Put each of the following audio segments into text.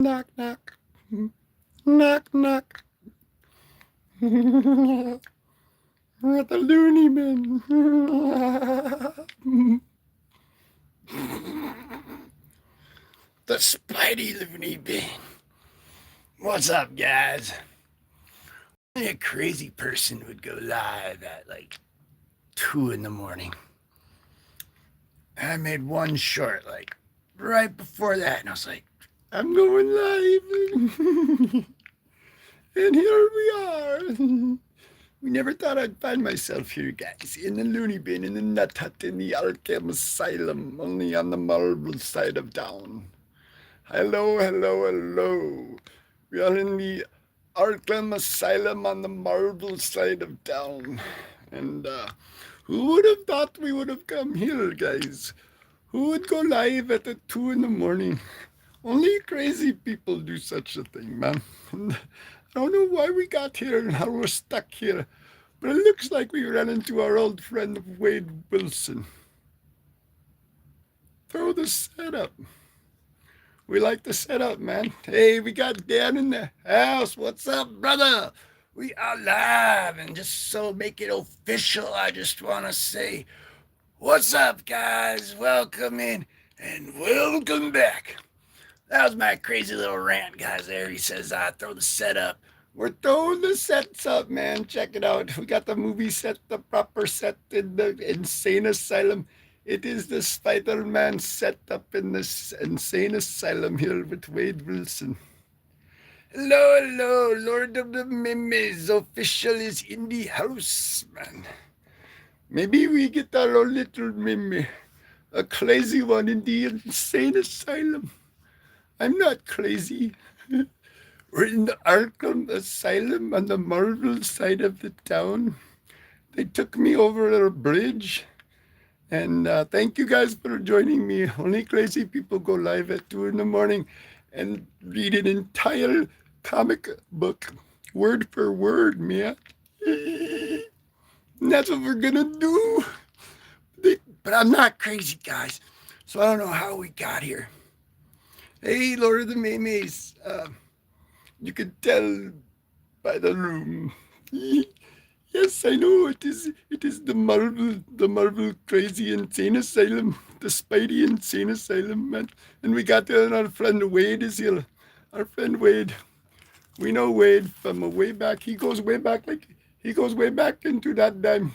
Knock, knock. Knock, knock. We're at the loony bin. The Spidey loony bin. What's up, guys? Only a crazy person would go live at like 2 in the morning. I made one short, like right before that, and I was like, I'm going live. And here we are. We never thought I'd find myself here, guys, in the loony bin, in the nut hut, in the Arkham Asylum, only on the marble side of town. Hello, hello, hello. We are in the Arkham Asylum on the marble side of town. And who would have thought we would have come here, guys? Who would go live at 2 in the morning? Only crazy people do such a thing, man. And I don't know why we got here and how we're stuck here, but it looks like we ran into our old friend Wade Wilson. Throw the setup. We like the setup, man. Hey, we got Dan in the house. What's up, brother? We are live, and just so make it official, I just want to say, what's up, guys? Welcome in and welcome back. That was my crazy little rant, guys. There he says, throw the set up. We're throwing the sets up, man. Check it out. We got the movie set, the proper set in the insane asylum. It is the Spider-Man set up in this insane asylum here with Wade Wilson. Hello, hello, Lord of the Memes. Official is in the house, man. Maybe we get our own little meme, a crazy one in the insane asylum. I'm not crazy. We're in the Arkham Asylum on the Marvel side of the town. They took me over a bridge. And thank you guys for joining me. Only crazy people go live at 2 in the morning and read an entire comic book, word for word, man. And that's what we're gonna do. But I'm not crazy, guys. So I don't know how we got here. Hey, Lord of the Memes. You can tell by the room. Yes, I know it is. It is the Marvel crazy insane asylum, the Spidey insane asylum, man. And we got there, and our friend Wade is here. Our friend Wade. We know Wade from way back. He goes way back, into that time.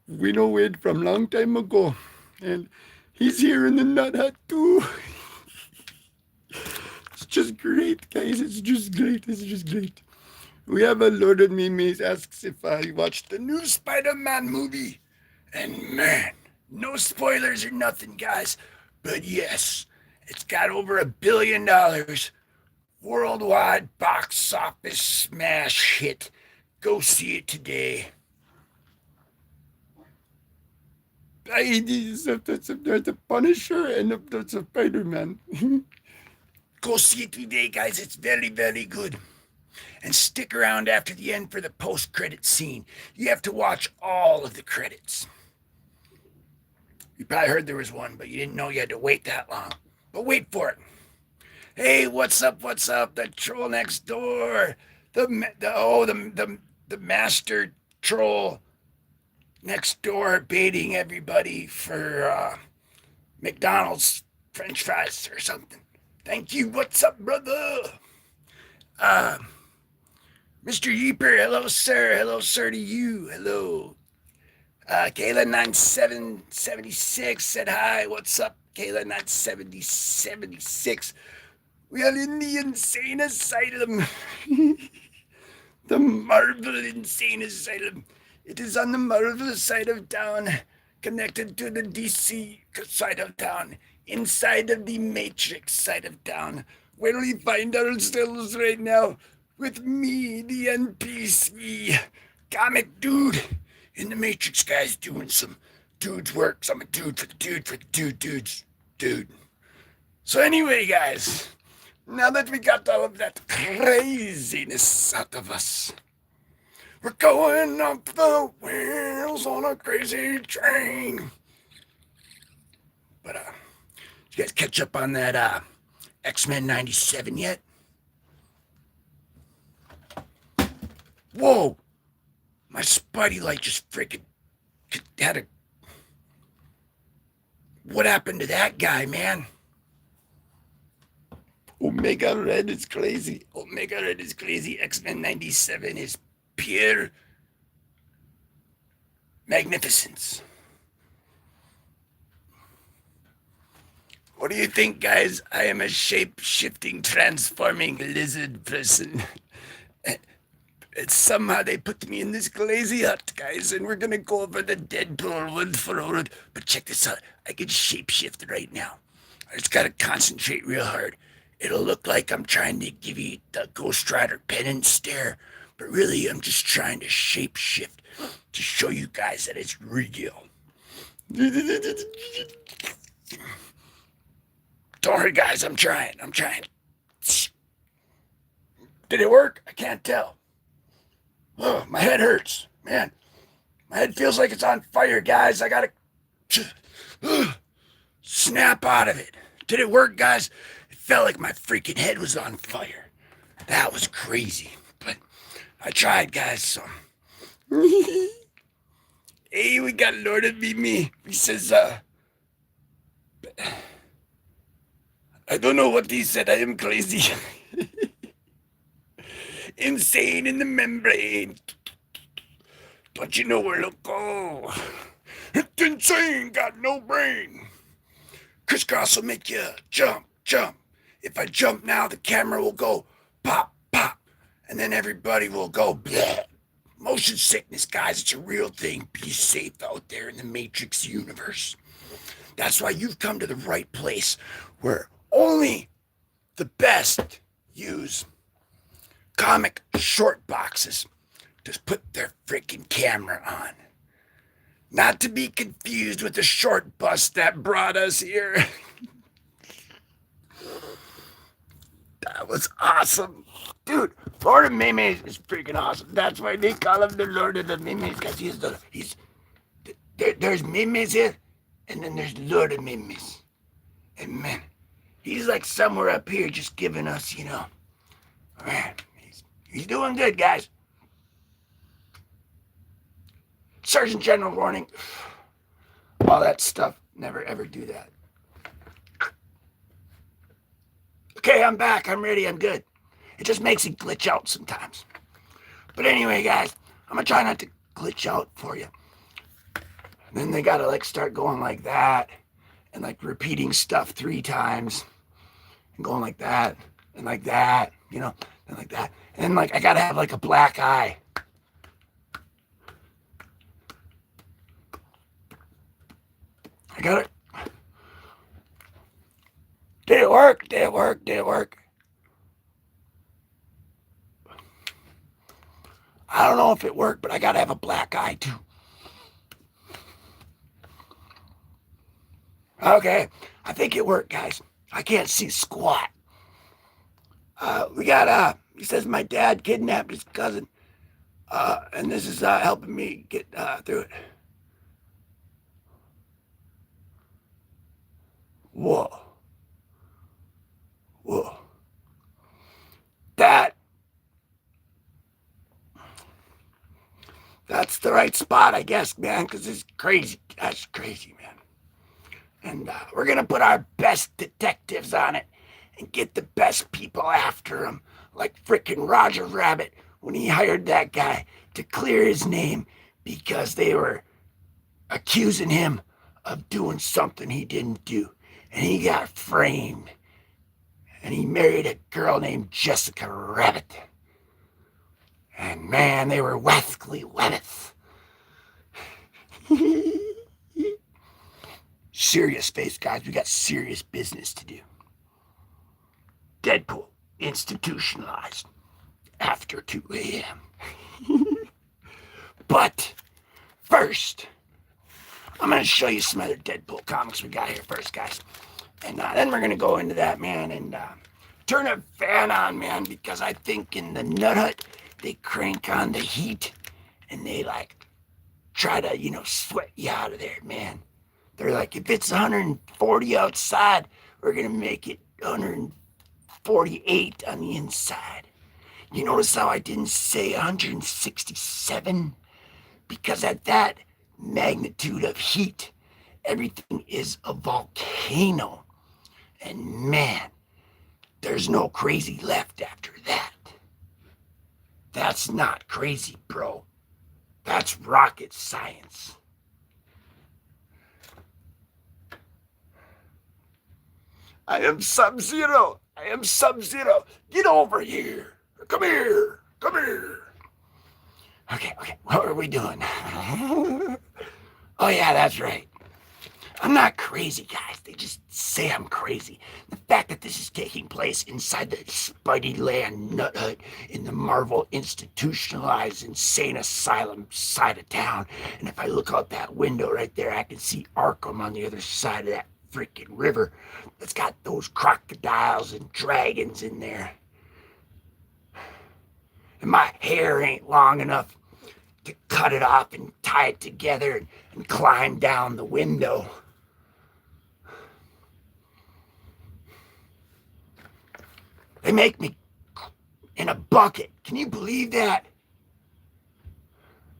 We know Wade from long time ago, and he's here in the nut hut too. It's just great, guys. It's just great. It's just great. We have a Lord of Memes asks if I watched the new Spider-Man movie. And man, no spoilers or nothing, guys. But yes, it's got over $1 billion. Worldwide box office smash hit. Go see it today. The Punisher and the Spider-Man. Go see it today, guys. It's very, very good. And stick around after the end for the post-credit scene. You have to watch all of the credits. You probably heard there was one, but you didn't know you had to wait that long. But wait for it. Hey, what's up? What's up? The troll next door. The master troll next door baiting everybody for McDonald's French fries or something. Thank you. What's up, brother? Mr. Yeeper, hello, sir. Hello, sir, to you. Hello. Kayla9776 said hi. What's up, Kayla97076? We are in the insane asylum. The Marvel insane asylum. It is on the Marvel side of town, connected to the DC side of town, inside of the Matrix side of town, where we find ourselves right now. With me, the NPC, comic dude, in the Matrix, guys, doing some dude's work. So I'm a dude for the dudes, dude. So anyway, guys, now that we got all of that craziness out of us, we're going up the wheels on a crazy train. But you guys catch up on that X-Men 97 yet? Whoa! My Spidey light just freaking had a... What happened to that guy, man? Omega Red is crazy. Omega Red is crazy. X-Men 97 is pure magnificence. What do you think, guys? I am a shape-shifting, transforming lizard person. Somehow they put me in this crazy hut, guys, and we're gonna go over the Deadpool word for word. But check this out. I can shapeshift right now. I just gotta concentrate real hard. It'll look like I'm trying to give you the Ghost Rider penance stare, but really I'm just trying to shapeshift to show you guys that it's real. Don't worry, guys. I'm trying. Did it work? I can't tell. Oh, my head hurts. Man, my head feels like it's on fire, guys. I gotta snap out of it. Did it work, guys? It felt like my freaking head was on fire. That was crazy. But I tried, guys, so. Hey, we got Lord of Mimi. He says, I don't know what he said. I am crazy. Insane in the membrane. Don't you know where to go? It's insane, got no brain. Crisscross will make you jump. If I jump now, the camera will go pop, and then everybody will go bleh. Motion sickness, guys, it's a real thing. Be safe out there in the Matrix universe. That's why you've come to the right place, where only the best use comic short boxes to put their freaking camera on. Not to be confused with the short bus that brought us here. That was awesome. Dude, Lord of Memes is freaking awesome. That's why they call him the Lord of the Memes, because there's memes here, and then there's Lord of Memes. And man, he's like somewhere up here just giving us, man, he's doing good, guys. Surgeon General warning. All that stuff, never ever do that. Okay, I'm back. I'm ready. I'm good. It just makes it glitch out sometimes. But anyway, guys, I'm going to try not to glitch out for you. And then they got to start going like that and repeating stuff 3 times and going like that and like that, and like that. And then I got to have a black eye. I got it. Did it work? Did it work? I don't know if it worked, but I gotta have a black eye too. Okay, I think it worked, guys. I can't see squat. We got, he says my dad kidnapped his cousin, and this is helping me get through it. Whoa. That's the right spot, I guess, man, because it's crazy. That's crazy, man. And we're going to put our best detectives on it and get the best people after him, like frickin' Roger Rabbit when he hired that guy to clear his name because they were accusing him of doing something he didn't do. And he got framed. And he married a girl named Jessica Rabbit. And man, they were waskly webbits. Serious face, guys. We got serious business to do. Deadpool, institutionalized after 2 a.m. But first, I'm going to show you some other Deadpool comics we got here first, guys. And then we're going to go into that, man, and turn a fan on, man, because I think in the Nut Hut, they crank on the heat, and they, try to, sweat you out of there, man. They're like, if it's 140 outside, we're going to make it 150 48 on the inside. You notice how I didn't say 167? Because at that magnitude of heat, everything is a volcano. And man, there's no crazy left after that. That's not crazy, bro. That's rocket science. I am Sub-Zero. I am Sub-Zero. Get over here. Come here. Come here. Okay. What are we doing? Oh, yeah, that's right. I'm not crazy, guys. They just say I'm crazy. The fact that this is taking place inside the Spidey Land Nut Hut in the Marvel Institutionalized Insane Asylum side of town. And if I look out that window right there, I can see Arkham on the other side of that freaking river that's got those crocodiles and dragons in there. And my hair ain't long enough to cut it off and tie it together and climb down the window. They make me in a bucket. Can you believe that?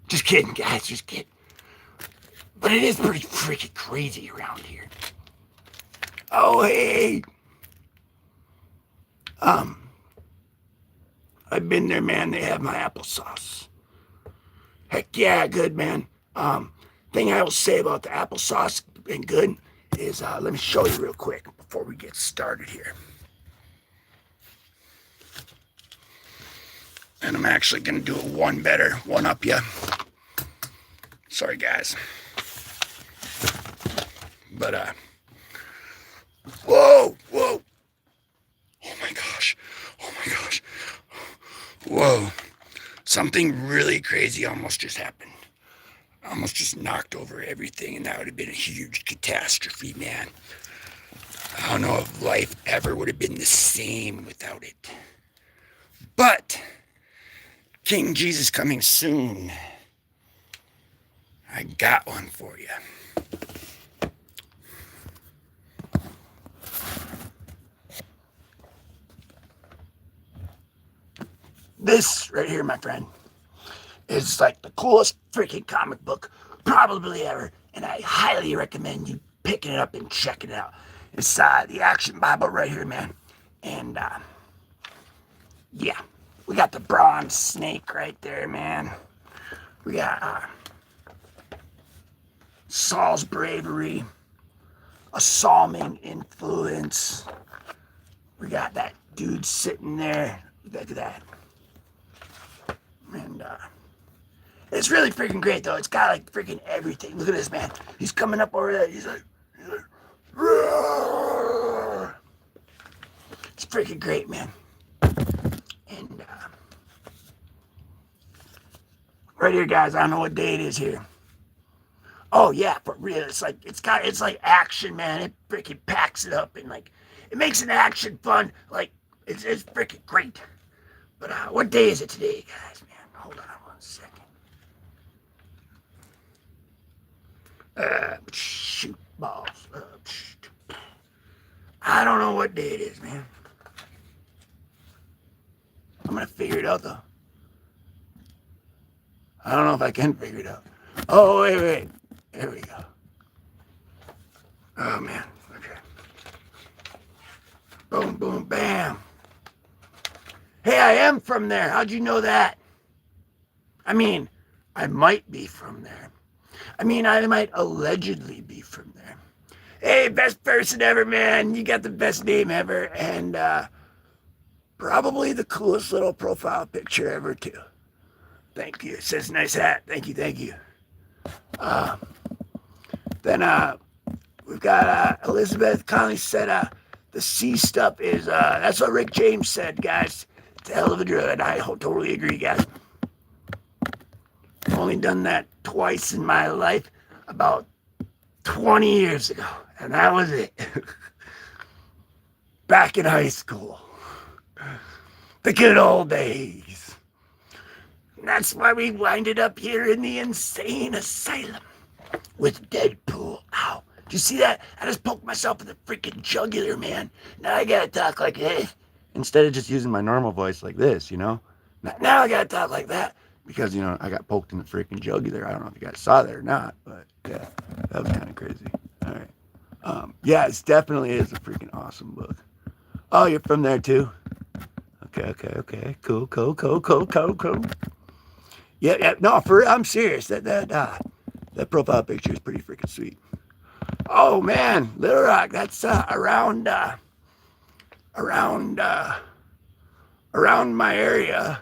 Just kidding, guys, just kidding. But it is pretty freaking crazy around here. Oh, hey. I've been there, man. They have my applesauce. Heck yeah, good, man. Thing I will say about the applesauce being good is, let me show you real quick before we get started here. And I'm actually going to do a one better, one up ya. Sorry, guys. But, whoa. Oh my gosh. Whoa. Something really crazy almost just happened. Almost just knocked over everything, and that would have been a huge catastrophe, man. I don't know if life ever would have been the same without it. But King Jesus coming soon. I got one for you. This right here, my friend, is like the coolest freaking comic book probably ever, and I highly recommend you picking it up and checking it out. It's the Action Bible right here, man. And yeah, we got the bronze snake right there, man. We got Saul's bravery, a psalming influence. We got that dude sitting there. Look at that. And it's really freaking great, though. It's got like freaking everything. Look at this, man. He's coming up over there. He's like, roar. It's freaking great, man. And right here, guys. I don't know what day it is here. Oh yeah, for real. It's like action, man. It freaking packs it up and like it makes an action fun. Like it's freaking great. But what day is it today, guys? Man, hold on 1 second. Shoot balls. I don't know what day it is, man. I'm gonna figure it out though. I don't know if I can figure it out. Oh wait. There we go. Oh man. Okay. Boom, boom, bam. Hey, I am from there. How'd you know that? I mean, I might be from there. I mean, I might allegedly be from there. Hey, best person ever, man. You got the best name ever. And probably the coolest little profile picture ever, too. Thank you. It says nice hat. Thank you. Then we've got Elizabeth Conley said the C stuff is, that's what Rick James said, guys. It's a hell of a drug, and I totally agree, guys. I've only done that twice in my life, about 20 years ago, and that was it. Back in high school. The good old days. And that's why we winded up here in the insane asylum with Deadpool. Ow. Did you see that? I just poked myself in the freaking jugular, man. Now I gotta talk like this. instead of just using my normal voice like this, you know. Now I gotta talk like that because you know I got poked in the freaking jugular. I don't know if you guys saw that or not, but yeah, that was kind of crazy. All right, yeah, it definitely is a freaking awesome book. Oh, you're from there too? Okay. Cool. Yeah. No, I'm serious. That profile picture is pretty freaking sweet. Oh man, Little Rock. That's around around my area.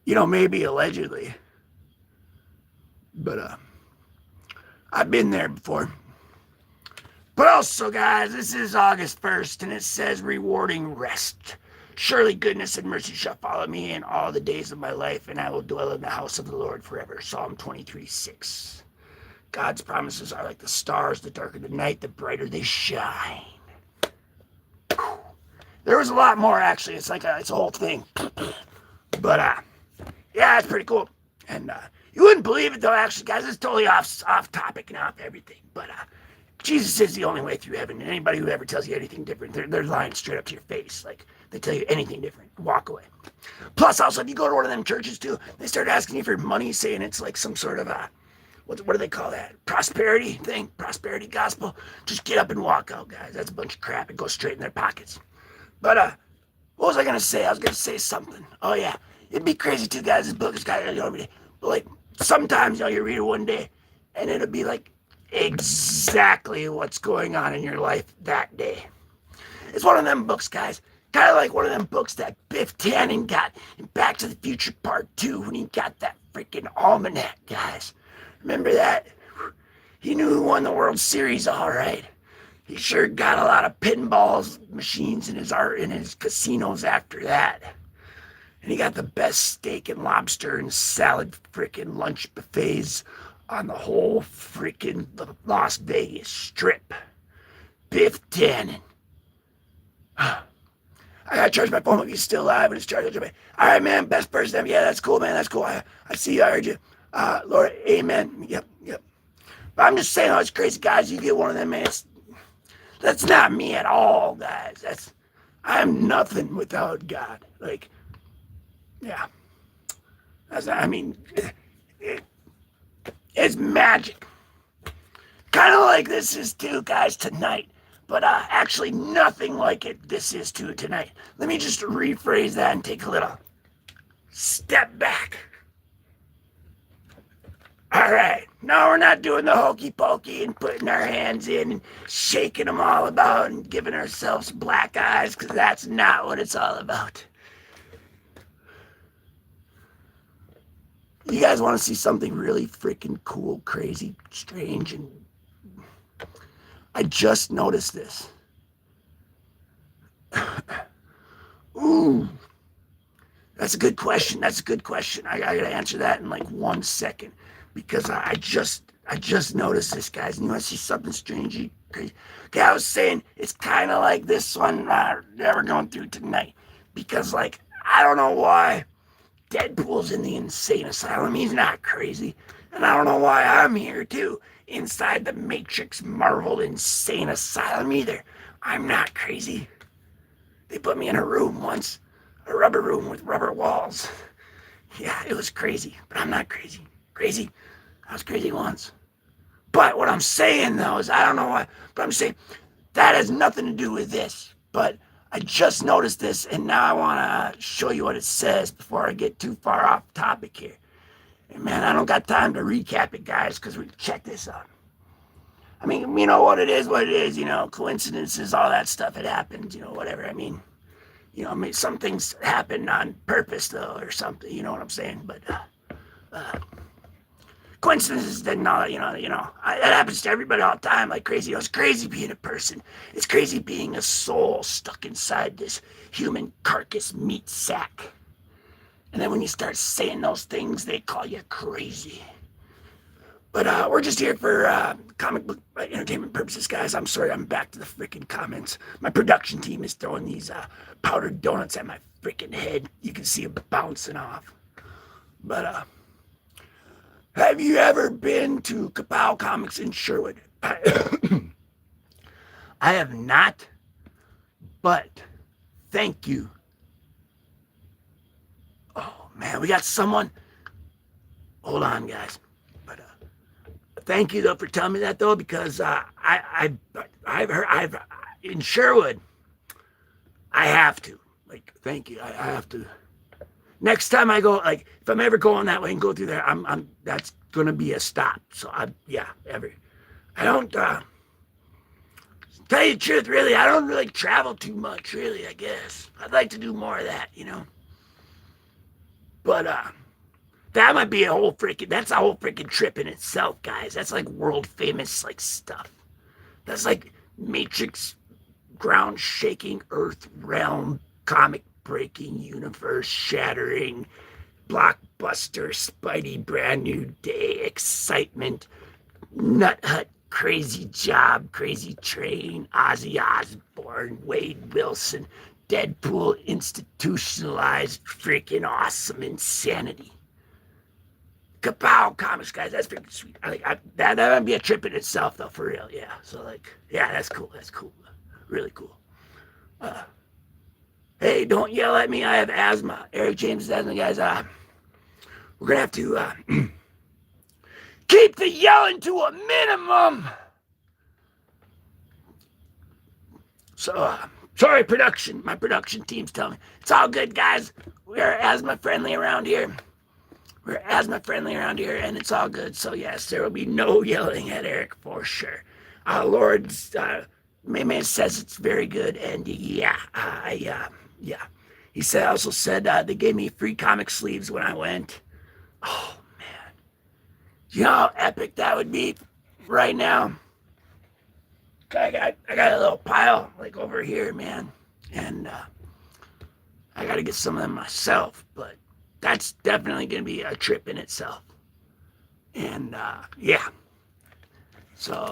You know, maybe allegedly, but I've been there before. But also, guys, this is August 1st, and it says rewarding rest. Surely goodness and mercy shall follow me in all the days of my life, and I will dwell in the house of the Lord forever. Psalm 23:6. God's promises are like the stars. The darker the night, the brighter they shine. There was a lot more, actually. It's a whole thing. But, yeah, it's pretty cool. And you wouldn't believe it, though, actually, guys. It's totally off topic and off everything. But Jesus is the only way through heaven. And anybody who ever tells you anything different, they're lying straight up to your face. Like, they tell you anything different, walk away. Plus, also, if you go to one of them churches, too, they start asking you for money, saying it's like some sort of what do they call that? Prosperity thing? Prosperity gospel? Just get up and walk out, guys. That's a bunch of crap. It goes straight in their pockets. But, what was I going to say? I was going to say something. Oh, yeah. It'd be crazy, too, guys. This book is kind of, but like, sometimes, you read it one day, and it'll be like exactly what's going on in your life that day. It's one of them books, guys. Kind of like one of them books that Biff Tannen got in Back to the Future Part 2 when he got that freaking almanac, guys. Remember that? He knew who won the World Series, all right. He sure got a lot of pinballs machines in his casinos after that. And he got the best steak and lobster and salad freaking lunch buffets on the whole freaking Las Vegas Strip. Biff Tannen. I gotta charge my phone if he's still alive and it's charged. All right, man, best person ever. Yeah, that's cool, man. That's cool. I see you. I heard you. Lord, amen. Yep. But I'm just saying, it's crazy, guys. You get one of them, man. That's not me at all, guys. I'm nothing without God. Like, yeah. It's magic. Kind of like this is too, guys, tonight. But actually nothing like it this is too tonight. Let me just rephrase that and take a little step back. All right, no, we're not doing the hokey pokey and putting our hands in and shaking them all about and giving ourselves black eyes, because that's not what it's all about. You guys want to see something really freaking cool, crazy, strange, and I just noticed this. Ooh, that's a good question. I gotta answer that in like 1 second because I just noticed this, guys. And you want to see something strange, crazy? Okay, I was saying it's kind of like this one that we're going through tonight because, like, I don't know why Deadpool's in the insane asylum. He's not crazy, and I don't know why I'm here too. Inside the Matrix Marvel insane asylum either. I'm not crazy. They put me in a room once, a rubber room with rubber walls. Yeah, it was crazy, but I'm not crazy. Crazy? I was crazy once. But what I'm saying though is I don't know why, but I'm saying that has nothing to do with this. But I just noticed this, and now I want to show you what it says before I get too far off topic here. And man, I don't got time to recap it, guys, because we check this out. I mean, you know what it is, coincidences, all that stuff, it happens, whatever. I mean, some things happen on purpose, though, or something, you know what I'm saying? But coincidences, then all that, that happens to everybody all the time, like crazy. It's crazy being a person. It's crazy being a soul stuck inside this human carcass meat sack. And then when you start saying those things, they call you crazy. But we're just here for comic book entertainment purposes, guys. I'm sorry, I'm back to the freaking comments. My production team is throwing these powdered donuts at my freaking head. You can see them bouncing off. But have you ever been to Kapow Comics in Sherwood? I have not, but thank you. Oh, man, we got someone. Hold on, guys. But thank you, though, for telling me that, though, because I've heard, in Sherwood, I have to. Like, thank you. I have to. Next time I go, like, if I'm ever going that way and go through there, that's going to be a stop. So, I don't, tell you the truth, really, I don't really travel too much, really, I guess. I'd like to do more of that, you know. But, that might be that's a whole freaking trip in itself, guys. That's like world famous, like, stuff. That's like Matrix, ground shaking, earth realm, comic breaking, universe shattering, blockbuster, Spidey, brand new day, excitement, nut hut, crazy job, crazy train, Ozzy Osbourne, Wade Wilson, Deadpool, institutionalized, freaking awesome insanity. Kapow comics, guys. That's freaking sweet. That would be a trip in itself, though, for real. Yeah. So, like, yeah, that's cool. That's cool. Really cool. Hey, don't yell at me. I have asthma. Eric James has asthma, guys. We're gonna have to keep the yelling to a minimum. So, sorry, production. My production team's telling me it's all good, guys. We're asthma friendly around here. And it's all good. So, yes, there will be no yelling at Eric for sure. Lord's man says it's very good, and yeah. He also said they gave me free comic sleeves when I went. Oh man, you know how epic that would be right now. I got a little pile like over here, man, and I got to get some of them myself, but that's definitely going to be a trip in itself. And yeah, so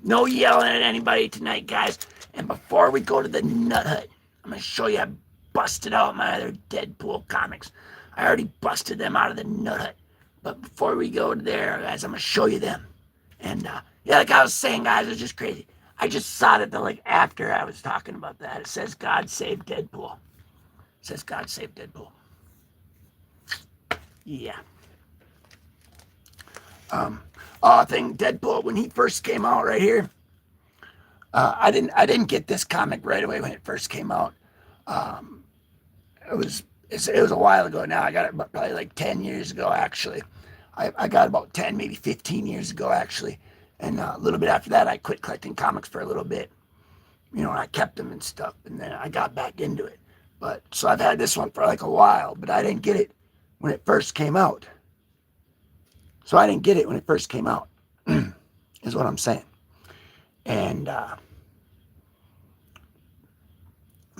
no yelling at anybody tonight, guys. And before we go to the Nut Hut, I'm going to show you I busted out my other Deadpool comics. I already busted them out of the Nut Hut. But before we go there, guys, I'm going to show you them. And yeah, like I was saying, guys, it's just crazy. I just saw it like after I was talking about that. It says God Save Deadpool. Yeah. Thing Deadpool when he first came out right here. I didn't get this comic right away when it first came out. It was a while ago now. I got it probably like 10 years ago actually. I got about 10, maybe 15 years ago actually. And a little bit after that, I quit collecting comics for a little bit. You know, and I kept them and stuff, and then I got back into it. But so I've had this one for like a while, but I didn't get it when it first came out. Is what I'm saying. And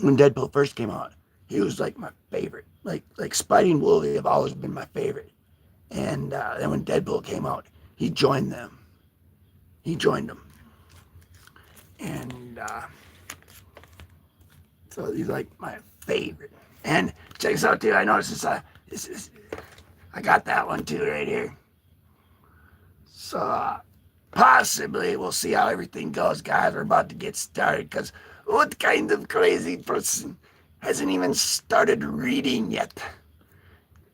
when Deadpool first came out, he was like my favorite. Like Spidey and Wolverine have always been my favorite. And then when Deadpool came out, he joined them. And so he's like my favorite. And check this out too. I noticed this. I got that one too right here. So possibly we'll see how everything goes, guys. We're about to get started because what kind of crazy person hasn't even started reading yet?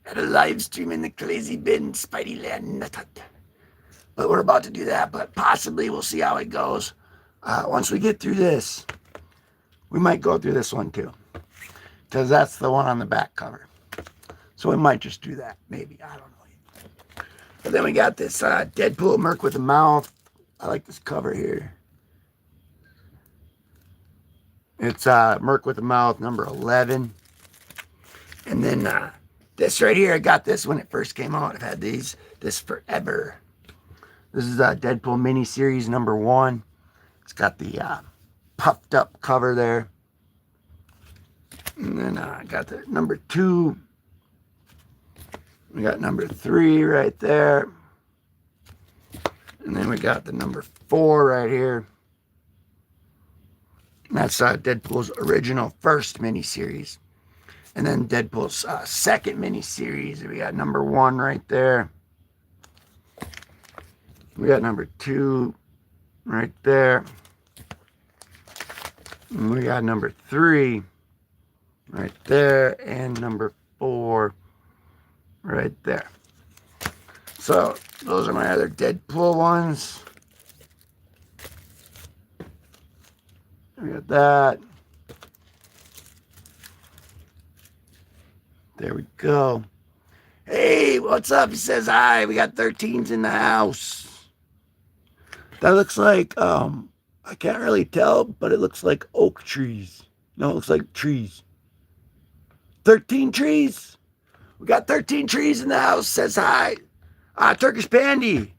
At a live stream in the Crazy Bin Spidey Land Nut. But we're about to do that, but possibly we'll see how it goes. Once we get through this, we might go through this one too, because that's the one on the back cover. So we might just do that, maybe. I don't know. But then we got this Deadpool Merc with a mouth. I like this cover here. It's Merc with a mouth, number 11. And then this right here, I got this when it first came out. I've had this forever. This is Deadpool miniseries number 1. It's got the puffed up cover there. And then I got the number 2. We got number 3 right there. And then we got the number 4 right here. And that's Deadpool's original first miniseries. And then Deadpool's second miniseries. We got number 1 right there. We got number 2 right there. And we got number 3 right there, and number 4 right there. So those are my other Deadpool ones. We got that. There we go. Hey, what's up? He says hi. We got 13s in the house. That looks like, I can't really tell, but it looks like oak trees. No, it looks like trees. 13 trees. We got 13 trees in the house. Says hi. Turkish Pandy.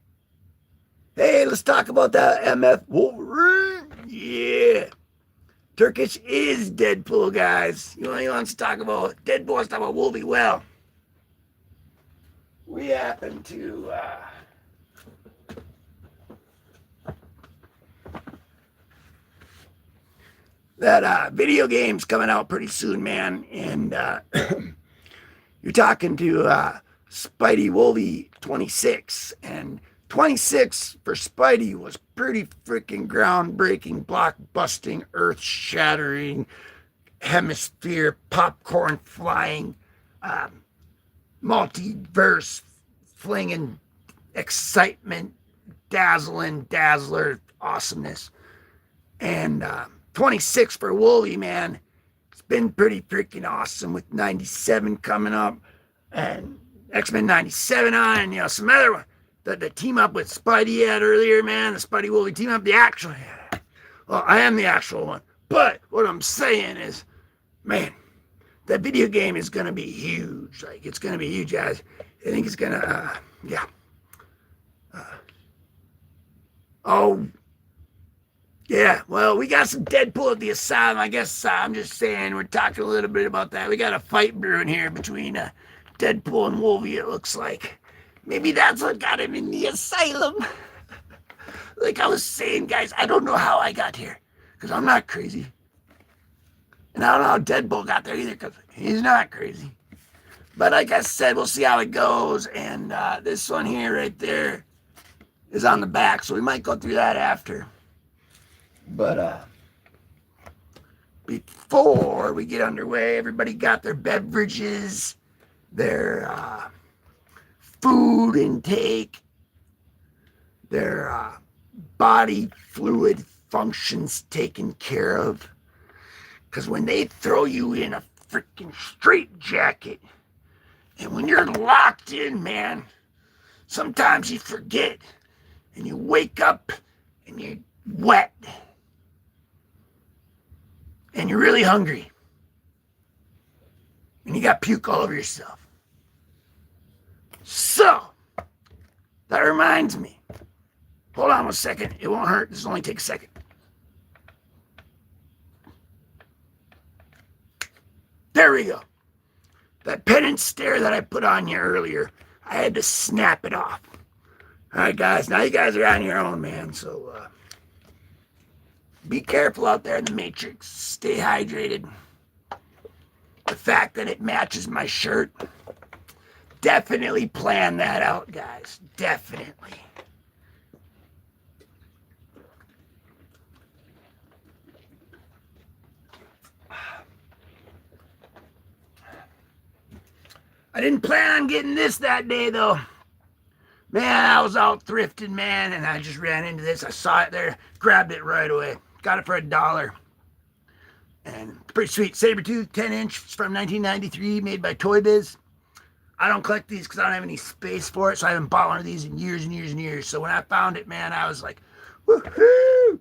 Hey, let's talk about that MF Wolverine. Yeah. Turkish is Deadpool, guys. He wants to talk about Deadpool, wants to talk about Wolvie. Well, we happen to that video game's coming out pretty soon, man. And you're talking to Spidey Wolvie 26, and 26 for Spidey was pretty freaking groundbreaking, blockbusting, earth-shattering, hemisphere popcorn flying, multiverse flinging excitement, dazzling, dazzler awesomeness. And 26 for Wolvie, man. It's been pretty freaking awesome with 97 coming up and X-Men 97 on, and some other one. The team up with Spidey had earlier, man. The Spidey Wolvie team up, the actual. Well, I am the actual one. But what I'm saying is, man, that video game is going to be huge. Like, it's going to be huge, guys. I think it's going to, yeah. Yeah, well, we got some Deadpool at the asylum. I guess I'm just saying, we're talking a little bit about that. We got a fight brewing here between Deadpool and Wolvie, it looks like. Maybe that's what got him in the asylum. Like I was saying, guys, I don't know how I got here, because I'm not crazy. And I don't know how Deadpool got there either, because he's not crazy. But like I said, we'll see how it goes. And this one here right there is on the back, so we might go through that after. But before we get underway, everybody got their beverages, their food intake, their body fluid functions taken care of. Because when they throw you in a freaking straitjacket, and when you're locked in, man, sometimes you forget, and you wake up and you're wet, and you're really hungry, and you got puke all over yourself. So, that reminds me. Hold on 1 second. It won't hurt. This will only take a second. There we go. That penance stare that I put on you earlier, I had to snap it off. All right, guys. Now you guys are on your own, man. So, be careful out there in the Matrix. Stay hydrated. The fact that it matches my shirt, definitely plan that out, guys. Definitely. I didn't plan on getting this that day, though. Man, I was out thrifting, man, and I just ran into this. I saw it there, grabbed it right away. Got it for $1. And pretty sweet. Sabertooth 10-inch from 1993, made by Toy Biz. I don't collect these because I don't have any space for it, so I haven't bought one of these in years and years and years. So when I found it, man, I was like, woohoo!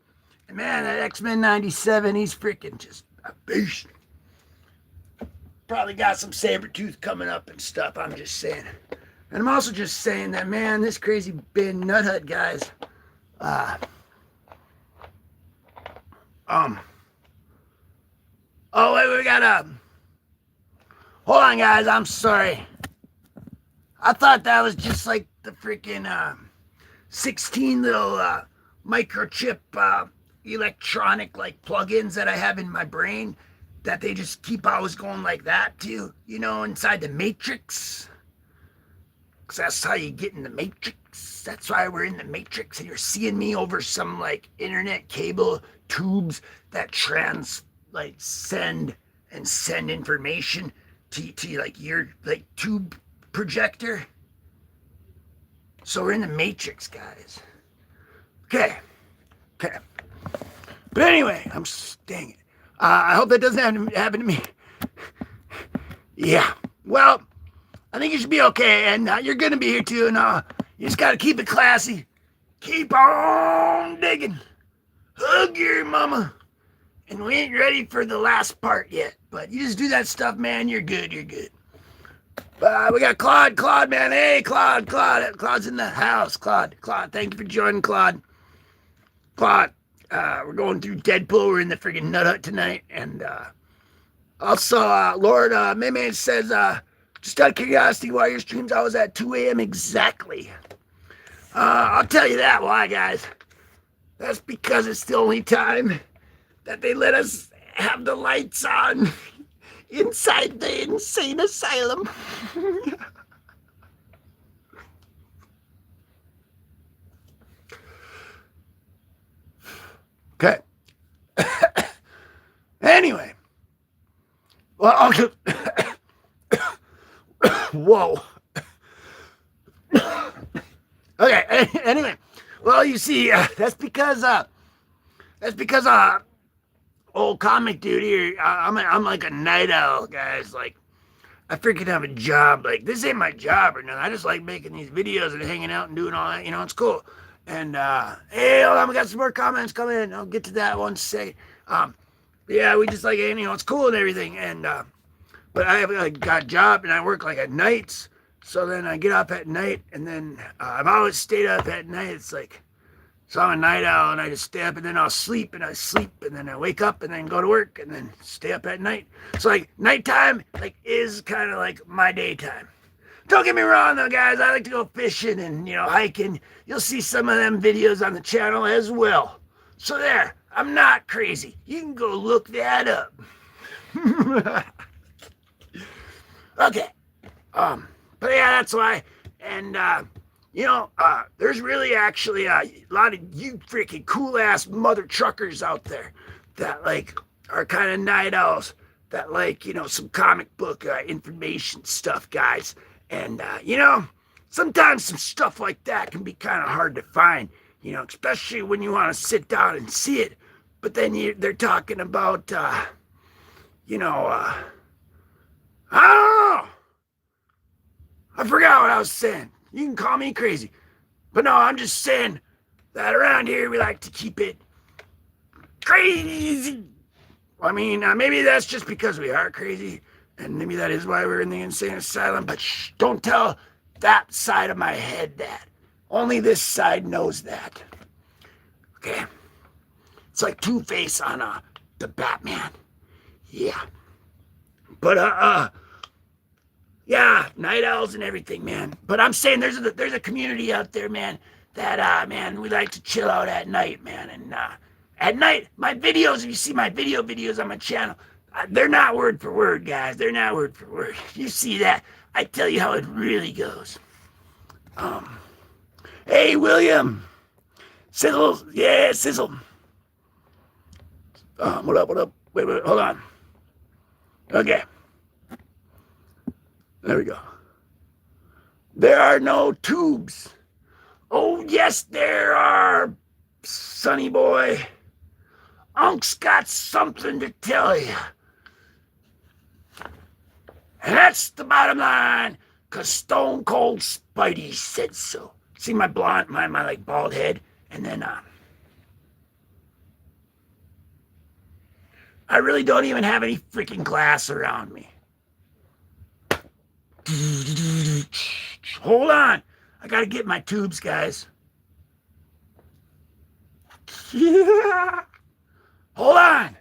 And man, that X-Men 97, he's freaking just a beast. Probably got some Sabertooth coming up and stuff, I'm just saying. And I'm also just saying that, man, this crazy bin nut hut, guys, oh, wait, we got hold on, guys, I'm sorry. I thought that was just like the freaking 16 little microchip electronic like plugins that I have in my brain that they just keep always going like that too, inside the Matrix. Because that's how you get in the Matrix. That's why we're in the Matrix, and you're seeing me over some like internet cable tubes that send and send information to like your like tube projector. So we're in the Matrix, guys. Okay. Okay. But anyway, dang it. I hope that doesn't happen to me. Yeah. Well, I think you should be okay, and you're gonna be here too, and you just gotta keep it classy. Keep on digging. Hug your mama. And we ain't ready for the last part yet, but you just do that stuff, man. You're good. You're good. We got Claude. Claude, man. Hey, Claude. Claude's in the house. Claude. Thank you for joining, Claude. Claude, we're going through Deadpool. We're in the friggin' Nut Hut tonight, and also, Lord Mayman says, just out of curiosity, why your streams always at 2 a.m. exactly? I'll tell you that why, guys. That's because it's the only time that they let us have the lights on inside the insane asylum. Okay. Anyway. Well, okay. Whoa. Okay. Anyway. Well, you see, that's because old comic dude here, I'm like a night owl, guys. Like, I freaking have a job. Like, this ain't my job or nothing. I just like making these videos and hanging out and doing all that. You know, it's cool. And hey, hold on, we got some more comments coming in. I'll get to that one second. Yeah, we just like, you know, it's cool and everything. And but I have got a job and I work like at nights. So then I get up at night, and then I've always stayed up at night. It's like, so I'm a night owl, and I just stay up, and then I'll sleep, and I sleep, and then I wake up, and then go to work, and then stay up at night. So like nighttime, like is kind of like my daytime. Don't get me wrong though, guys. I like to go fishing and hiking. You'll see some of them videos on the channel as well. So there, I'm not crazy. You can go look that up. Okay. But yeah, that's why. And, there's really actually a lot of you freaking cool ass mother truckers out there that like are kind of night owls that like, some comic book information stuff, guys. And, sometimes some stuff like that can be kind of hard to find, especially when you want to sit down and see it. But then they're talking about, I don't know. I forgot what I was saying. You can call me crazy. But no, I'm just saying that around here we like to keep it crazy. I mean, maybe that's just because we are crazy, and maybe that is why we're in the insane asylum, but shh, don't tell that side of my head that. Only this side knows that. Okay? It's like Two-Face on the Batman. Yeah. But, yeah, night owls and everything, man. But I'm saying there's a community out there, man, that, man, we like to chill out at night, man. And at night, my videos, if you see my videos on my channel, they're not word for word, guys. They're not word for word. You see that? I tell you how it really goes. Hey, William. Sizzle. Yeah, Sizzle. What up? Wait, hold on. Okay. There we go. There are no tubes. Oh, yes, there are, sonny boy. Unc's got something to tell you. And that's the bottom line, because Stone Cold Spidey said so. See my blonde, my like bald head? And then, I really don't even have any freaking glass around me. Hold on. I gotta get my tubes, guys. Yeah. Hold on.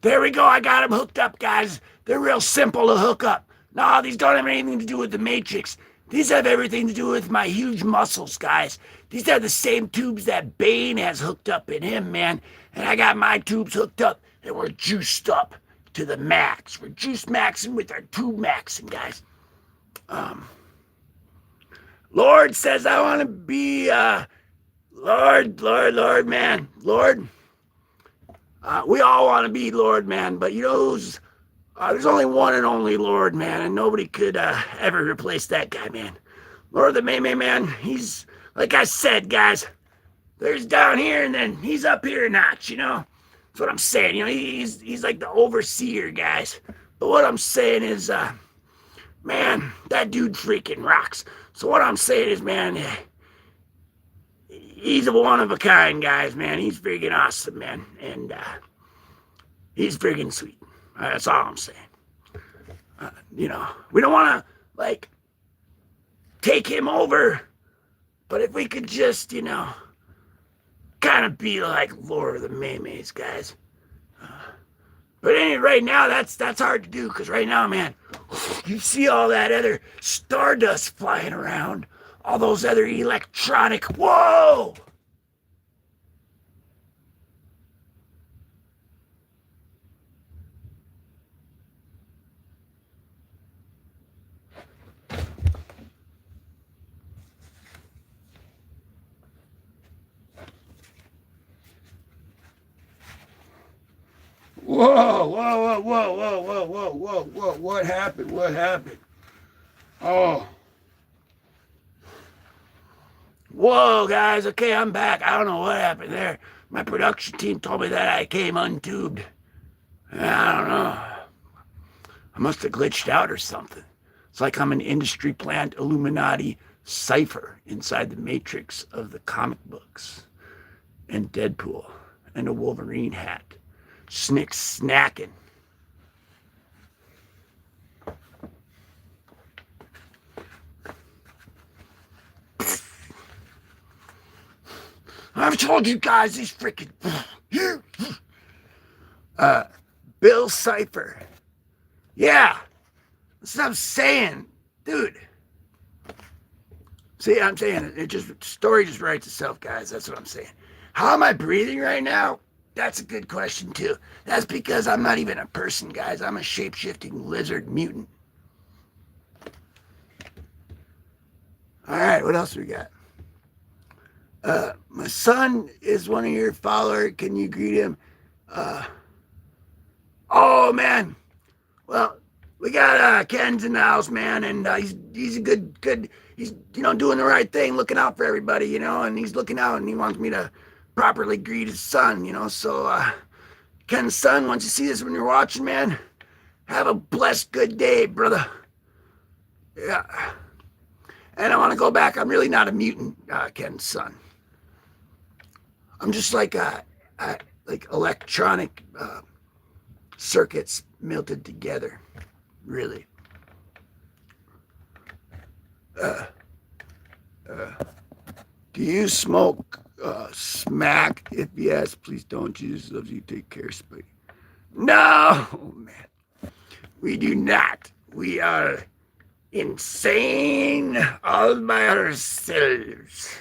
There we go. I got them hooked up, guys. They're real simple to hook up. No, these don't have anything to do with the Matrix. These have everything to do with my huge muscles, guys. These are the same tubes that Bane has hooked up in him, man. And I got my tubes hooked up, and we're juiced up to the max. We're juice maxing with our tube maxing, guys. Lord says I want to be, Lord, man. Lord. We all want to be Lord, man. But you know who's, there's only one and only Lord, man. And nobody could ever replace that guy, man. Lord of the May, man. He's, like I said, guys, there's down here and then he's up here a notch, you know? That's what I'm saying. You know, he's like the overseer, guys. But what I'm saying is, man, that dude freaking rocks. So what I'm saying is, man, he's a one of a kind, guys, man. He's freaking awesome, man. And he's freaking sweet. That's all I'm saying. You know, we don't want to, like, take him over. But if we could just, you know, kind of be like Lord of the Maymays, guys. But anyway, right now, that's hard to do, because right now, man, you see all that other stardust flying around, all those other electronic, whoa! Whoa. What happened? Oh. Whoa, guys. Okay, I'm back. I don't know what happened there. My production team told me that I came untubed. I don't know. I must have glitched out or something. It's like I'm an industry plant Illuminati cipher inside the matrix of the comic books. And Deadpool. And a Wolverine hat. Snick snacking. I've told you guys these freaking Bill Cipher. Yeah. That's what I'm saying. Dude. See, I'm saying story just writes itself, guys. That's what I'm saying. How am I breathing right now? That's a good question, too. That's because I'm not even a person, guys. I'm a shape-shifting lizard mutant. All right, what else we got? My son is one of your followers. Can you greet him? Oh, man. Well, we got Ken's in the house, man, and he's a good, he's, you know, doing the right thing, looking out for everybody, you know, and he's looking out, and he wants me to properly greet his son, you know, so, Ken's son, once you see this when you're watching, man, have a blessed good day, brother. Yeah. And I want to go back. I'm really not a mutant, Ken's son. I'm just like like electronic circuits melted together, really. Do you smoke smack? If yes, please don't. Jesus loves you. Take care, Spidey. No, man. We do not. We are insane all by ourselves.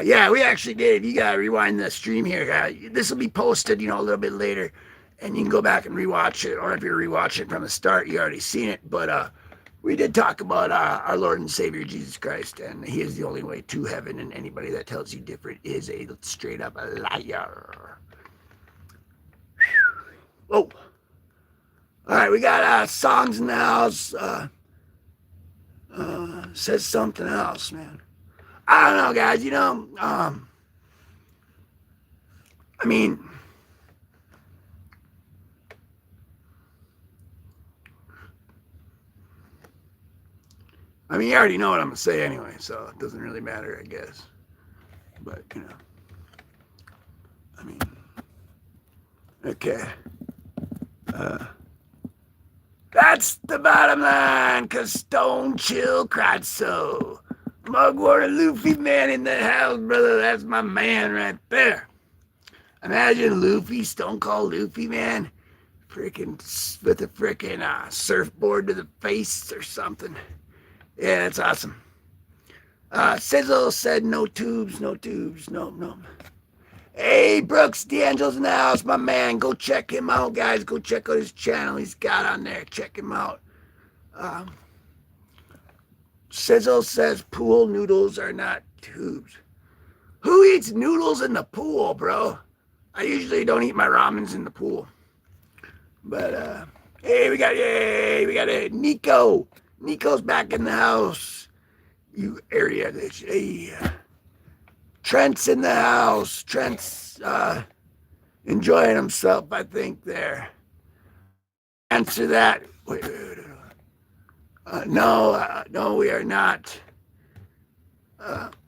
Yeah, we actually did. You gotta rewind the stream here. This will be posted, you know, a little bit later, and you can go back and rewatch it. Or if you're rewatching it from the start, you already seen it. But we did talk about our Lord and Savior Jesus Christ, and He is the only way to heaven. And anybody that tells you different is a straight up liar. Whoa! All right, we got songs in the house. Says something else, man. I don't know, guys. You know, I mean, you already know what I'm gonna say anyway, so it doesn't really matter, I guess. But you know, I mean, okay. That's the bottom line, 'cause Stone Chill cried so. Mugwort and Luffy, man, in the house, brother. That's my man right there. Imagine Luffy, Stone Cold Luffy, man, with a freaking surfboard to the face or something. Yeah, that's awesome. Sizzle said no tubes, no tubes, no. Hey, Brooks, D'Angelo's in the house, my man. Go check him out, guys. Go check out his channel. He's got on there. Check him out. Sizzle says pool noodles are not tubes. Who eats noodles in the pool, bro? I usually don't eat my ramens in the pool. But, hey, we got a Nico. Nico's back in the house. You area. Hey, Trent's in the house. Trent's enjoying himself, I think, there. Answer that. Wait. No, we are not.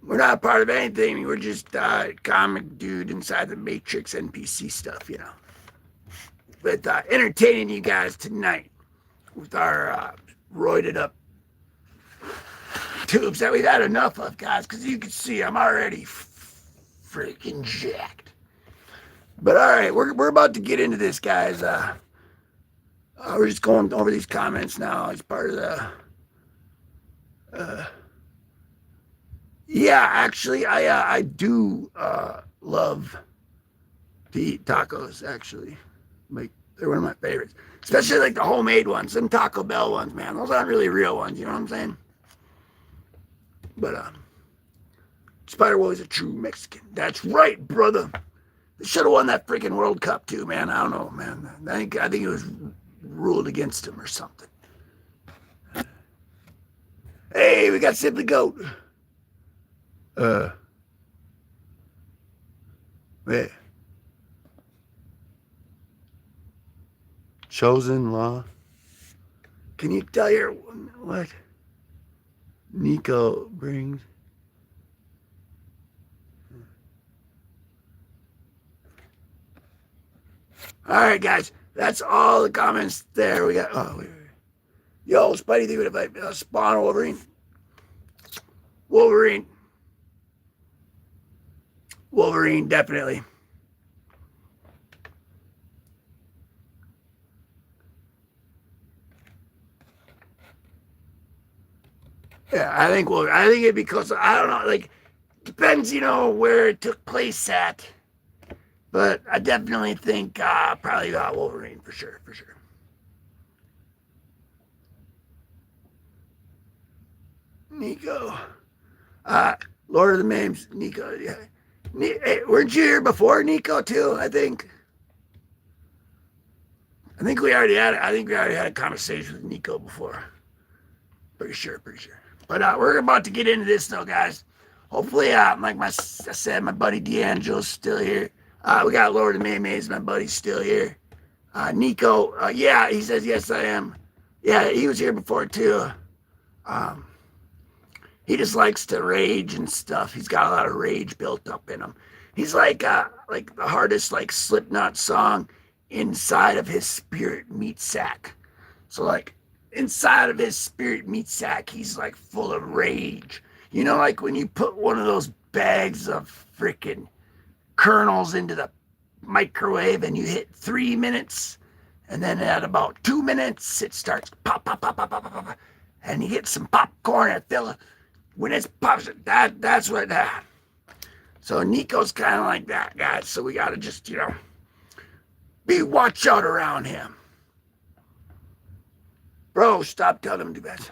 We're not part of anything. We're just comic dude inside the Matrix NPC stuff, you know. But entertaining you guys tonight with our roided up tubes that we've had enough of, guys, because you can see I'm already freaking jacked. But all right, we're about to get into this, guys. We're just going over these comments now as part of the. Yeah, actually, I do love to eat tacos. Actually, like they're one of my favorites, especially like the homemade ones. Them Taco Bell ones, man. Those aren't really real ones. You know what I'm saying? But Spider-Woe is a true Mexican. That's right, brother. They should have won that freaking World Cup too, man. I don't know, man. I think it was ruled against him or something. Hey, we got Simply Goat. Yeah. Chosen Law. Can you tell your what Nico brings? All right, guys. That's all the comments there. We got. Yo, Spidey, think if I spawn Wolverine. Wolverine, definitely. Yeah, I think it'd be close. I don't know, like depends, where it took place at. But I definitely think probably Wolverine for sure. Nico, Lord of the Memes, Nico. Yeah. Hey, weren't you here before, Nico? Too, I think we already had a conversation with Nico before. Pretty sure. But we're about to get into this though, guys. Hopefully, like I said, my buddy D'Angelo's still here. We got Lord of the Memes, my buddy's still here. Nico, yeah, he says yes, I am. Yeah, he was here before too. He just likes to rage and stuff. He's got a lot of rage built up in him. He's like the hardest like Slipknot song inside of his spirit meat sack. So like inside of his spirit meat sack, he's like full of rage. Like when you put one of those bags of freaking kernels into the microwave and you hit 3 minutes, and then at about 2 minutes it starts pop, and you get some popcorn and fill it. When it pops, that's what that. So Nico's kind of like that, guys. So we gotta just, be watch out around him, bro. Stop telling him to do that.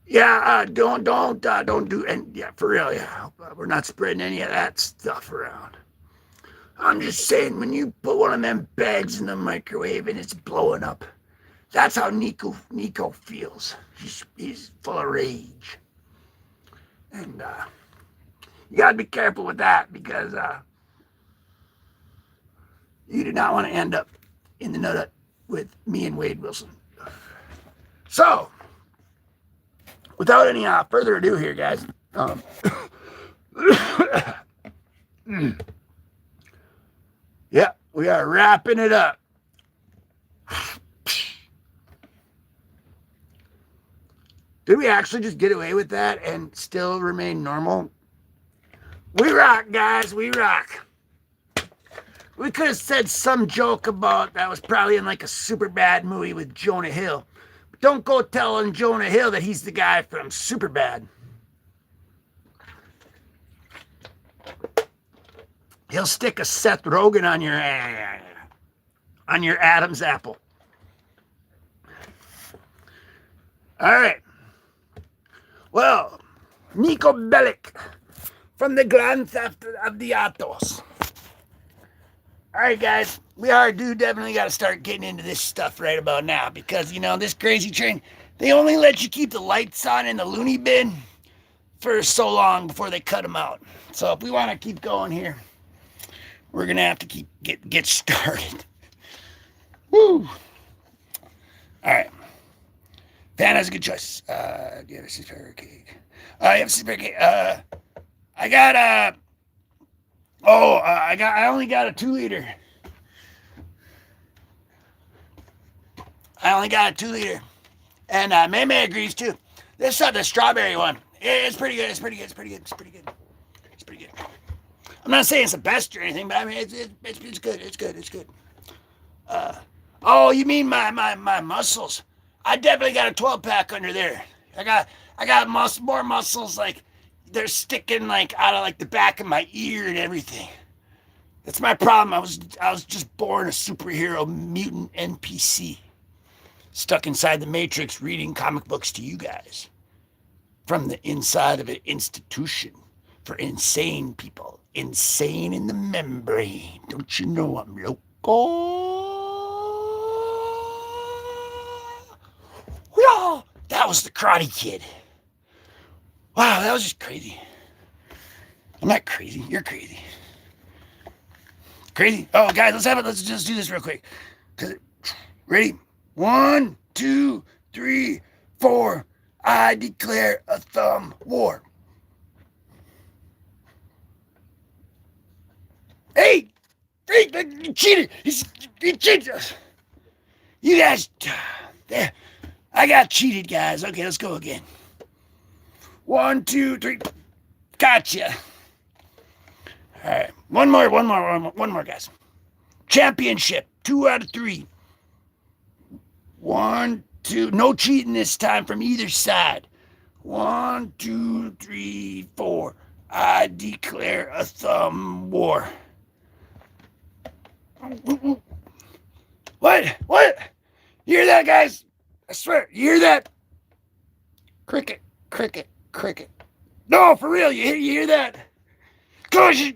Yeah, don't do, and yeah, for real, yeah. We're not spreading any of that stuff around. I'm just saying, when you put one of them bags in the microwave and it's blowing up, that's how Nico feels. He's full of rage. And you got to be careful with that because you do not want to end up in the nut with me and Wade Wilson. So, without any further ado here, guys. Yeah, we are wrapping it up. Did we actually just get away with that and still remain normal? We rock, guys. We rock. We could have said some joke about that was probably in like a super bad movie with Jonah Hill. But don't go telling Jonah Hill that he's the guy from Superbad. He'll stick a Seth Rogen on your Adam's apple. All right. Well, Nico Bellic from the Grand Theft of the Autos. All right, guys, we definitely got to start getting into this stuff right about now because, this crazy train, they only let you keep the lights on in the loony bin for so long before they cut them out. So if we want to keep going here, we're going to have to get started. Woo! All right. Van has a good choice. Do you have a super cake? I have a super cake. I got I only got a 2-liter. And May agrees too. This is the strawberry one. It's pretty good. It's pretty good. I'm not saying it's the best or anything, but I mean it's good. It's good. Oh, you mean my muscles? I definitely got a 12-pack under there. I got more muscles like they're sticking like out of like the back of my ear and everything. That's my problem. I was just born a superhero mutant NPC, stuck inside the Matrix reading comic books to you guys from the inside of an institution for insane people, insane in the membrane. Don't you know I'm local? Whoa, that was the Karate Kid. Wow, that was just crazy. I'm not crazy. You're crazy. Crazy? Oh, guys, let's just do this real quick. Ready? 1, 2, 3, 4. I declare a thumb war. Hey, you cheated. You cheated. You guys, there. I got cheated, guys. Okay, let's go again. 1, 2, 3. Gotcha. All right. One more, guys. Championship. 2 out of 3. 1, 2. No cheating this time from either side. 1, 2, 3, 4. I declare a thumb war. What? You hear that, guys? I swear. You hear that? Cricket. No, for real. You hear that? Gosh.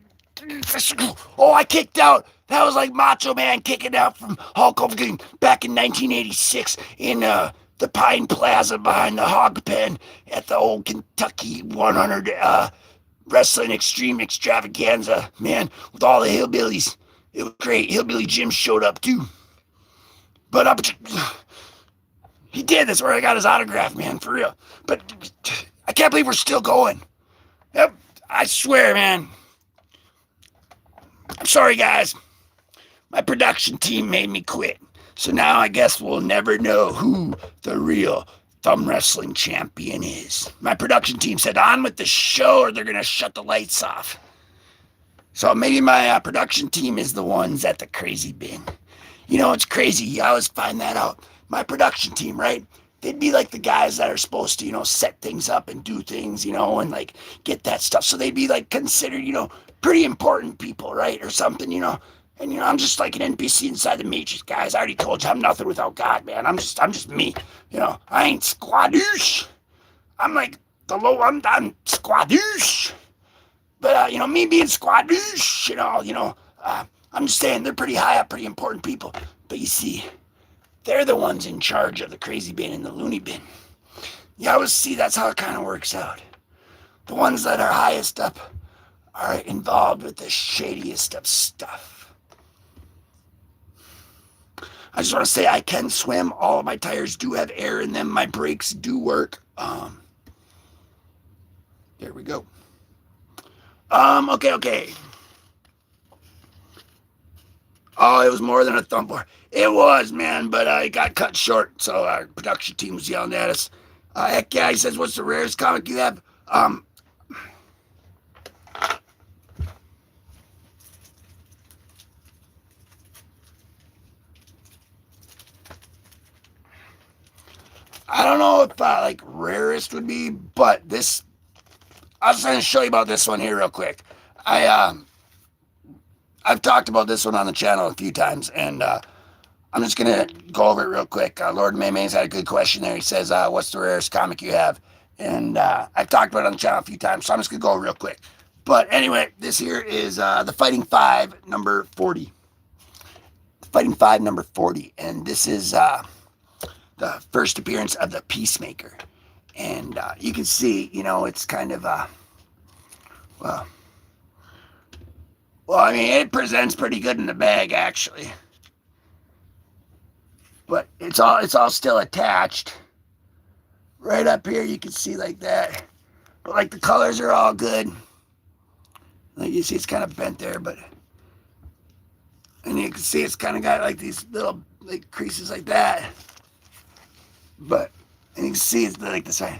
Oh, I kicked out. That was like Macho Man kicking out from Hulk Hogan back in 1986 in the Pine Plaza behind the Hog Pen at the old Kentucky 100 Wrestling Extreme Extravaganza, man, with all the hillbillies. It was great. Hillbilly Jim showed up too. But he did. That's where I got his autograph, man, for real. But I can't believe we're still going. Yep, I swear, man. I'm sorry, guys. My production team made me quit. So now I guess we'll never know who the real thumb wrestling champion is. My production team said, on with the show or they're going to shut the lights off. So maybe my production team is the ones at the crazy bin. It's crazy. You always find that out. My production team, right? They'd be like the guys that are supposed to, set things up and do things, and like get that stuff. So they'd be like considered, pretty important people, right? Or something, And I'm just like an NPC inside the Matrix, guys. I already told you I'm nothing without God, man. I'm just me. I ain't squadoosh. I'm like I'm squadoosh. But me being squadoosh, I'm just saying they're pretty high up, pretty important people. But you see, they're the ones in charge of the crazy bin and the loony bin. You always see that's how it kind of works out. The ones that are highest up are involved with the shadiest of stuff. I just want to say I can swim. All of my tires do have air in them. My brakes do work. There we go. Okay. Oh, it was more than a thumb war. It was, man, but it got cut short, so our production team was yelling at us. Heck yeah, he says, what's the rarest comic you have? I don't know if like rarest would be, but this I was going to show you about this one here real quick. I I've talked about this one on the channel a few times, and I'm just gonna go over it real quick. Lord Maymay's had a good question there. He says, "What's the rarest comic you have?" And I've talked about it on the channel a few times, so I'm just gonna go real quick. But anyway, this here is the Fighting Five number 40. Fighting Five number 40, and this is the first appearance of the Peacemaker. And you can see, you know, it's kind of well, I mean, it presents pretty good in the bag actually, but it's all still attached. Right up here, you can see like that, but like the colors are all good. Like you see, it's kind of bent there, but and you can see it's kind of got like these little like creases like that. But and you can see it's like the side.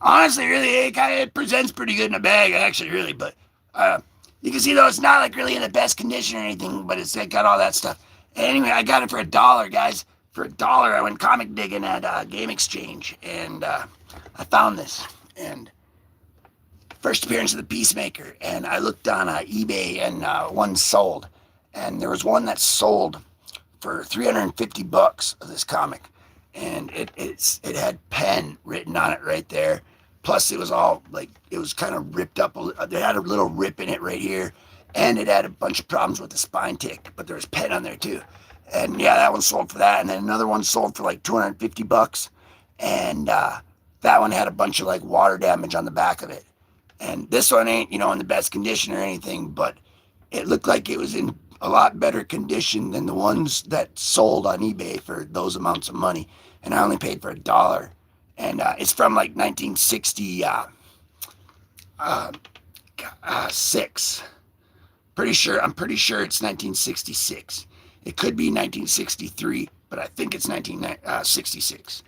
Honestly, really, it presents pretty good in a bag, actually, really. But you can see though it's not like really in the best condition or anything, but it's got all that stuff. Anyway, I got it for $1, guys. For $1, I went comic digging at Game Exchange, and I found this. And first appearance of the Peacemaker, and I looked on eBay, and one sold, and there was one that sold for $350 of this comic, and it had pen written on it right there. Plus, it was all like it was kind of ripped up. It had a little rip in it right here, and it had a bunch of problems with the spine tick. But there was pen on there too, and yeah, that one sold for that. And then another one sold for like $250, and that one had a bunch of like water damage on the back of it. And this one ain't, you know, in the best condition or anything, but it looked like it was in a lot better condition than the ones that sold on eBay for those amounts of money. And I only paid for $1. And it's from like 1966. I'm pretty sure it's 1966. It could be 1963, but I think it's 1966.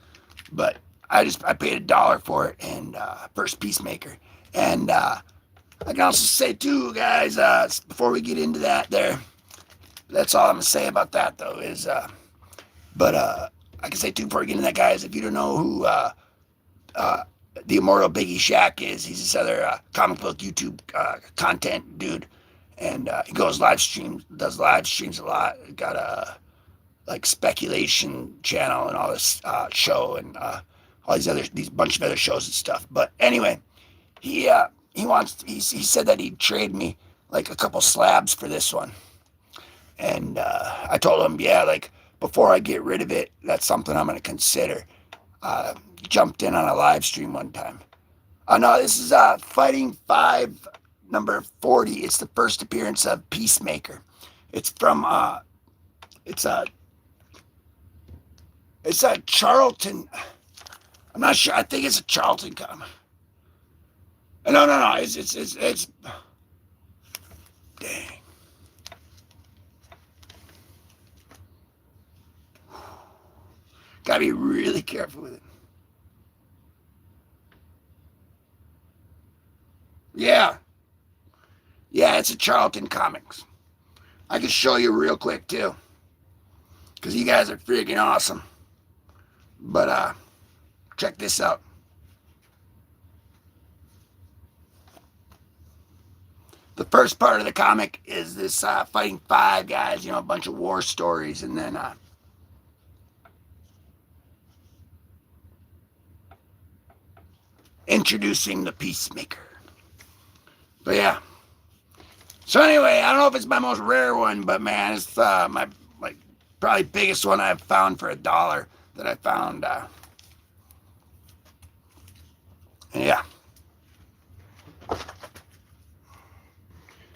But I paid $1 for it, and first Peacemaker. And I can also say too, guys, before we get into that there, that's all I'm gonna say about that though is but I can say too before we get into that, guys, if you don't know who the immortal Biggie Shack is, he's this other comic book YouTube content dude, and he does live streams a lot. Got a like speculation channel and all this show and all these bunch of other shows and stuff. But anyway, he said that he'd trade me like a couple slabs for this one, and I told him, yeah, like before I get rid of it, that's something I'm gonna consider. Jumped in on a live stream one time. No, this is Fighting 5 number 40. It's the first appearance of Peacemaker. It's from it's a Charlton. I'm not sure. I think it's a Charlton comic. No. It's dang. Gotta be really careful with it. Yeah, it's a Charlton Comics. I can show you real quick too, because you guys are freaking awesome. But check this out. The first part of the comic is this Fighting 5 guys, you know, a bunch of war stories, and then introducing the Peacemaker. But yeah. So anyway, I don't know if it's my most rare one, but man, it's my like probably biggest one I've found for $1 that I found. Yeah.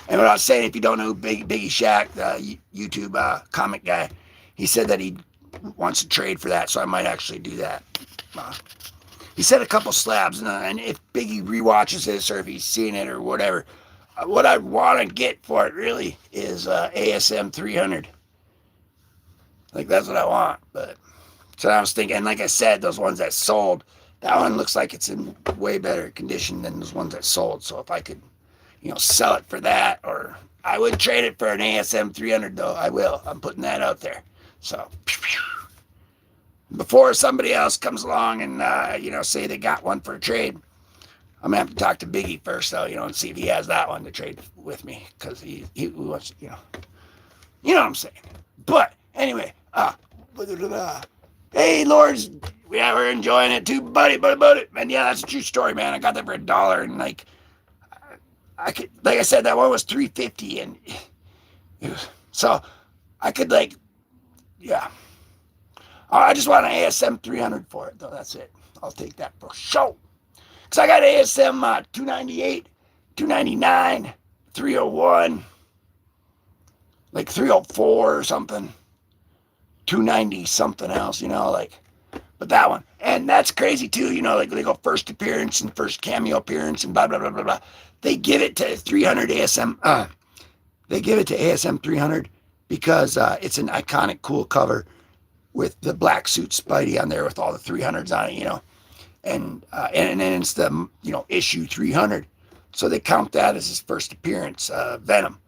And what I was saying, if you don't know Biggie Shack, the YouTube comic guy, he said that he wants to trade for that, so I might actually do that. He said a couple slabs, and if Biggie rewatches this or if he's seen it or whatever, what I want to get for it really is ASM 300. Like that's what I want. But so I was thinking, like I said, those ones that sold, that one looks like it's in way better condition than those ones that sold. So if I could, you know, sell it for that, or I would trade it for an ASM 300 though. I will. I'm putting that out there. So before somebody else comes along and say they got one for a trade. I'm gonna have to talk to Biggie first, though, and see if he has that one to trade with me, because he wants, you know what I'm saying. But anyway, hey, Lords, yeah, we're enjoying it too, buddy. And yeah, that's a true story, man. I got that for $1, and I could, like I said, that one was $3.50, and so I could yeah. I just want an ASM 300 for it, though. That's it. I'll take that for sure. Because I got ASM 298, 299, 301, like 304 or something, 290 something else, but that one. And that's crazy too, they go first appearance and first cameo appearance and blah, blah, blah, blah, blah. They give it to 300 ASM. They give it to ASM 300 because it's an iconic, cool cover with the black suit Spidey on there with all the 300s on it, and then it's the issue 300, so they count that as his first appearance, Venom.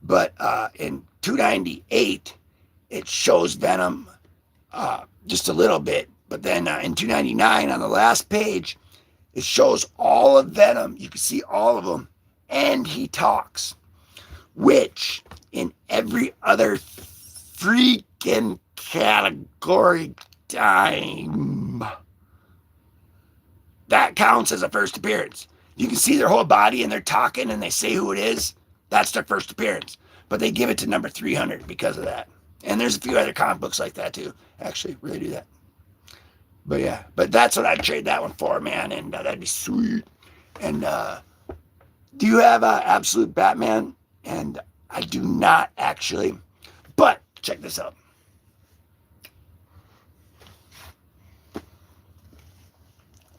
But in 298, it shows Venom just a little bit, but then in 299 on the last page, it shows all of Venom. You can see all of them, and he talks, which in every other freaking category time, that counts as a first appearance. You can see their whole body and they're talking and they say who it is. That's their first appearance. But they give it to number 300 because of that. And there's a few other comic books like that too. Actually, really do that. But yeah, but that's what I'd trade that one for, man. And that'd be sweet. And do you have Absolute Batman? And I do not, actually. But check this out.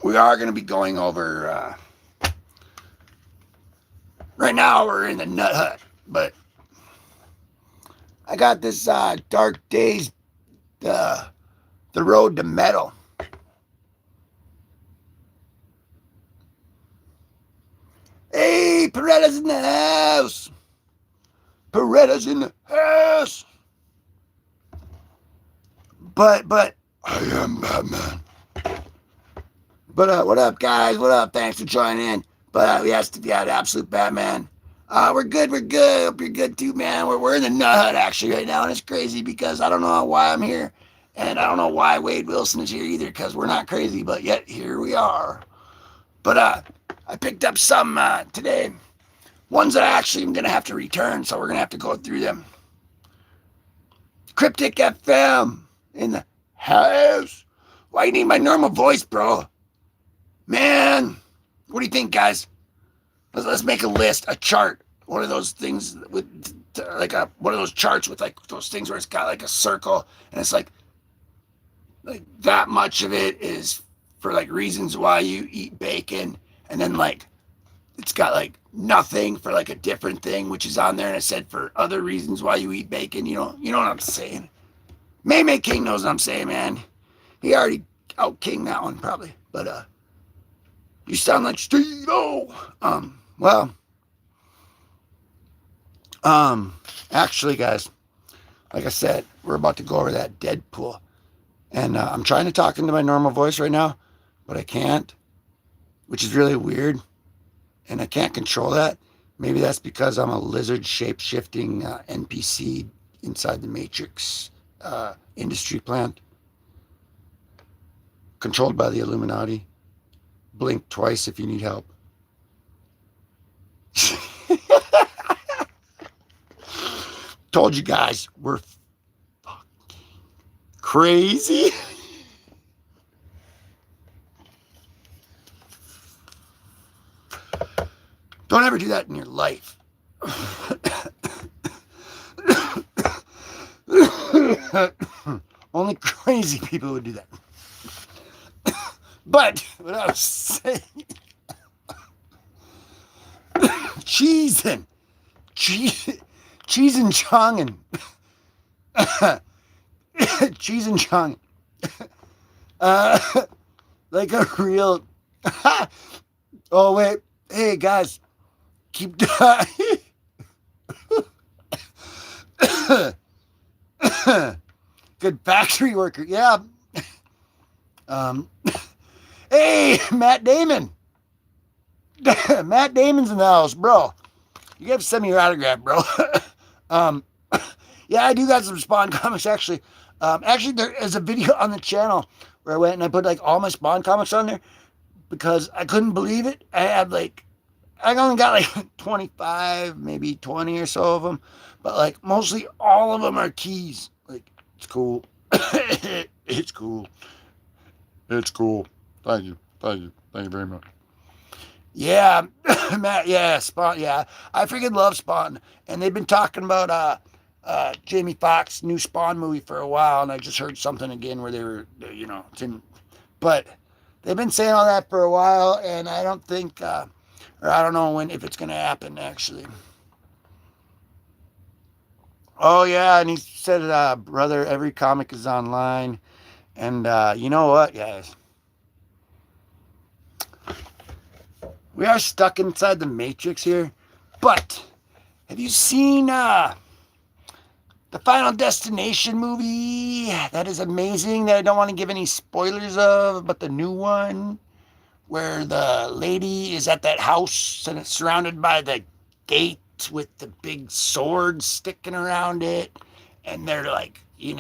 We are going to be going over, right now we're in the Nut Hut, but I got this Dark Days, the Road to Metal. Hey, Peretta's in the house. Peretta's in the house. But I am Batman. But what up, guys? What up? Thanks for joining in. But yes, if you had Absolute Batman, we're good. Hope you're good too, man. We're in the Nut Hut actually right now, and it's crazy because I don't know why I'm here, and I don't know why Wade Wilson is here either, because we're not crazy, but yet here we are. But I picked up some today, ones that I actually am gonna have to return, so we're gonna have to go through them. Cryptic FM in the house. Why you need my normal voice, bro? Man, what do you think, guys? Let's make a list, a chart, one of those things with one of those charts with those things where it's got a circle and it's like that much of it is for reasons why you eat bacon, and then it's got nothing for a different thing which is on there, and it said for other reasons why you eat bacon. You know what I'm saying? May King knows what I'm saying, man. He already out king that one probably, but you sound like Steve-O. Actually, guys, like I said, we're about to go over that Deadpool. And I'm trying to talk into my normal voice right now, but I can't, which is really weird. And I can't control that. Maybe that's because I'm a lizard shape-shifting NPC inside the Matrix industry plant, controlled by the Illuminati. Blink twice if you need help. Told you guys, we're fucking crazy. Don't ever do that in your life. Only crazy people would do that. But what I was saying, cheese and chongin. Cheese and chongin. Like a real. Oh wait, hey guys, keep good factory worker. Yeah. Um, hey, Matt Damon. Matt Damon's in the house, bro. You have to send me your autograph, bro. um, yeah, I do got some Spawn comics actually. Actually, there is a video on the channel where I went and I put like all my Spawn comics on there because I couldn't believe it. I only got like 25, maybe 20 or so of them, but like mostly all of them are keys. Like it's cool. It's cool. It's cool. Thank you. Thank you. Thank you very much. Yeah, Matt. Yeah, Spawn. Yeah, I freaking love Spawn, and they've been talking about Jamie Foxx new Spawn movie for a while, and I just heard something again where they were, it's in, but they've been saying all that for a while, and I don't think, or I don't know when if it's gonna happen actually. Oh yeah, and he said, brother, every comic is online, and you know what, guys, we are stuck inside the Matrix here, but have you seen the Final Destination movie? That is amazing. That I don't want to give any spoilers of, but the new one where the lady is at that house and it's surrounded by the gate with the big sword sticking around it, and they're like, they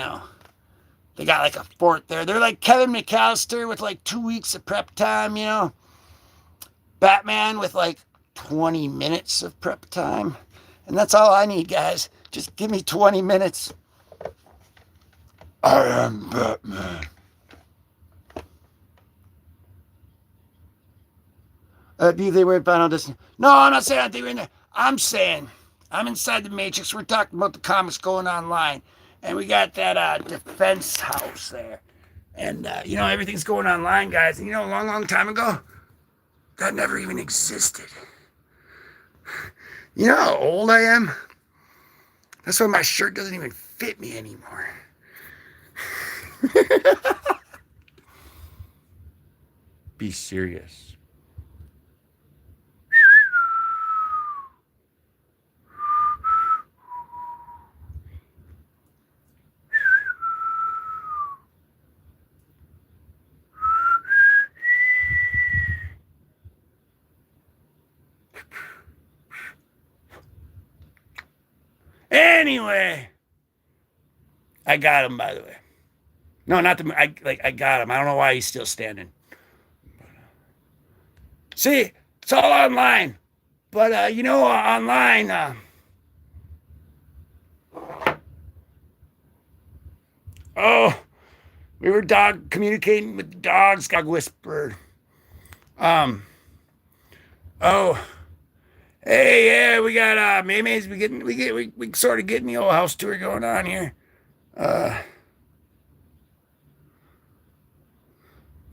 got like a fort there. They're like Kevin McAllister with like 2 weeks of prep time. Batman with like 20 minutes of prep time. And that's all I need, guys. Just give me 20 minutes. I am Batman. Do you think we're in Final Destination? No, I'm not saying I think we're in there. I'm saying I'm inside the Matrix. We're talking about the comics going online. And we got that defense house there. And, everything's going online, guys. And, a long, long time ago, that never even existed. You know how old I am? That's why my shirt doesn't even fit me anymore. Be serious. Anyway, I got him, by the way. No, not the. I got him. I don't know why he's still standing. See, it's all online, but online. Oh, we were communicating with the dogs. Got whispered. Um. Oh. Hey, yeah, we got Maymay's. We sort of getting the old house tour going on here.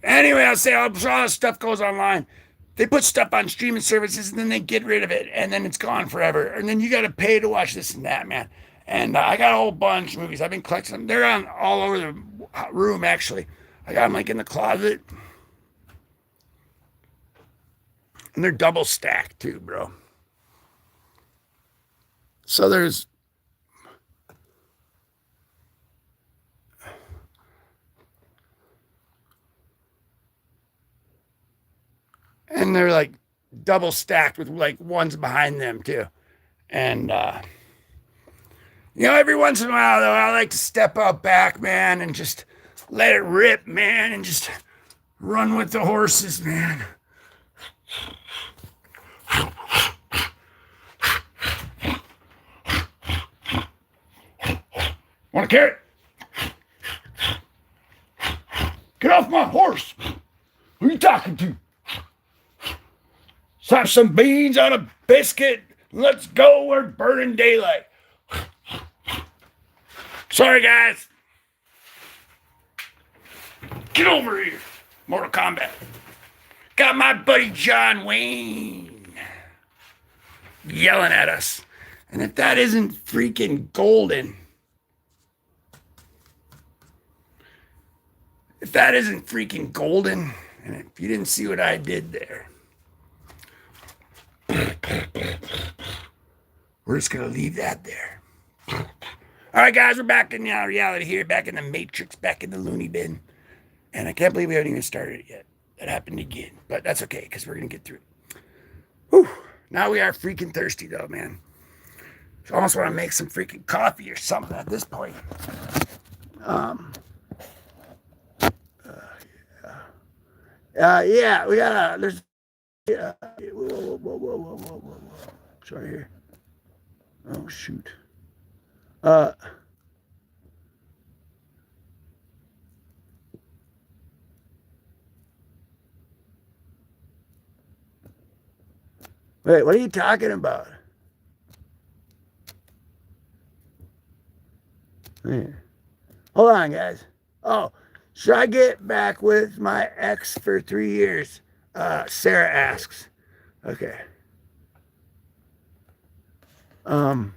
Anyway, I'll say all this stuff goes online. They put stuff on streaming services and then they get rid of it and then it's gone forever. And then you got to pay to watch this and that, man. And I got a whole bunch of movies. I've been collecting them. They're on all over the room, actually. I got them like in the closet. And they're double stacked too, bro. So there's and they're like double stacked with like ones behind them too. And every once in a while though, I like to step out back, man, and just let it rip, man, and just run with the horses, man. Want a carrot? Get off my horse. Who are you talking to? Slap some beans on a biscuit. Let's go. We're burning daylight. Sorry, guys. Get over here. Mortal Kombat. Got my buddy John Wayne yelling at us. And if that isn't freaking golden, and if you didn't see what I did there, we're just going to leave that there. All right, guys, we're back in reality here, back in the Matrix, back in the loony bin. And I can't believe we haven't even started it yet. That happened again. But that's okay, because we're going to get through it. Whew. Now we are freaking thirsty, though, man. So I almost want to make some freaking coffee or something at this point. Um, yeah, we got there's, whoa. Sorry here. Oh, shoot. Uh, Wait, what are you talking about? Hold on, guys. Oh, should I get back with my ex for 3 years? Sarah asks. Okay. Um.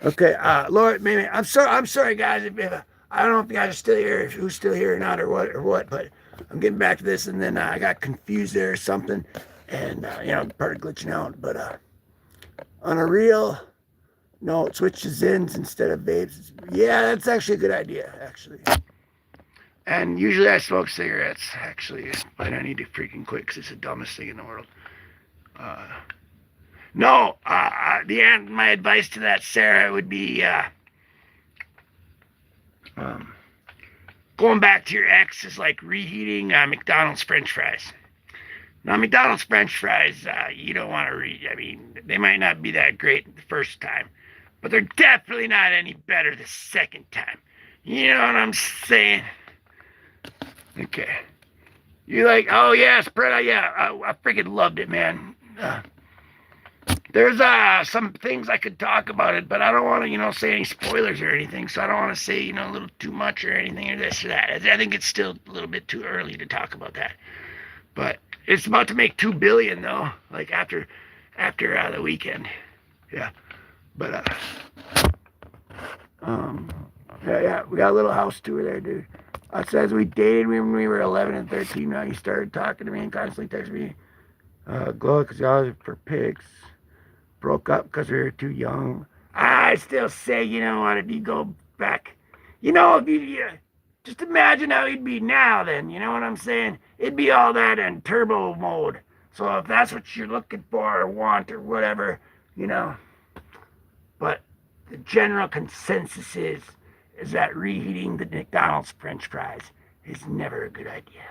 Okay. Lord, maybe I'm sorry. I'm sorry, guys. If I don't know if you guys are still here, if who's still here or not, or what. But I'm getting back to this, and then I got confused there or something, and part of glitching out. But on a real note, switch to Zins instead of vapes. Yeah, that's actually a good idea. Actually. And usually I smoke cigarettes, actually, but I need to freaking quit because it's the dumbest thing in the world. Uh, no, my advice to that Sarah would be um, going back to your ex is like reheating McDonald's French fries. Now, McDonald's French fries, you don't want to I mean, they might not be that great the first time, but they're definitely not any better the second time. You know what I'm saying? Okay. You're like, oh yeah, spread. Yeah, I freaking loved it, man. There's some things I could talk about it, but I don't want to, say any spoilers or anything. So I don't want to say, a little too much or anything or this or that. I think it's still a little bit too early to talk about that. But it's about to make 2 billion though, like after the weekend. Yeah. But yeah, we got a little house tour there, dude. It says we dated when we were 11 and 13. Now he started talking to me and constantly texted me. Glow because y'all are for pigs. Broke up because we were too young. I still say, what, if you go back, if you just imagine how he'd be now then, you know what I'm saying? It'd be all that in turbo mode. So if that's what you're looking for or want or whatever, but the general consensus is that reheating the McDonald's French fries is never a good idea.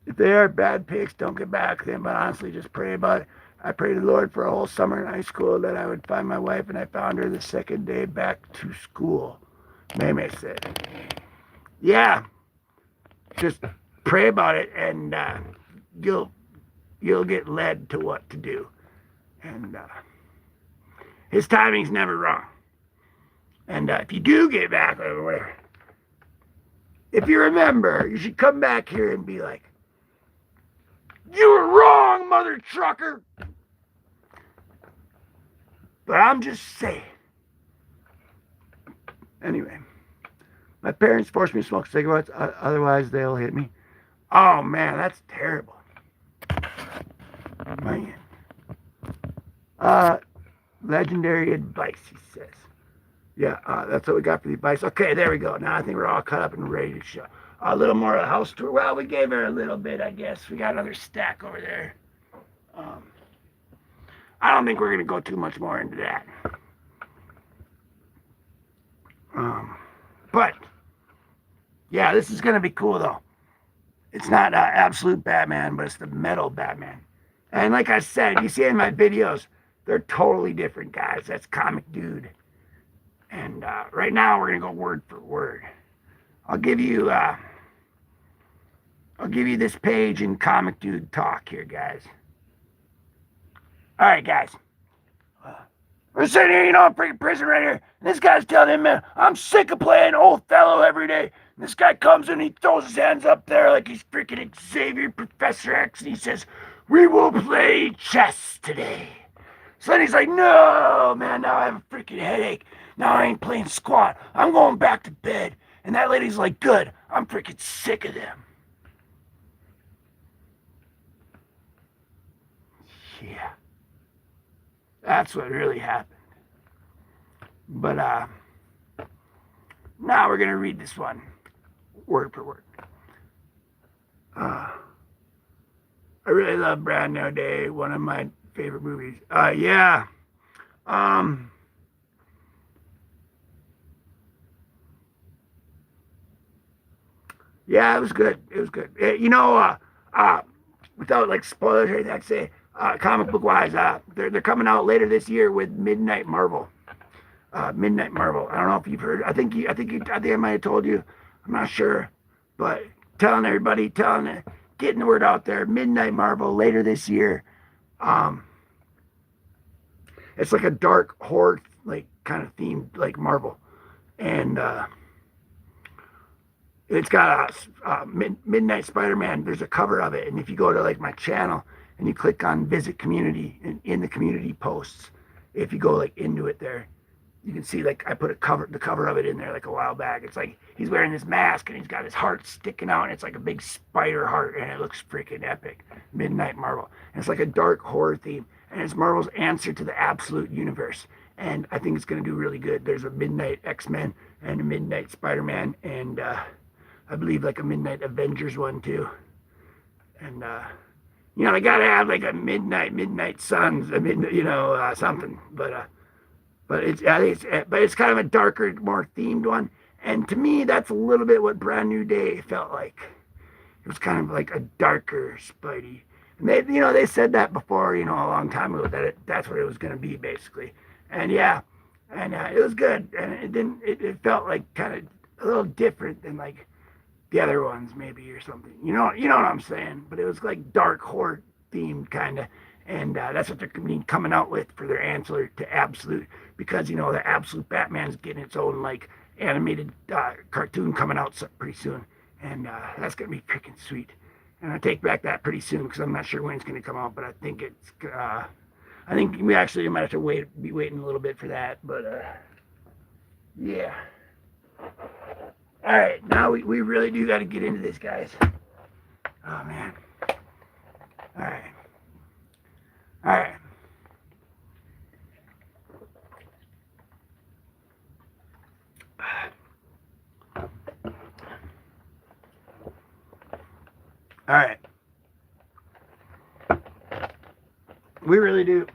If they are bad pics, don't get back to them, but honestly, just pray about it. I prayed to the Lord for a whole summer in high school that I would find my wife, and I found her the second day back to school. Meme said. Yeah, just pray about it, and you'll get led to what to do. And his timing's never wrong. And if you do get back or whatever, if you remember, you should come back here and be like, you were wrong, mother trucker. But I'm just saying. Anyway, my parents forced me to smoke cigarettes, otherwise they'll hit me. Oh man, that's terrible. Man. Legendary advice, he says. Yeah, that's what we got for the advice. Okay, there we go. Now I think we're all cut up and ready to show. A little more of a house tour. Well, we gave her a little bit, I guess. We got another stack over there. I don't think we're going to go too much more into that. But, yeah, this is going to be cool, though. It's not absolute Batman, but it's the metal Batman. And like I said, you see in my videos, they're totally different, guys. That's Comic Dude. And right now, we're going to go word for word. I'll give you this page in Comic Dude talk here, guys. All right, guys. We're sitting here, in freaking prison right here. And this guy's telling him, man, I'm sick of playing Othello every day. And this guy comes in, he throws his hands up there like he's freaking Xavier Professor X, and he says, we will play chess today. So then he's like, no, man, now I have a freaking headache. Now I ain't playing squat. I'm going back to bed. And that lady's like, good, I'm freaking sick of them. Yeah, that's what really happened. But now we're gonna read this one word for word. Uh, I really love Brand New Day, one of my favorite movies. Yeah. Um, yeah, it was good. It was good. Without like spoilers or anything, I'd say comic book wise, they're coming out later this year with Midnight Marvel. Midnight Marvel. I don't know if you've heard. I think I might have told you. I'm not sure, but telling everybody, getting the word out there. Midnight Marvel later this year. Um, it's like a dark horror like kind of themed like Marvel, and it's got Midnight Spider-Man. There's a cover of it, and if you go to like my channel and you click on Visit Community and in the community posts, if you go like into it there, you can see like I put the cover of it in there like a while back. It's like he's wearing this mask and he's got his heart sticking out, and it's like a big spider heart, and it looks freaking epic. Midnight Marvel, and it's like a dark horror theme, and it's Marvel's answer to the absolute universe. And I think it's going to do really good. There's a Midnight X-Men and a Midnight Spider-Man, and I believe like a Midnight Avengers one too. And they gotta have like a Midnight Suns, something. But it's kind of a darker, more themed one. And to me, that's a little bit what Brand New Day felt like. It was kind of like a darker Spidey. And they said that before, a long time ago, that that's what it was going to be basically. And yeah, and it was good. And it didn't. It felt like kind of a little different than like the other ones maybe or something. You know what I'm saying? But it was like dark horror themed kind of, and that's what they're coming out with for their answer to Absolute, because the Absolute Batman's getting its own like animated cartoon coming out pretty soon, and that's gonna be freaking sweet. And I take back that pretty soon because I'm not sure when it's gonna come out, but I think I think we actually might have to be waiting a little bit for that, but yeah. All right, now we really do got to get into this, guys. Oh man. All right. All right. All right. We really do.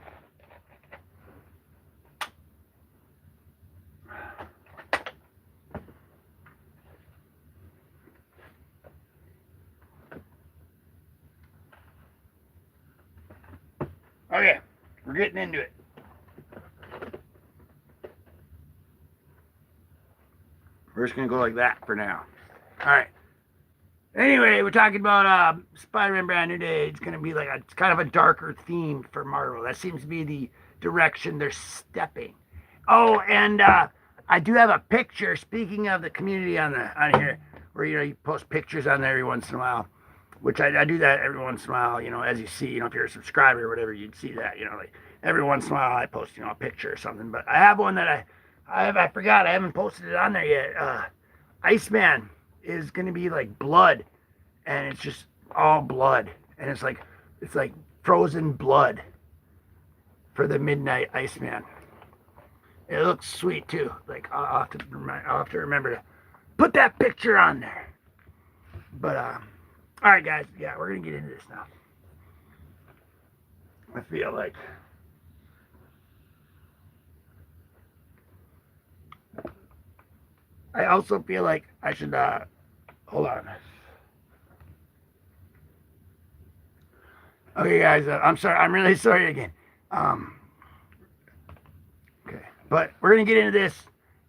Okay, we're getting into it. We're just gonna go like that for now. All right. Anyway, we're talking about Spider-Man Brand New Day. It's gonna be like it's kind of a darker theme for Marvel. That seems to be the direction they're stepping. Oh, and I do have a picture. Speaking of the community on here, where you post pictures on there every once in a while, which I do that every once in a while. As you see, if you're a subscriber or whatever, you'd see that. Like every once in a while I post a picture or something. But I have one that I forgot. I haven't posted it on there yet. Iceman is gonna be like blood, and it's just all blood, and it's like frozen blood for the Midnight Iceman. It looks sweet too. Like I'll have to remember to put that picture on there. But all right, guys. Yeah, we're gonna get into this now. I feel like I also feel like I should hold on. Okay, guys. I'm sorry. I'm really sorry again. Okay, but we're gonna get into this,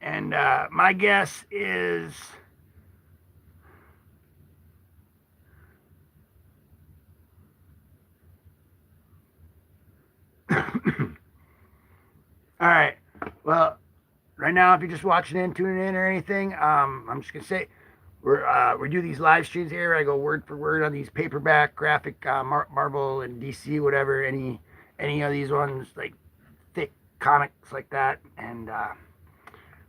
and my guess is. All right. Well, right now, if you're just watching in, tuning in, or anything, I'm just gonna say we do these live streams here. I go word for word on these paperback, graphic, Marvel and DC, whatever, any of these ones, like thick comics like that, and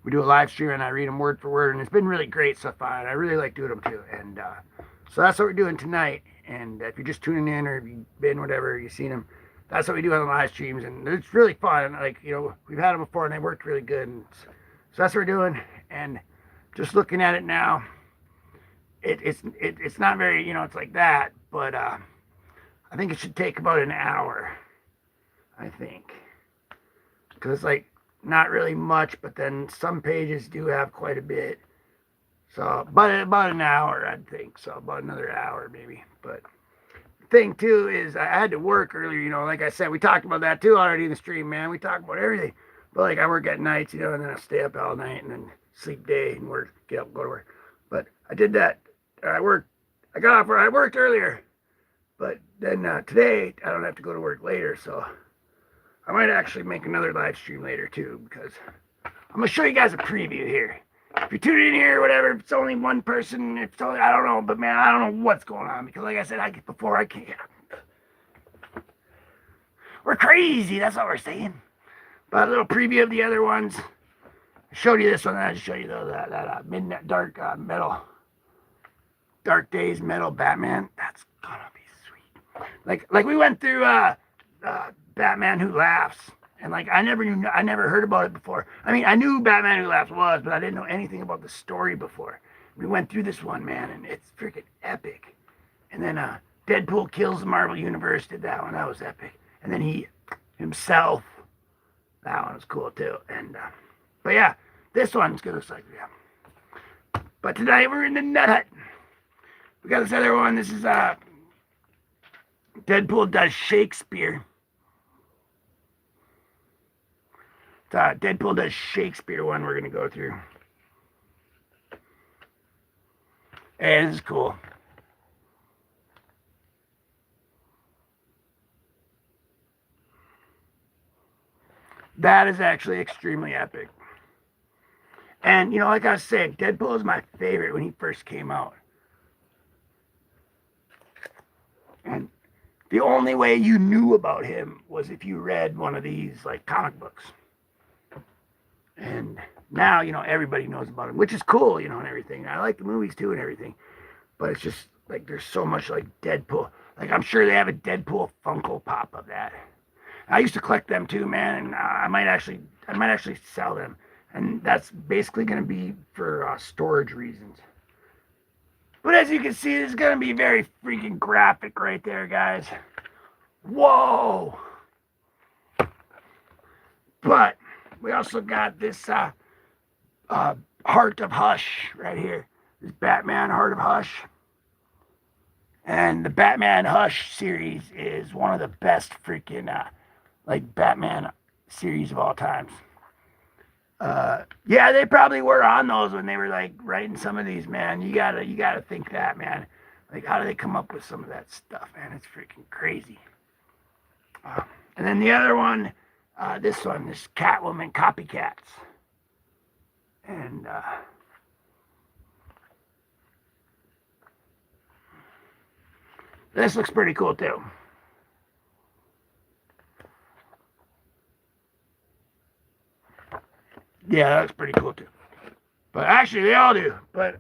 we do a live stream and I read them word for word, and it's been really great so far. And I really like doing them too, and so that's what we're doing tonight. And if you're just tuning in or if you've been whatever, you've seen them, that's what we do on the live streams, and it's really fun. Like, we've had them before, and they worked really good. And so that's what we're doing. And just looking at it now, it's not very, it's like that, but I think it should take about an hour. I think, because it's like not really much, but then some pages do have quite a bit. So, but about an hour, I'd think. So about another hour maybe. But the thing too is I had to work earlier. Like I said, we talked about that too already in the stream, man. We talked about everything. But like I work at nights, and then I stay up all night and then sleep day and work, get up, go to work. But I did that. I worked. I got off where I worked earlier. But then today I don't have to go to work later, so I might actually make another live stream later too, because I'm gonna show you guys a preview here. If you're tuning in here or whatever, if it's only one person, if it's only, I don't know, but man, I don't know what's going on, because like I said, I can't. We're crazy, that's what we're saying. But a little preview of the other ones. I showed you this one, and I just showed you that midnight dark Dark Days metal Batman. That's gonna be sweet. Like we went through Batman Who Laughs, and like I never heard about it before. I mean, I knew Batman Who Laughs was, but I didn't know anything about the story before. We went through this one, man, and it's freaking epic. And then Deadpool Kills the Marvel Universe did that one. That was epic. And then he himself, that one was cool too. And but yeah, this one's gonna look like, yeah. But tonight we're in the Nut Hut. We got this other one. This is Deadpool Does Shakespeare. Deadpool Does Shakespeare one we're going to go through. And this is cool. That is actually extremely epic. And, like I was saying, Deadpool is my favorite when he first came out. And the only way you knew about him was if you read one of these, like, comic books. And now, everybody knows about him, which is cool, and everything. I like the movies, too, and everything. But it's just, like, there's so much, like, Deadpool. Like, I'm sure they have a Deadpool Funko Pop of that. I used to collect them, too, man, and I might actually sell them. And that's basically going to be for storage reasons. But as you can see, this is going to be very freaking graphic right there, guys. Whoa! But we also got this Heart of Hush right here. This Batman Heart of Hush. And the Batman Hush series is one of the best freaking Batman series of all times. Yeah, they probably were on those when they were like writing some of these, man. You gotta think that, man. Like, how do they come up with some of that stuff, man? It's freaking crazy. And then the other one, this Catwoman Copycats. And this looks pretty cool too. Yeah, that looks pretty cool too. But actually, they all do. But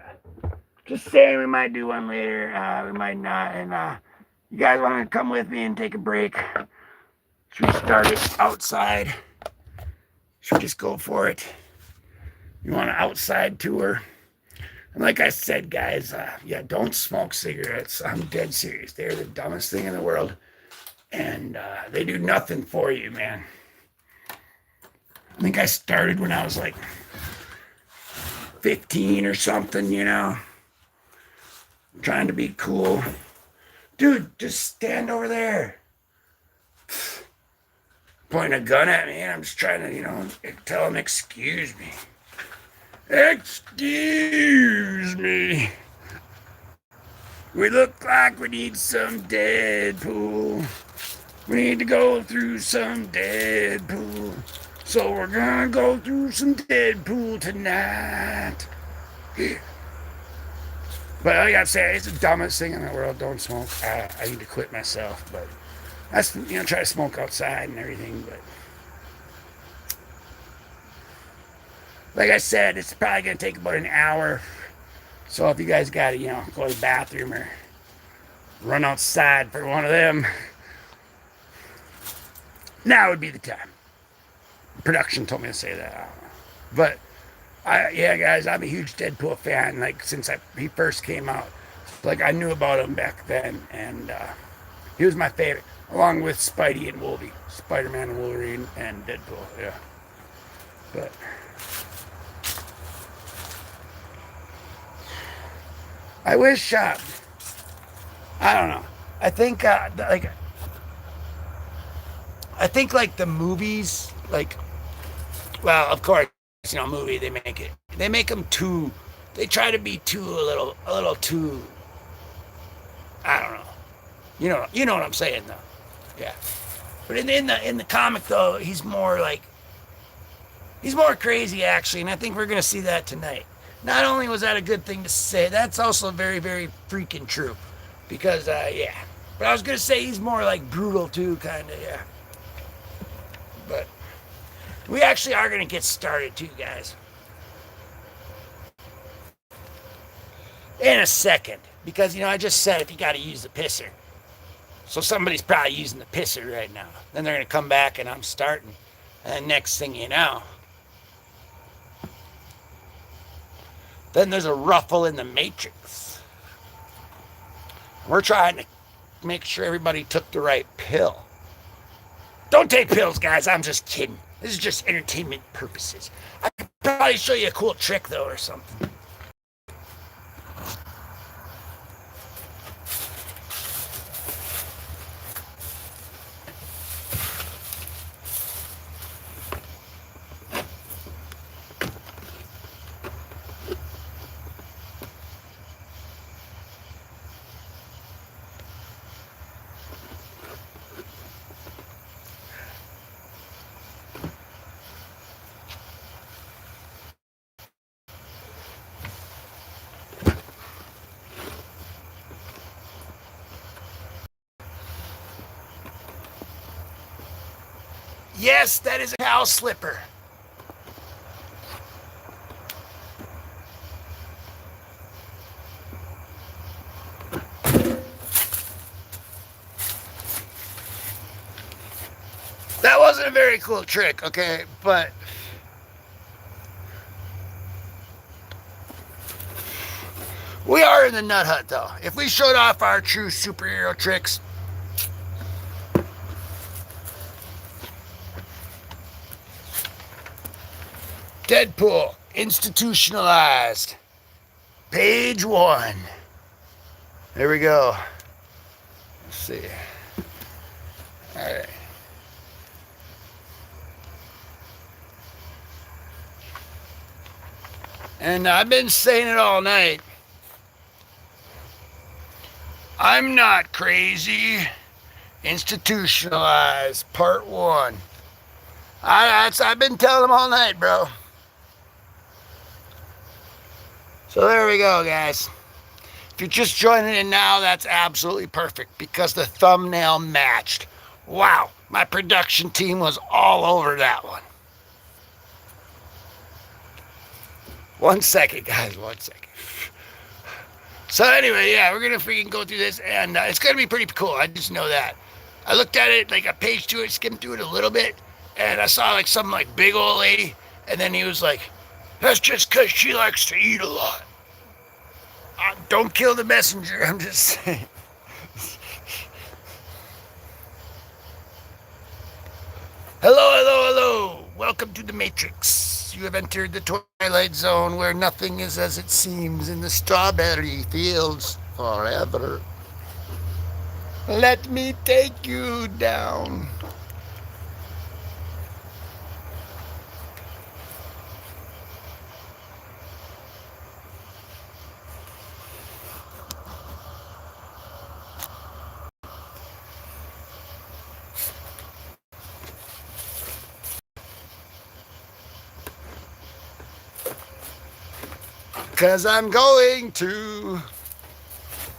just saying, we might do one later. We might not. And you guys want to come with me and take a break? Should we start it outside? Should we just go for it? You want an outside tour? And like I said, guys, yeah, don't smoke cigarettes. I'm dead serious. They're the dumbest thing in the world. And they do nothing for you, man. I think I started when I was like 15 or something, trying to be cool. Dude, just stand over there. Point a gun at me, and I'm just trying to, tell him, excuse me. Excuse me. We look like we need some Deadpool. We need to go through some Deadpool. So we're gonna go through some Deadpool tonight. But like I said, it's the dumbest thing in the world. Don't smoke. I need to quit myself. But that's, try to smoke outside and everything. But like I said, it's probably gonna take about an hour. So if you guys gotta, go to the bathroom or run outside for one of them, now would be the time. Production told me to say that. I don't know. But yeah, guys, I'm a huge Deadpool fan. Like since he first came out, like I knew about him back then, and he was my favorite, along with Spidey and Wolverine, Spider-Man and Wolverine, and Deadpool. Yeah, but I wish. I don't know. I think like the movies, like well, of course, movie they make them too, they try to be too a little too. I don't know. You know what I'm saying though. Yeah. But in the comic though, he's more crazy actually, and I think we're gonna see that tonight. Not only was that a good thing to say, that's also very very freaking true, because yeah. But I was gonna say he's more like brutal too, kind of yeah. But we actually are gonna get started too, guys, in a second, because I just said if you got to use the pisser, so somebody's probably using the pisser right now. Then they're gonna come back and I'm starting, and next thing you know, then there's a ruffle in the matrix. We're trying to make sure everybody took the right pill. Don't take pills, guys. I'm just kidding. This is just entertainment purposes. I could probably show you a cool trick, though, or something. Yes, that is a cow slipper. That wasn't a very cool trick, okay, but we are in the nut hut, though. If we showed off our true superhero tricks, Deadpool, Institutionalized, page 1. There we go. Let's see. All right. And I've been saying it all night. I'm not crazy. Institutionalized, part 1. I've been telling them all night, bro. So there we go, guys. If you're just joining in now, that's absolutely perfect because the thumbnail matched. Wow, my production team was all over that one. 1 second, guys, 1 second. So anyway, yeah, we're going to freaking go through this, and it's going to be pretty cool. I just know that. I looked at it, like a page through it, skimmed through it a little bit, and I saw like some like big old lady, and then he was like, that's just because she likes to eat a lot. Don't kill the messenger, I'm just saying. Hello, hello, hello. Welcome to the Matrix. You have entered the Twilight Zone where nothing is as it seems in the strawberry fields forever. Let me take you down. Cause I'm going to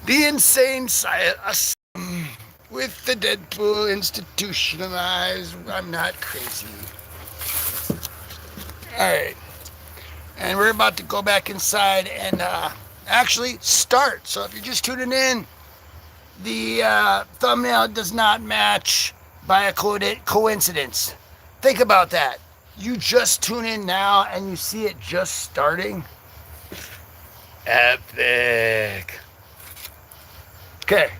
the insane asylum with the Deadpool Institutionalized. I'm not crazy. Alright. And we're about to go back inside and actually start. So if you're just tuning in, the thumbnail does not match by a coincidence. Think about that. You just tune in now and you see it just starting. Epic. Okay.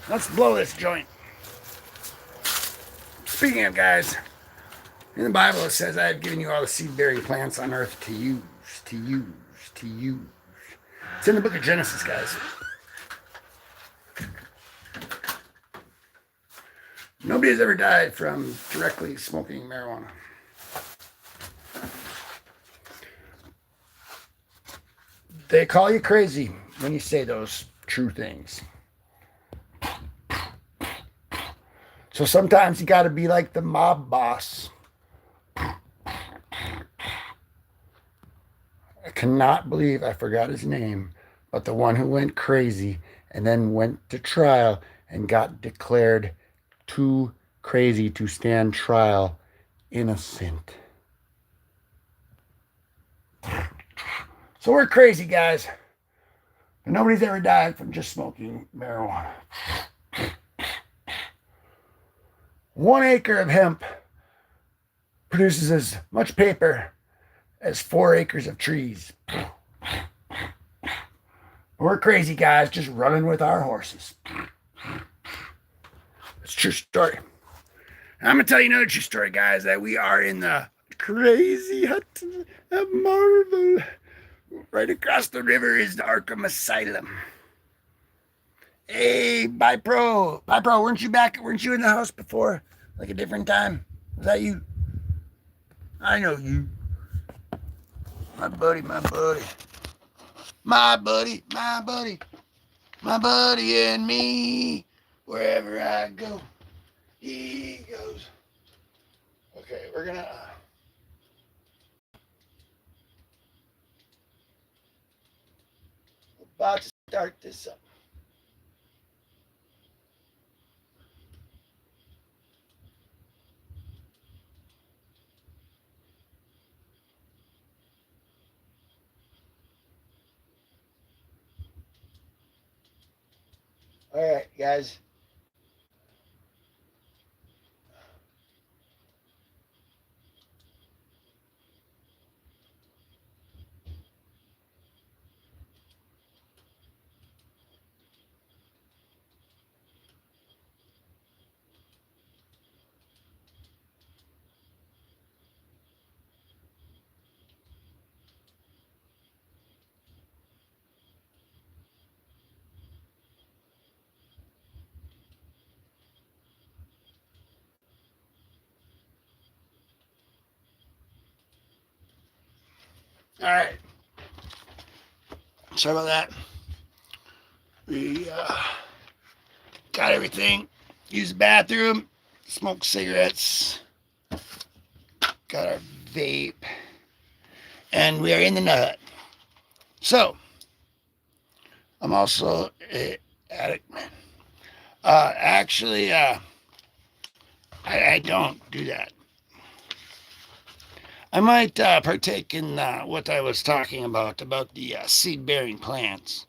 Let's blow this joint. Speaking of, guys, in the Bible it says, I have given you all the seed bearing plants on earth to use, to use, to use. It's in the book of Genesis, guys. Nobody has ever died from directly smoking marijuana. They call you crazy when you say those true things. So sometimes you got to be like the mob boss. I cannot believe I forgot his name, but the one who went crazy and then went to trial and got declared too crazy to stand trial, innocent. So we're crazy, guys. But nobody's ever died from just smoking marijuana. 1 acre of hemp produces as much paper as 4 acres of trees. We're crazy, guys, just running with our horses. It's a true story. I'm going to tell you another true story, guys, that we are in the crazy hut of Marvel. Right across the river is the Arkham Asylum. Hey, Bipro, weren't you back? Weren't you in the house before? Like a different time? Was that you? I know you. My buddy. My buddy and me. Wherever I go, he goes. Okay, we're gonna... about to start this up. All right, guys. All right. Sorry about that. We got everything. Use the bathroom. Smoke cigarettes. Got our vape. And we are in the nut. So, I'm also an addict, man. Actually, I don't do that. I might partake in what I was talking about the seed-bearing plants.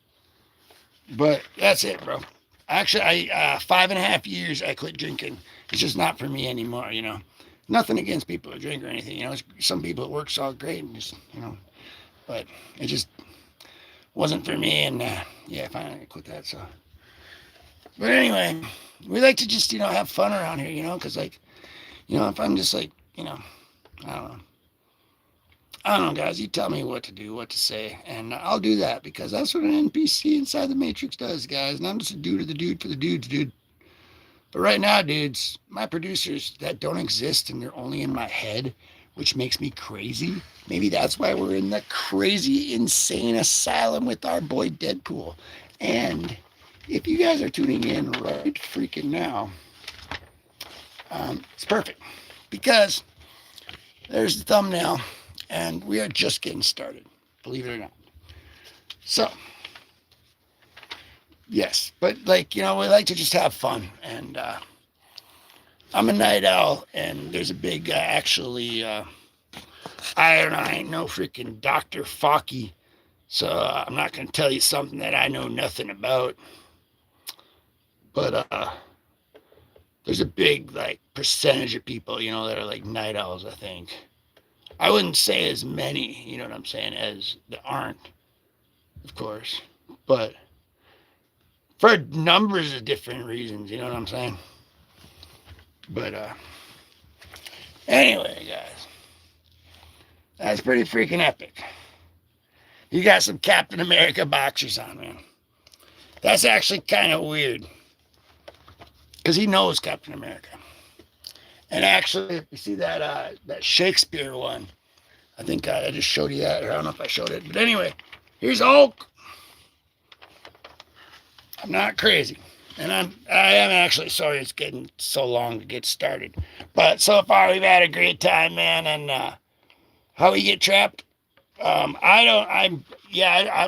But that's it, bro. Actually, I 5.5 years I quit drinking. It's just not for me anymore, you know. Nothing against people who drink or anything, you know. Some people it works all great, and just, you know. But it just wasn't for me, and yeah, finally I quit that. So, but anyway, we like to just, you know, have fun around here, you know, because like, you know, if I'm just like, you know, I don't know. I don't know, guys. You tell me what to do, what to say, and I'll do that because that's what an NPC inside the Matrix does, guys. And I'm just a dude of the dude for the dudes, dude. But right now, dudes, my producers that don't exist and they're only in my head, which makes me crazy. Maybe that's why we're in the crazy, insane asylum with our boy Deadpool. And if you guys are tuning in right freaking now, it's perfect because there's the thumbnail. And we are just getting started, believe it or not. So, yes, but like, you know, we like to just have fun. And I'm a night owl, and there's a big, I don't know, I ain't no freaking Dr. Focky So I'm not going to tell you something that I know nothing about. But there's a big like percentage of people, that are like night owls. I think I wouldn't say as many, you know what I'm saying, as that aren't, of course, but for numbers of different reasons, you know what I'm saying. But anyway, guys, that's pretty freaking epic. You got some Captain America boxers on, man. That's actually kind of weird because he knows Captain America. And actually, if you see that Shakespeare one, I think I just showed you that, or I don't know if I showed it. But anyway, here's Hulk. I'm not crazy. And I am actually sorry it's getting so long to get started. But so far we've had a great time, man. And how we get trapped, I don't.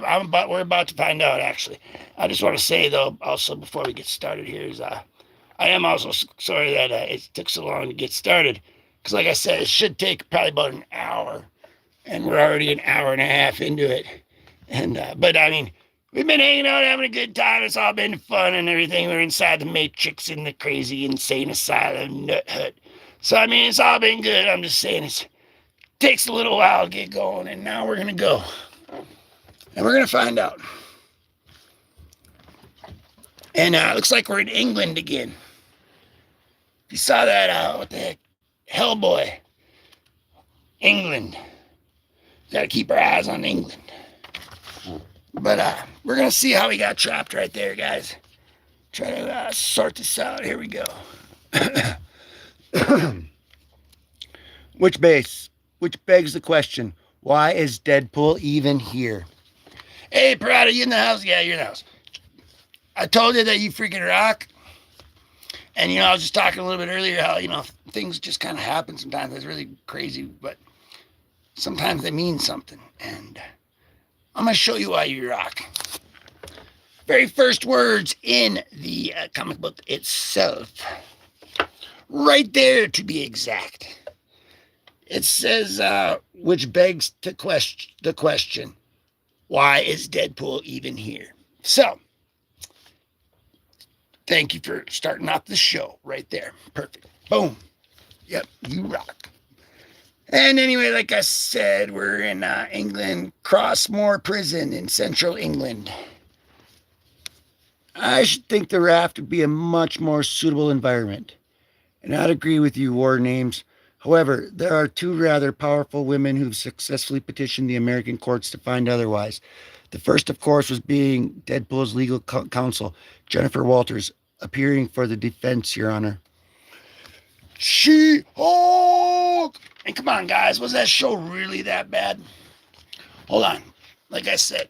I'm about. We're about to find out. Actually, I just want to say though, also before we get started here, is I am also sorry that it took so long to get started. Because like I said, it should take probably about an hour, and we're already an hour and a half into it. And but I mean, we've been hanging out, having a good time. It's all been fun and everything. We're inside the Matrix in the crazy insane asylum nut hut. So I mean, it's all been good. I'm just saying it takes a little while to get going, and now we're gonna go, and we're gonna find out. And it looks like we're in England again. If you saw that, what the heck, Hellboy, England. Got to keep our eyes on England. But we're gonna see how we got trapped right there, guys. Try to sort this out. Here we go. Which begs the question, why is Deadpool even here? Hey, Parada, you in the house? Yeah, you're in the house. I told you that you freaking rock. And, I was just talking a little bit earlier how, things just kind of happen sometimes. It's really crazy, but sometimes they mean something. And I'm going to show you why you rock. Very first words in the comic book itself. Right there, to be exact. It says, which begs the question, why is Deadpool even here? So, thank you for starting off the show right there. Perfect. Boom. Yep, you rock. And anyway, like I said, we're in England, Crossmoor Prison in central England. I should think the raft would be a much more suitable environment. And I'd agree with you, War Names. However, there are two rather powerful women who've successfully petitioned the American courts to find otherwise. The first, of course, was being Deadpool's legal counsel, Jennifer Walters, appearing for the defense, Your Honor. She-Hulk! And come on, guys, was that show really that bad? Hold on. Like I said,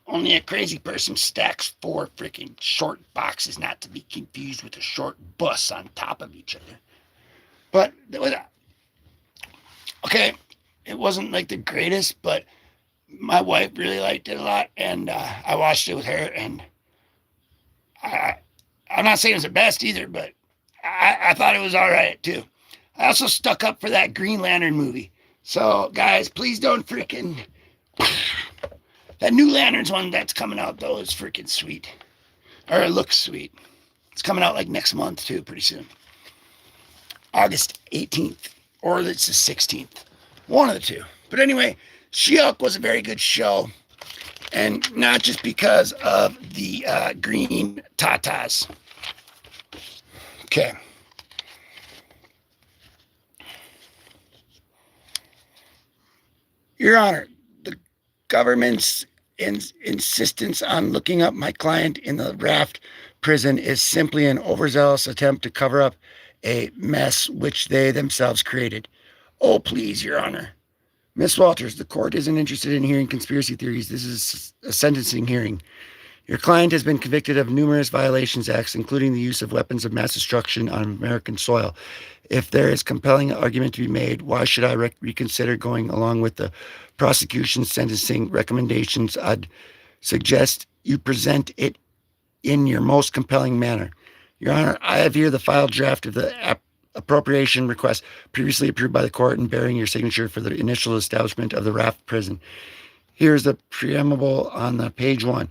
only a crazy person stacks 4 freaking short boxes, not to be confused with a short bus on top of each other. But, okay, it wasn't like the greatest, but my wife really liked it a lot, and I watched it with her, and I'm not saying it was the best either, but I thought it was all right, too. I also stuck up for that Green Lantern movie. So, guys, please don't freaking... That New Lanterns one that's coming out, though, is freaking sweet. Or it looks sweet. It's coming out like next month, too, pretty soon. August 18th. Or it's the 16th. One of the two. But anyway, She-Hulk was a very good show. And not just because of the green tatas. Okay. Your Honor, the government's insistence on looking up my client in the raft prison is simply an overzealous attempt to cover up a mess which they themselves created. Oh, please, Your Honor. Miss Walters, the court isn't interested in hearing conspiracy theories. This is a sentencing hearing. Your client has been convicted of numerous violations acts, including the use of weapons of mass destruction on American soil. If there is compelling argument to be made, why should I reconsider going along with the prosecution's sentencing recommendations? I'd suggest you present it in your most compelling manner. Your Honor, I have here the filed draft of the appropriation request previously approved by the court and bearing your signature for the initial establishment of the Raft Prison. Here's the preamble on the page 1.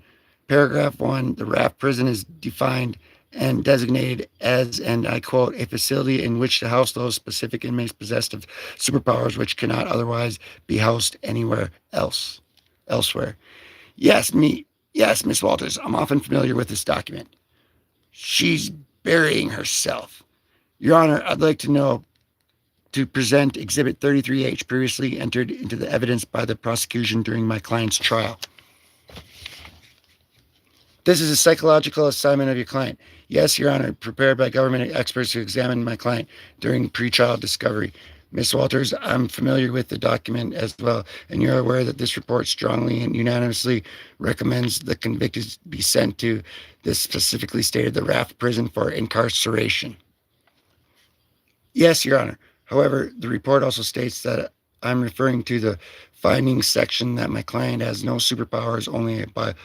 Paragraph 1, the Raft Prison is defined and designated as, and I quote, a facility in which to house those specific inmates possessed of superpowers which cannot otherwise be housed anywhere elsewhere. Yes, Miss Walters, I'm often familiar with this document. She's burying herself. Your Honor, I'd like to know to present Exhibit 33H, previously entered into the evidence by the prosecution during my client's trial. This is a psychological assignment of your client. Yes, Your Honor, prepared by government experts who examined my client during pretrial discovery. Miss Walters, I'm familiar with the document as well, and you're aware that this report strongly and unanimously recommends the convicted be sent to this specifically stated the Raft Prison for incarceration. Yes, Your Honor. However, the report also states that I'm referring to the findings section that my client has no superpowers, only a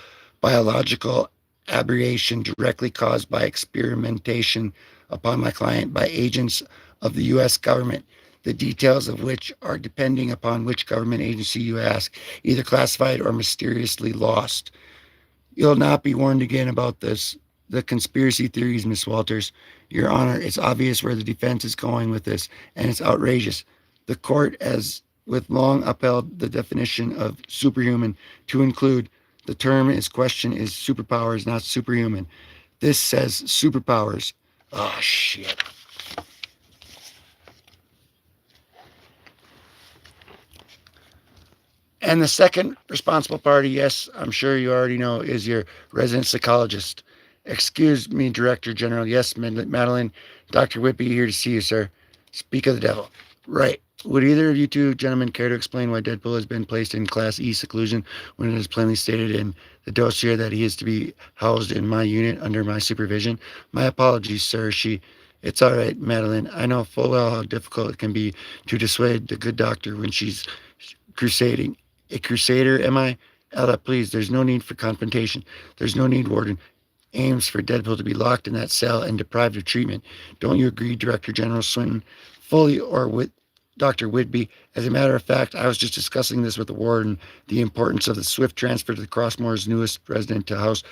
biological aberration directly caused by experimentation upon my client by agents of the U.S. government, the details of which are depending upon which government agency you ask, either classified or mysteriously lost. You'll not be warned again about this. The conspiracy theories, Miss Walters. Your Honor, it's obvious where the defense is going with this, and it's outrageous. The court has with long upheld the definition of superhuman to include the term is question is superpowers, not superhuman. This says superpowers. Oh, shit. And the second responsible party, yes, I'm sure you already know, is your resident psychologist. Excuse me, Director General. Yes, Madeline. Dr. Whitby here to see you, sir. Speak of the devil. Right. Would either of you two gentlemen care to explain why Deadpool has been placed in Class E seclusion when it is plainly stated in the dossier that he is to be housed in my unit under my supervision? My apologies, sir. It's all right, Madeline. I know full well how difficult it can be to dissuade the good doctor when she's crusading. A crusader, am I? Ella, please, there's no need for confrontation. There's no need, Warden. Aims for Deadpool to be locked in that cell and deprived of treatment. Don't you agree, Director General Swinton? Fully, or with Dr. Whitby? As a matter of fact, I was just discussing this with the warden, the importance of the swift transfer to the Crossmore's newest resident to house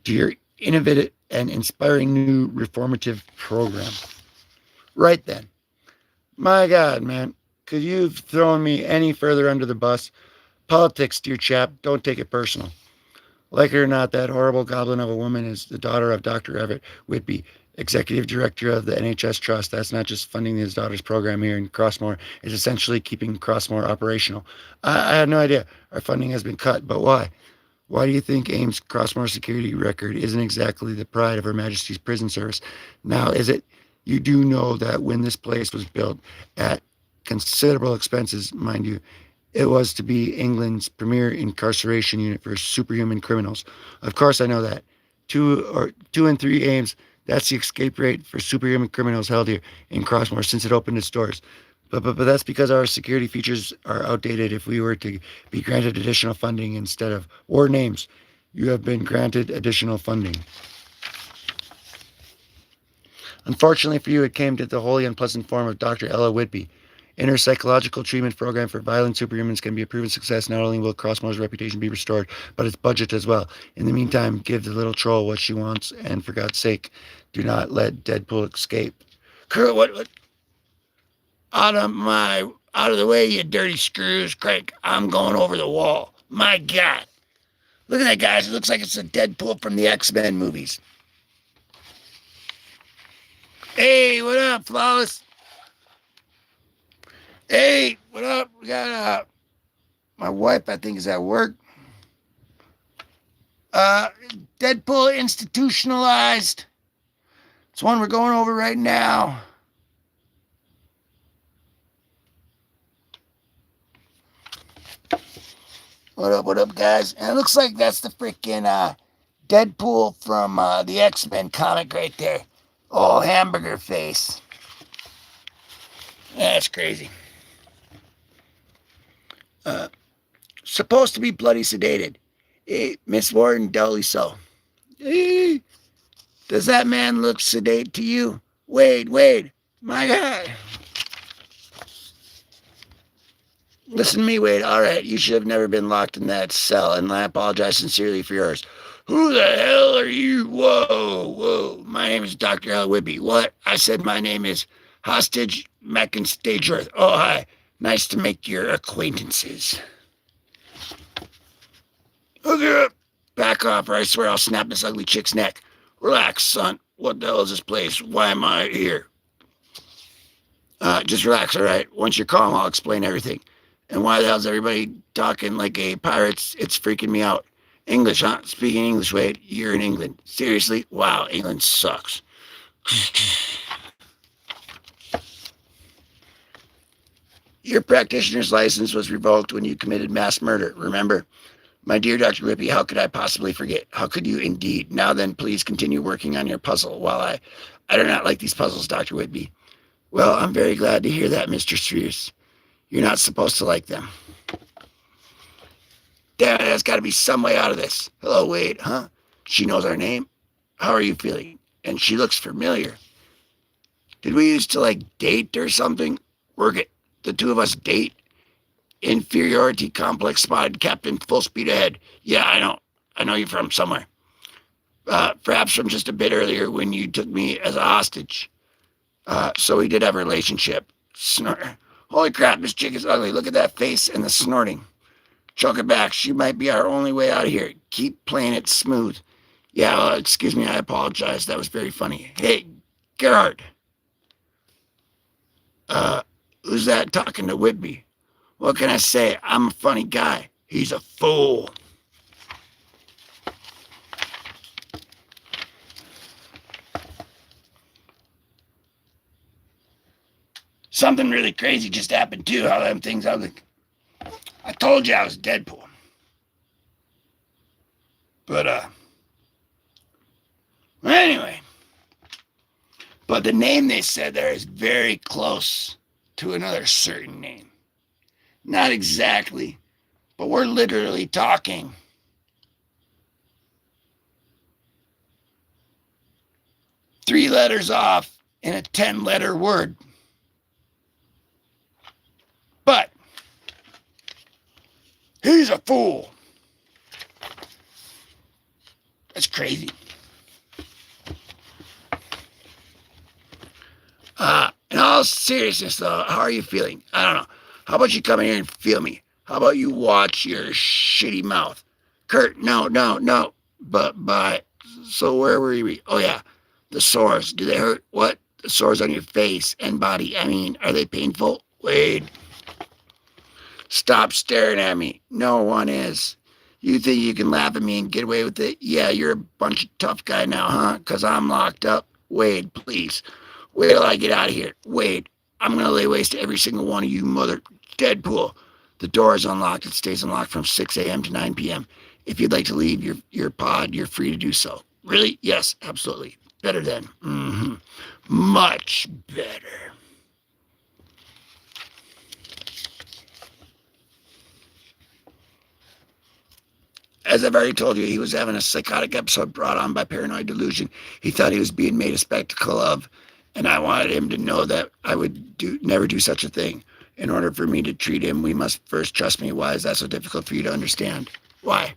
to your innovative and inspiring new reformative program. Right then. My God, man. Could you have thrown me any further under the bus? Politics, dear chap, don't take it personal. Like it or not, that horrible goblin of a woman is the daughter of Dr. Everett Whitby, executive director of the NHS Trust. That's not just funding his daughter's program here in Crossmore. It's essentially keeping Crossmore operational. I had no idea our funding has been cut, but why? Why do you think AIM's Crossmore security record isn't exactly the pride of Her Majesty's Prison Service? Now, is it? You do know that when this place was built at considerable expenses, mind you, it was to be England's premier incarceration unit for superhuman criminals. Of course, I know that. Two and three aims. That's the escape rate for superhuman criminals held here in Crossmore since it opened its doors. But that's because our security features are outdated. If we were to be granted additional funding instead of war names, you have been granted additional funding. Unfortunately for you, it came to the wholly unpleasant form of Dr. Ella Whitby. In her psychological treatment program for violent superhumans can be a proven success. Not only will Crossmore's reputation be restored, but its budget as well. In the meantime, give the little troll what she wants, and for God's sake, do not let Deadpool escape. Curl, what? Out of the way, you dirty screws. Crank, I'm going over the wall. My God. Look at that, guys. It looks like it's a Deadpool from the X-Men movies. Hey, what up, Flawless? Hey, what up? We got my wife, I think, is at work. Deadpool Institutionalized. It's one we're going over right now. What up, guys? And it looks like that's the freaking Deadpool from the X-Men comic right there. Oh, hamburger face. That's crazy. Supposed to be bloody sedated. Miss Warden, doubly so. Does that man look sedate to you? Wade, My God. Listen to me, Wade. All right, you should have never been locked in that cell, and I apologize sincerely for yours. Who the hell are you? Whoa, whoa. My name is Dr. L. Whippy. What? I said my name is Hostage Mackenstageworth. Oh, hi. Nice to make your acquaintances. Okay, back off, or I swear I'll snap this ugly chick's neck. Relax, son. What the hell is this place? Why am I here? Just relax, all right? Once you're calm, I'll explain everything. And why the hell's everybody talking like a pirates? It's freaking me out. English, huh? Speaking English, Wade. You're in England. Seriously? Wow, England sucks. Your practitioner's license was revoked when you committed mass murder, remember? My dear Dr. Whippy, how could I possibly forget? How could you indeed? Now then, please continue working on your puzzle while I do not like these puzzles, Dr. Whitby. Well, I'm very glad to hear that, Mr. Spears. You're not supposed to like them. Damn it, there's got to be some way out of this. Hello, Wade, huh? She knows our name. How are you feeling? And she looks familiar. Did we used to, like, date or something? Work it. The two of us date? Inferiority complex spotted, Captain. Full speed ahead. Yeah, I know. I know you're from somewhere. Perhaps from just a bit earlier when you took me as a hostage. So we did have a relationship. Snort. Holy crap, this chick is ugly. Look at that face and the snorting. Choke it back. She might be our only way out of here. Keep playing it smooth. Yeah, well, excuse me. I apologize. That was very funny. Hey, Gerard. Who's that talking to Whitby? What can I say? I'm a funny guy. He's a fool. Something really crazy just happened too. How them things ugly. I told you I was Deadpool. But anyway. But the name they said there is very close to another certain name. Not exactly, but we're literally talking 3 letters off in a 10-letter word. But he's a fool. That's crazy. In all seriousness, though, how are you feeling? I don't know. How about you come in here and feel me? How about you watch your shitty mouth? Kurt, no. But, so where were we? Oh, yeah. The sores. Do they hurt? What? The sores on your face and body. I mean, are they painful? Wade. Stop staring at me. No one is. You think you can laugh at me and get away with it? Yeah, you're a bunch of tough guy now, huh? Because I'm locked up. Wade, please. Wait till I get out of here. Wade, I'm going to lay waste to every single one of you mother Deadpool. The door is unlocked. It stays unlocked from 6 a.m. to 9 p.m. If you'd like to leave your pod, you're free to do so. Really? Yes, absolutely. Better then. Mm-hmm. Much better. As I've already told you, he was having a psychotic episode brought on by paranoid delusion. He thought he was being made a spectacle of, and I wanted him to know that I would never do such a thing. In order for me to treat him, we must first trust me. Why is that so difficult for you to understand? Why?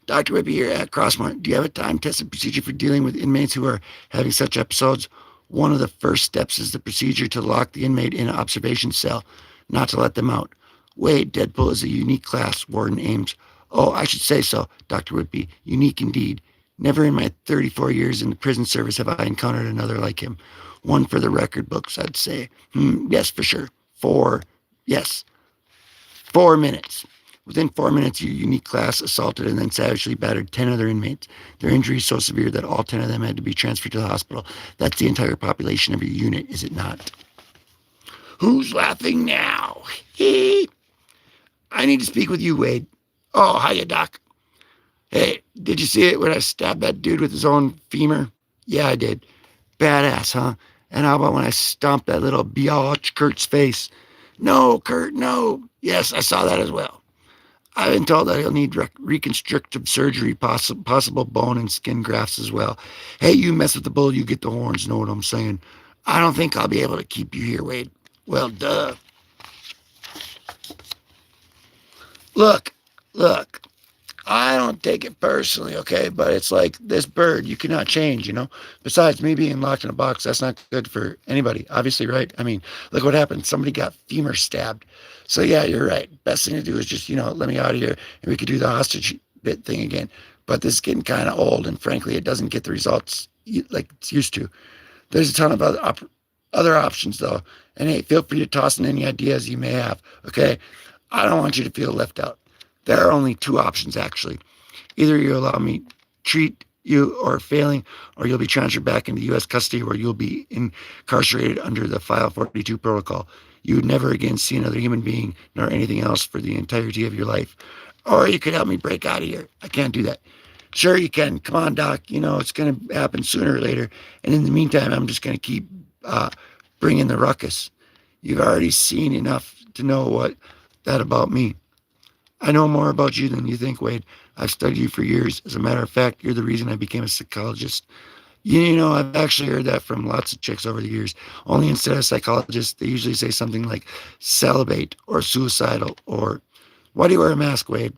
Dr. Whippy here at Crossmore. Do you have a time-tested procedure for dealing with inmates who are having such episodes? One of the first steps is the procedure to lock the inmate in an observation cell, not to let them out. Wade, Deadpool is a unique class, Warden Ames. Oh, I should say so, Dr. Whitby. Unique indeed. Never in my 34 years in the prison service have I encountered another like him. One for the record books, I'd say. Yes, for sure. 4 minutes. Within 4 minutes, your unique class assaulted and then savagely battered 10 other inmates. Their injuries so severe that all 10 of them had to be transferred to the hospital. That's the entire population of your unit, is it not? Who's laughing now? I need to speak with you, Wade. Oh, hiya, Doc. Hey, did you see it when I stabbed that dude with his own femur? Yeah, I did. Badass, huh? And how about when I stomped that little biatch Kurt's face? No, Kurt, no. Yes, I saw that as well. I've been told that he'll need reconstructive surgery, possible bone and skin grafts as well. Hey, you mess with the bull, you get the horns, know what I'm saying? I don't think I'll be able to keep you here, Wade. Well, duh. Look, look. I don't take it personally, okay? But it's like this bird, you cannot change, you know? Besides, me being locked in a box, that's not good for anybody, obviously, right? I mean, look what happened. Somebody got femur stabbed. So, yeah, you're right. Best thing to do is just, let me out of here and we could do the hostage bit thing again. But this is getting kind of old, and frankly, it doesn't get the results like it's used to. There's a ton of other options, though. And hey, feel free to toss in any ideas you may have, okay? I don't want you to feel left out. There are only two options, actually. Either you allow me treat you or failing, or you'll be transferred back into U.S. custody where you'll be incarcerated under the File 42 protocol. You would never again see another human being nor anything else for the entirety of your life. Or you could help me break out of here. I can't do that. Sure, you can. Come on, Doc. It's going to happen sooner or later. And in the meantime, I'm just going to keep bringing the ruckus. You've already seen enough to know what that about me. I know more about you than you think, Wade. I've studied you for years. As a matter of fact, you're the reason I became a psychologist. I've actually heard that from lots of chicks over the years. Only instead of psychologist, they usually say something like celibate or suicidal or why do you wear a mask, Wade?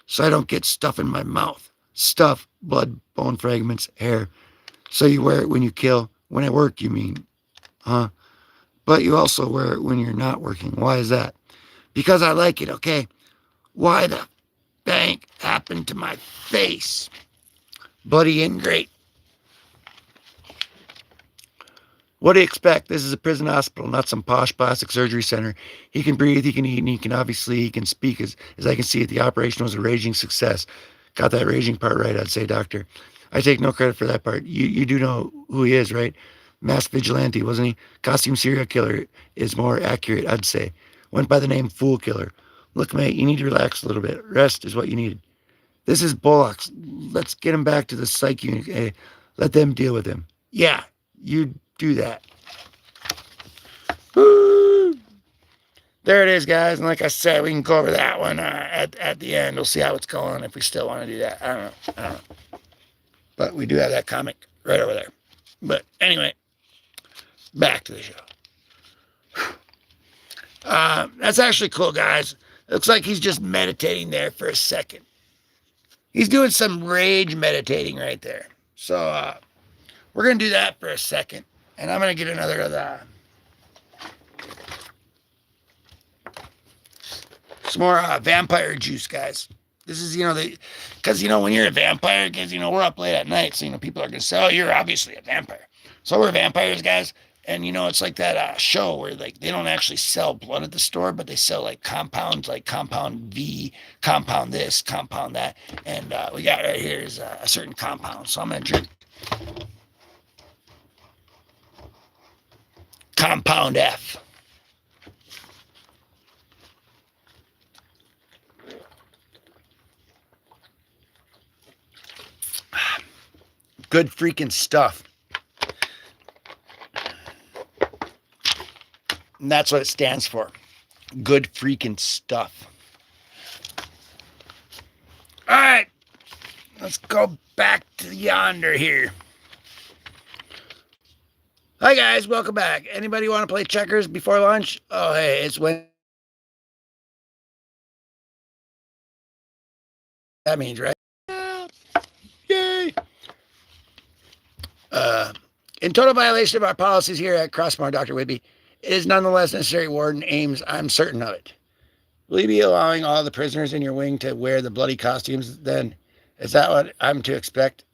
So I don't get stuff in my mouth. Stuff, blood, bone fragments, hair. So you wear it when you kill. When I work, you mean. Huh? But you also wear it when you're not working. Why is that? Because I like it, okay? Why the bank happened to my face? Bloody ingrate. What do you expect? This is a prison hospital, not some posh plastic surgery center. He can breathe, he can eat, and he can speak. As I can see it, the operation was a raging success. Got that raging part right, I'd say, doctor. I take no credit for that part. You do know who he is, right? Masked vigilante, wasn't he? Costume serial killer is more accurate, I'd say. Went by the name Fool Killer. Look, mate, you need to relax a little bit. Rest is what you need. This is Bullocks. Let's get him back to the psych unit. Let them deal with him. Yeah, you do that. Woo! There it is, guys. And like I said, we can go over that one at the end. We'll see how it's going if we still want to do that. I don't know. But we do have that comic right over there. But anyway, back to the show. That's actually cool, guys. Looks like he's just meditating there for a second. He's doing some rage meditating right there. So we're going to do that for a second. And I'm going to get another of the... some more vampire juice, guys. This is, because, when you're a vampire, because, we're up late at night. So, people are going to say, oh, you're obviously a vampire. So we're vampires, guys. And, it's like that show where, like, they don't actually sell blood at the store, but they sell, like, compounds, like compound V, compound this, compound that. And we got right here is a certain compound. So I'm going to drink compound F. Good freaking stuff. And that's what it stands for. Good freaking stuff. All right. Let's go back to yonder here. Hi, guys. Welcome back. Anybody want to play checkers before lunch? Oh, hey, it's when that means, right? Yay. In total violation of our policies here at Crossmore, Dr. Whitby, it is nonetheless necessary, Warden Ames, I'm certain of it. Will you be allowing all the prisoners in your wing to wear the bloody costumes then? Is that what I'm to expect?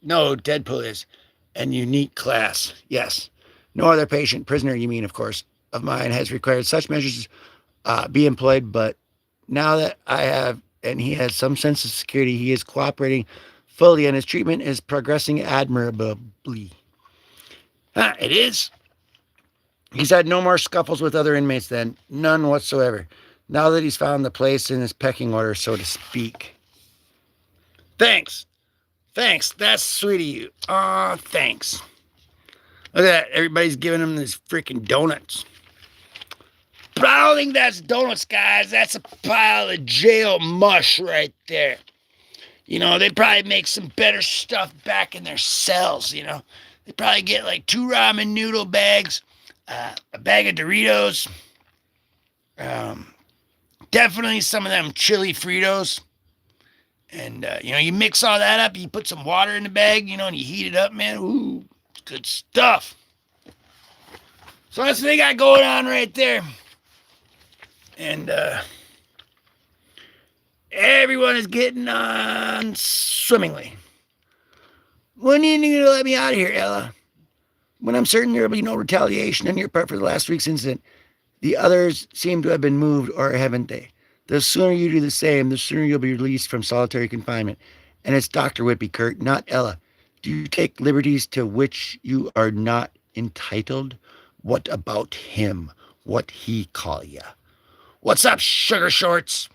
No, Deadpool is. And unique class, yes. No other patient, prisoner, you mean, of course, of mine has required such measures be employed, but now that I have, and he has some sense of security, he is cooperating fully, and his treatment is progressing admirably. It is. He's had no more scuffles with other inmates then. None whatsoever. Now that he's found the place in his pecking order, so to speak. Thanks. Thanks. That's sweet of you. Aw, thanks. Look at that. Everybody's giving him these freaking donuts. But I don't think that's donuts, guys. That's a pile of jail mush right there. They probably make some better stuff back in their cells, They probably get like 2 ramen noodle bags, a bag of Doritos, um, definitely some of them chili Fritos. And, you mix all that up, you put some water in the bag, and you heat it up, man. Ooh, it's good stuff. So that's what they got going on right there. And everyone is getting on swimmingly. When are you going to let me out of here, Ella? When I'm certain there will be no retaliation on your part for the last week's incident. The others seem to have been moved, or haven't they? The sooner you do the same, the sooner you'll be released from solitary confinement. And it's Dr. Whippy, Kurt, not Ella. Do you take liberties to which you are not entitled? What about him? What he call ya? What's up, sugar shorts?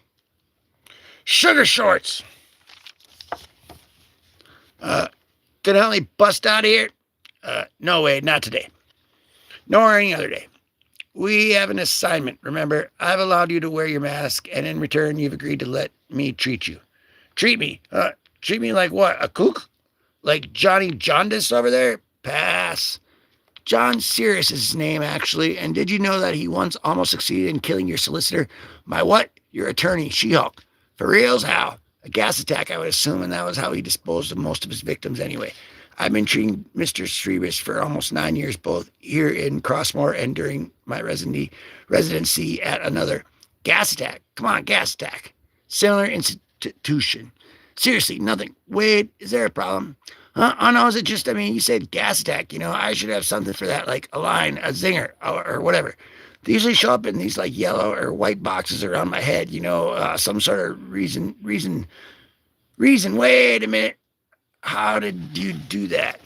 Sugar shorts! Can I only bust out of here? No way, not today. Nor any other day. We have an assignment, remember? I've allowed you to wear your mask, and in return, you've agreed to let me treat you. Treat me? Treat me like what? A kook? Like Johnny Jaundice over there? Pass. John Sirius is his name, actually, and did you know that he once almost succeeded in killing your solicitor? My what? Your attorney, She-Hulk. For reals? How? A gas attack, I would assume, and that was how he disposed of most of his victims anyway. I've been treating Mr. Shrevers for almost 9 years, both here in Crossmore and during my residency at another. Gas attack. Come on, gas attack. Similar institution. Seriously, nothing. Wade, is there a problem? Huh? Oh, no, is it just, you said gas attack. I should have something for that, like a line, a zinger, or whatever. They usually show up in these, like, yellow or white boxes around my head, some sort of reason. Wait a minute. How did you do that?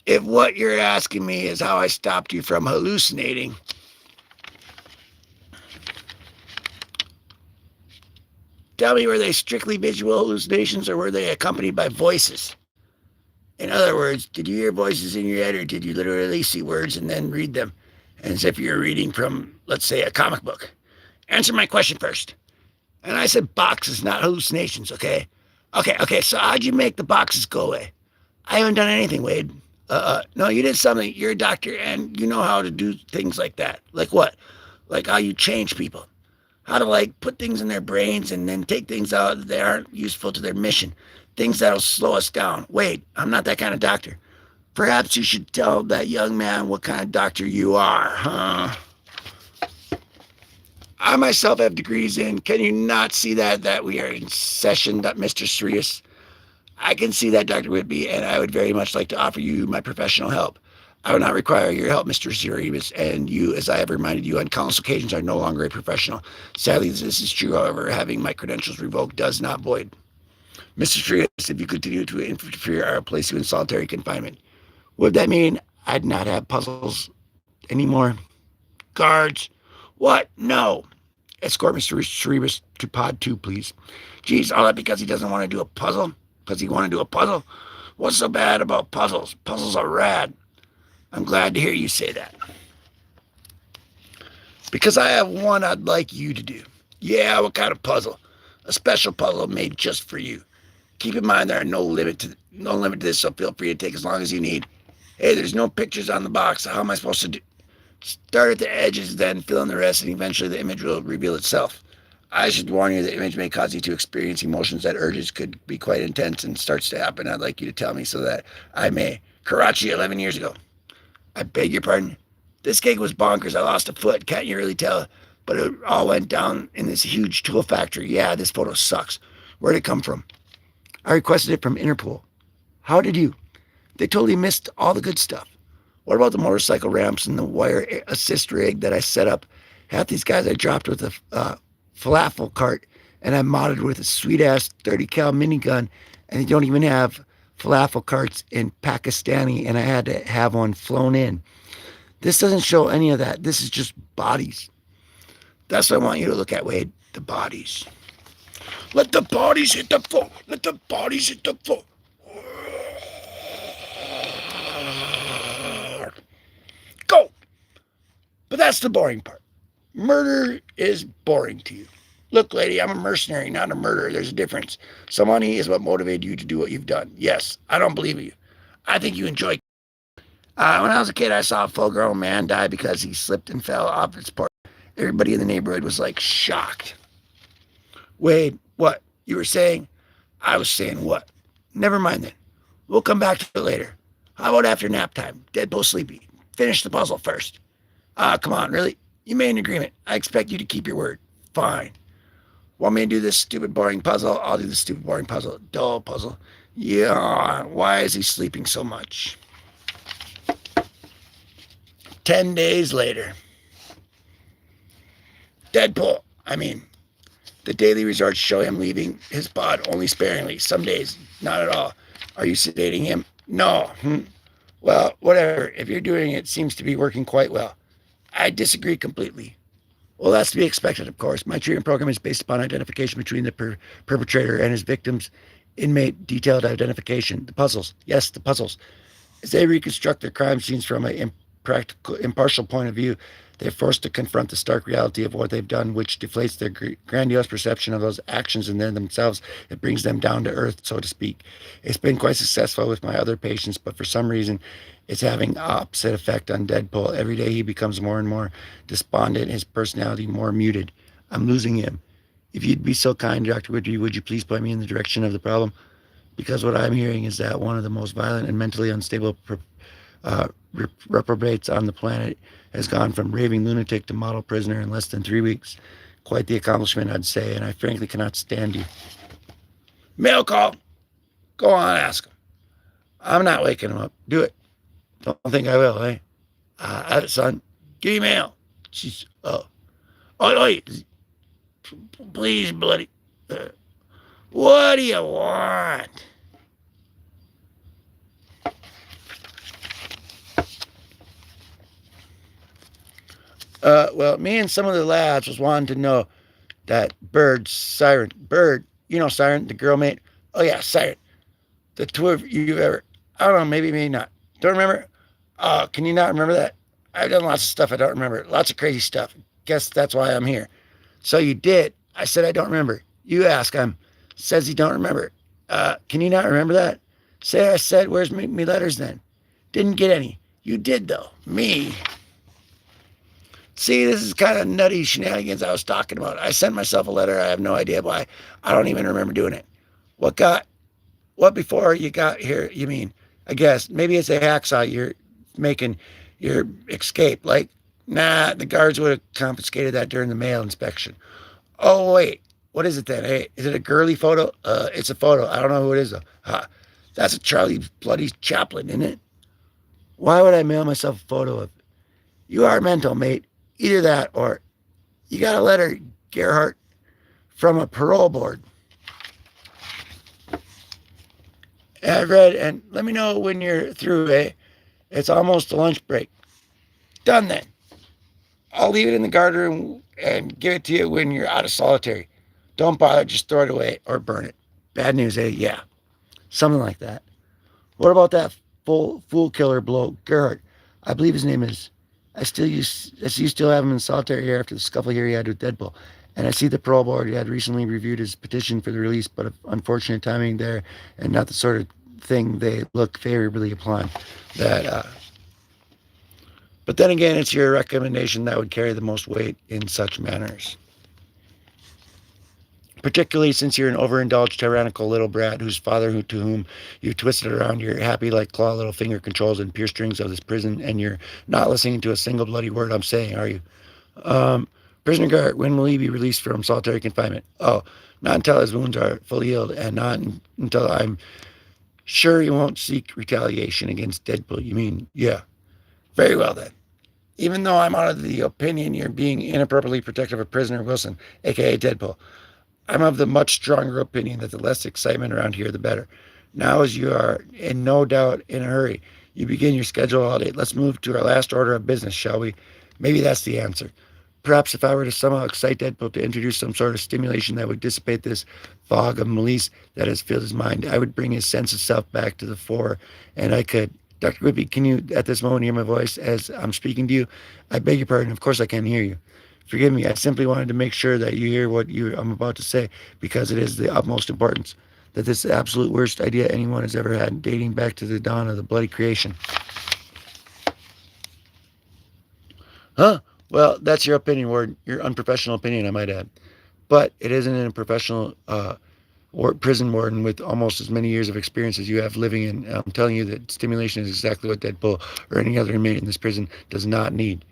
If what you're asking me is how I stopped you from hallucinating, tell me, were they strictly visual hallucinations or were they accompanied by voices? In other words, did you hear voices in your head or did you literally see words and then read them as if you were reading from, let's say, a comic book? Answer my question first. And I said boxes, not hallucinations, okay? Okay, so how'd you make the boxes go away? I haven't done anything, Wade. No, you did something. You're a doctor and you know how to do things like that. Like what? Like how you change people. How to, like, put things in their brains and then take things out that aren't useful to their mission. Things that'll slow us down. Wade, I'm not that kind of doctor. Perhaps you should tell that young man what kind of doctor you are, huh? I myself have degrees in. Can you not see that we are in session, Mr. Sirius? I can see that, Dr. Whitby, and I would very much like to offer you my professional help. I would not require your help, Mr. Sirius, and you, as I have reminded you on countless occasions, are no longer a professional. Sadly, this is true. However, having my credentials revoked does not void. Mr. Sirius, if you continue to interfere, I will place you in solitary confinement. Would that mean I'd not have puzzles anymore? Guards? What? No. Escort Mr. Sirius to pod 2, please. Geez, all that because he doesn't want to do a puzzle? Because he want to do a puzzle? What's so bad about puzzles? Puzzles are rad. I'm glad to hear you say that. Because I have one I'd like you to do. Yeah, what kind of puzzle? A special puzzle made just for you. Keep in mind there are no limit to this, so feel free to take as long as you need. Hey, there's no pictures on the box. How am I supposed to do? Start at the edges, then fill in the rest, and eventually the image will reveal itself. I should warn you, the image may cause you to experience emotions that urges could be quite intense and starts to happen. I'd like you to tell me so that I may. Karachi, 11 years ago. I beg your pardon? This gig was bonkers. I lost a foot. Can't you really tell? But it all went down in this huge tool factory. Yeah, this photo sucks. Where'd it come from? I requested it from Interpol. How did you? They totally missed all the good stuff. What about the motorcycle ramps and the wire assist rig that I set up? Half these guys I dropped with a falafel cart, and I modded with a sweet-ass 30 cal minigun, and they don't even have falafel carts in Pakistani, and I had to have one flown in. This doesn't show any of that. This is just bodies. That's what I want you to look at, Wade. The bodies. Let the bodies hit the floor. Let the bodies hit the floor. Go. But that's the boring part. Murder is boring to you. Look, lady, I'm a mercenary, not a murderer. There's a difference. Some money is what motivated you to do what you've done. Yes, I don't believe you. I think you enjoy. When I was a kid, I saw a full-grown man die because he slipped and fell off his porch. Everybody in the neighborhood was like shocked. Wade, what? You were saying? I was saying what? Never mind then. We'll come back to it later. How about after nap time? Deadpool sleepy. Finish the puzzle first. Come on, really? You made an agreement. I expect you to keep your word. Fine. Want me to do this stupid boring puzzle? I'll do the stupid boring puzzle. Dull puzzle. Yeah, why is he sleeping so much? 10 days later. Deadpool. The daily results show him leaving his pod only sparingly. Some days, not at all. Are you sedating him? No. Well, whatever. If you're doing it, seems to be working quite well. I disagree completely. Well, that's to be expected, of course. My treatment program is based upon identification between the perpetrator and his victims, inmate detailed identification. The puzzles. Yes, the puzzles. As they reconstruct their crime scenes from an impartial point of view, they're forced to confront the stark reality of what they've done, which deflates their grandiose perception of those actions and then themselves. It brings them down to earth, so to speak. It's been quite successful with my other patients, but for some reason, it's having opposite effect on Deadpool. Every day he becomes more and more despondent, his personality more muted. I'm losing him. If you'd be so kind, Dr. Whitby, would you please point me in the direction of the problem? Because what I'm hearing is that one of the most violent and mentally unstable reprobates on the planet has gone from raving lunatic to model prisoner in less than 3 weeks. Quite the accomplishment, I'd say, and I frankly cannot stand you. Mail call. Go on, ask him. I'm not waking him up. Do it. Don't think I will, eh? Son, give me mail. She's, oi, please, bloody. What do you want? Well, me and some of the lads was wanting to know that Bird, Siren, the girl mate. Oh yeah, Siren. The two of you ever, I don't know, maybe not. Don't remember? Can you not remember that? I've done lots of stuff I don't remember. Lots of crazy stuff. Guess that's why I'm here. So you did. I said I don't remember. You ask him. Says he don't remember. Can you not remember that? Say I said, where's me letters then? Didn't get any. You did though. Me. See, this is kind of nutty shenanigans I was talking about. I sent myself a letter. I have no idea why. I don't even remember doing it. What before you got here, you mean? I guess maybe it's a hacksaw you're making your escape. Like, nah, the guards would have confiscated that during the mail inspection. Oh, wait. What is it then? Hey, is it a girly photo? It's a photo. I don't know who it is, though. That's a Charlie Bloody Chaplin, isn't it? Why would I mail myself a photo of? You are mental, mate. Either that or you got a letter, Gerhardt, from a parole board. And I've read, and let me know when you're through, eh? It's almost a lunch break. Done then. I'll leave it in the guardroom and give it to you when you're out of solitary. Don't bother, just throw it away or burn it. Bad news, eh? Yeah. Something like that. What about that fool killer bloke, Gerhardt? I believe his name is. I see you still have him in solitary here after the scuffle here he had with Deadpool. And I see the parole board had recently reviewed his petition for the release, but unfortunate timing there and not the sort of thing they look favorably upon. But then again, it's your recommendation that would carry the most weight in such matters. Particularly since you're an overindulged, tyrannical little brat whose father to whom you've twisted around your happy like claw little finger controls and pierce strings of this prison, and you're not listening to a single bloody word I'm saying, are you? Prisoner Gart, when will he be released from solitary confinement? Oh, not until his wounds are fully healed, and not until I'm sure he won't seek retaliation against Deadpool. You mean, yeah. Very well then. Even though I'm out of the opinion you're being inappropriately protective of prisoner Wilson, aka Deadpool, I'm of the much stronger opinion that the less excitement around here, the better. Now, as you are in no doubt in a hurry, you begin your scheduled holiday. Let's move to our last order of business, shall we? Maybe that's the answer. Perhaps if I were to somehow excite Deadpool to introduce some sort of stimulation that would dissipate this fog of malice that has filled his mind, I would bring his sense of self back to the fore, and I could. Dr. Whitby, can you at this moment hear my voice as I'm speaking to you? I beg your pardon. Of course I can hear you. Forgive me. I simply wanted to make sure that you hear what I'm about to say because it is the utmost importance. that this is the absolute worst idea anyone has ever had, dating back to the dawn of the bloody creation. Huh? Well, that's your opinion, Warden. Your unprofessional opinion, I might add. But it isn't in a professional prison warden with almost as many years of experience as you have living in. I'm telling you that stimulation is exactly what Deadpool or any other inmate in this prison does not need.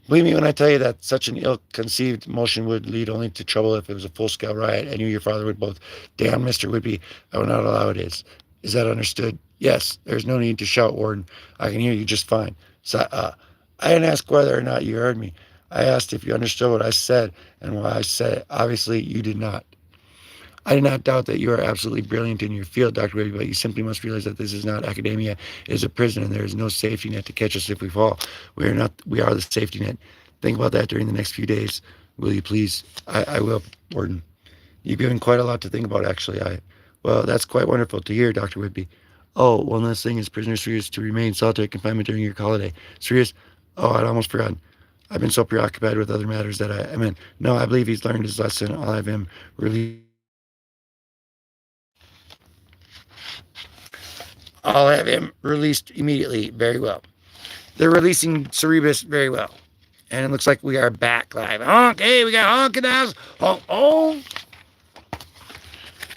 Believe me when I tell you that such an ill-conceived motion would lead only to trouble if it was a full-scale riot, and you and your father would both. Damn, Mr. Whitby, I will not allow it is. Is that understood? Yes, there's no need to shout, Warden. I can hear you just fine. So, I didn't ask whether or not you heard me. I asked if you understood what I said and why I said it. Obviously, you did not. I do not doubt that you are absolutely brilliant in your field, Dr. Whitby, but you simply must realize that this is not academia. It is a prison, and there is no safety net to catch us if we fall. We are not. We are the safety net. Think about that during the next few days, will you please? I will, Warden. You've given quite a lot to think about, actually. Well, that's quite wonderful to hear, Dr. Whitby. Oh, one last thing is prisoner Sirius to remain in solitary confinement during your holiday. Sirius, oh, I'd almost forgotten. I've been so preoccupied with other matters that I mean, no, I believe he's learned his lesson. I'll have him released. I'll have him released immediately. Very well. They're releasing Cerebus very well. And it looks like we are back live. Honk, hey, we got honk in the house. Honk, honk.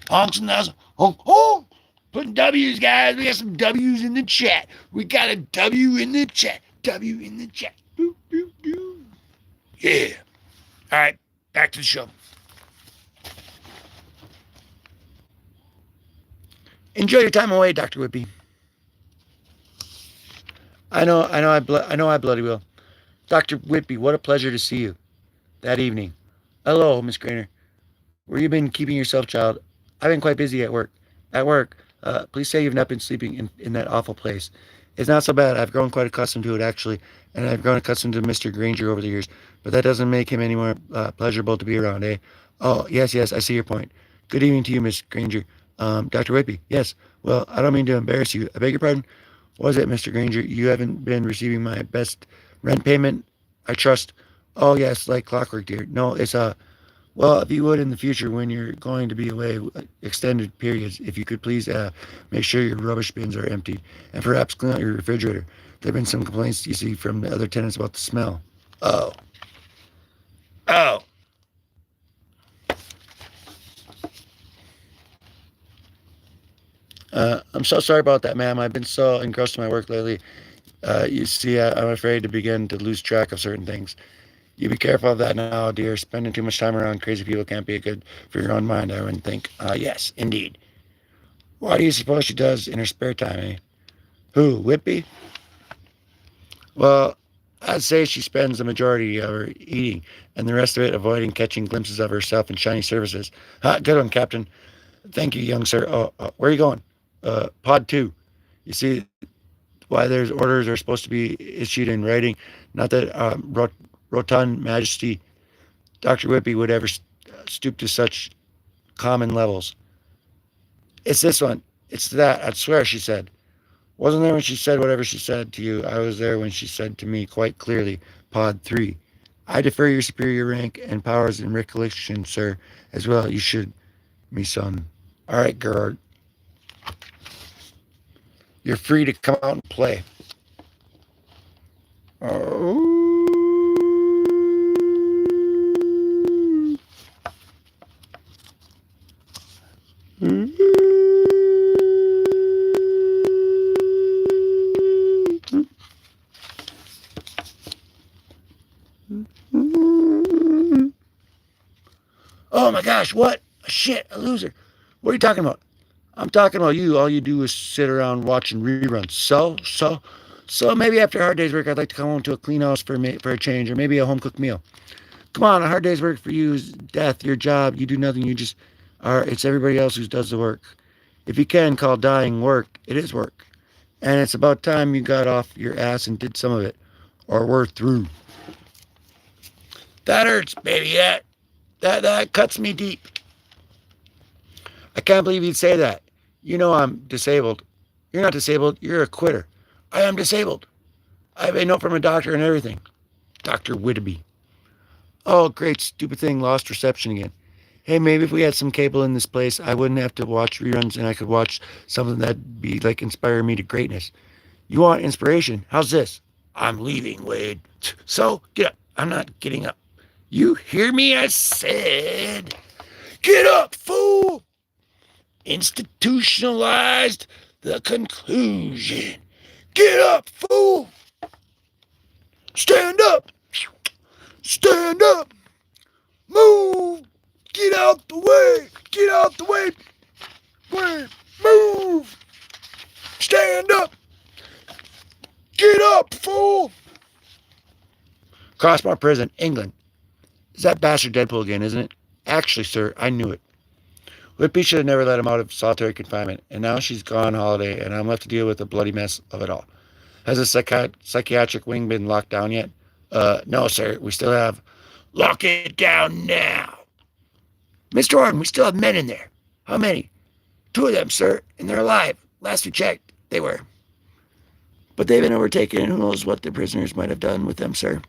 Honks in the house. Honk, honk. Putting W's, guys. We got some W's in the chat. We got a W in the chat. W in the chat. Boop, boop, boop. Yeah. All right, back to the show. Enjoy your time away, Dr. Whitby. I know, I bloody will. Dr. Whitby, what a pleasure to see you that evening. Hello, Miss Grainer. Where you been keeping yourself, child? I've been quite busy at work. At work. Please say you've not been sleeping in that awful place. It's not so bad. I've grown quite accustomed to it, actually, and I've grown accustomed to Mr. Granger over the years. But that doesn't make him any more pleasurable to be around, eh? Oh, yes, I see your point. Good evening to you, Miss Granger. Dr. Whitby, yes. Well, I don't mean to embarrass you. I beg your pardon? Was it, Mr. Granger? You haven't been receiving my best rent payment, I trust? Oh, yes, like clockwork, dear. No, it's well, if you would in the future when you're going to be away extended periods, if you could please make sure your rubbish bins are empty and perhaps clean out your refrigerator. There have been some complaints, you see, from the other tenants about the smell. Oh. Oh. I'm so sorry about that, ma'am. I've been so engrossed in my work lately. You see, I'm afraid to begin to lose track of certain things. You be careful of that now, dear. Spending too much time around crazy people can't be good for your own mind, I wouldn't think. Yes, indeed. What do you suppose she does in her spare time, eh? Who, Whitby? Well, I'd say she spends the majority of her eating and the rest of it avoiding catching glimpses of herself in shiny surfaces. Good one, Captain. Thank you, young sir. Where are you going? Pod 2. You see why there's orders are supposed to be issued in writing. Not that rotund majesty Dr. Whitby would ever stoop to such common levels. It's this one. It's that. I'd swear, she said. Wasn't there when she said whatever she said to you? I was there when she said to me quite clearly, Pod 3. I defer your superior rank and powers and recollection, sir, as well. You should, me son. All right, Gerard. You're free to come out and play. Oh. Oh my gosh, what? Shit, a loser. What are you talking about? I'm talking about you. All you do is sit around watching reruns. So maybe after a hard day's work, I'd like to come home to a clean house for a change, or maybe a home cooked meal. Come on, a hard day's work for you is death. Your job, you do nothing. You just are. It's everybody else who does the work. If you can call dying work, it is work. And it's about time you got off your ass and did some of it, or we're through. That hurts, baby. That cuts me deep. I can't believe you'd say that. You know I'm disabled. You're not disabled. You're a quitter. I am disabled. I have a note from a doctor and everything. Dr. Whitby. Oh, great stupid thing. Lost reception again. Hey, maybe if we had some cable in this place, I wouldn't have to watch reruns and I could watch something that'd be like inspire me to greatness. You want inspiration? How's this? I'm leaving, Wade. So, get up. I'm not getting up. You hear me? I said, get up, fool! Institutionalized the conclusion. Get up, fool! Stand up! Stand up! Move! Get out the way! Get out the way! Wait! Move! Stand up! Get up, fool! Crossbar Prison, England. Is that bastard Deadpool again, isn't it? Actually, sir, I knew it. Whippy should have never let him out of solitary confinement, and now she's gone holiday, and I'm left to deal with the bloody mess of it all. Has the psychiatric wing been locked down yet? No, sir. We still have. Lock it down now. Mr. Orton, we still have men in there. How many? 2 of them, sir, and they're alive. Last we checked, they were. But they've been overtaken, and who knows what the prisoners might have done with them, sir.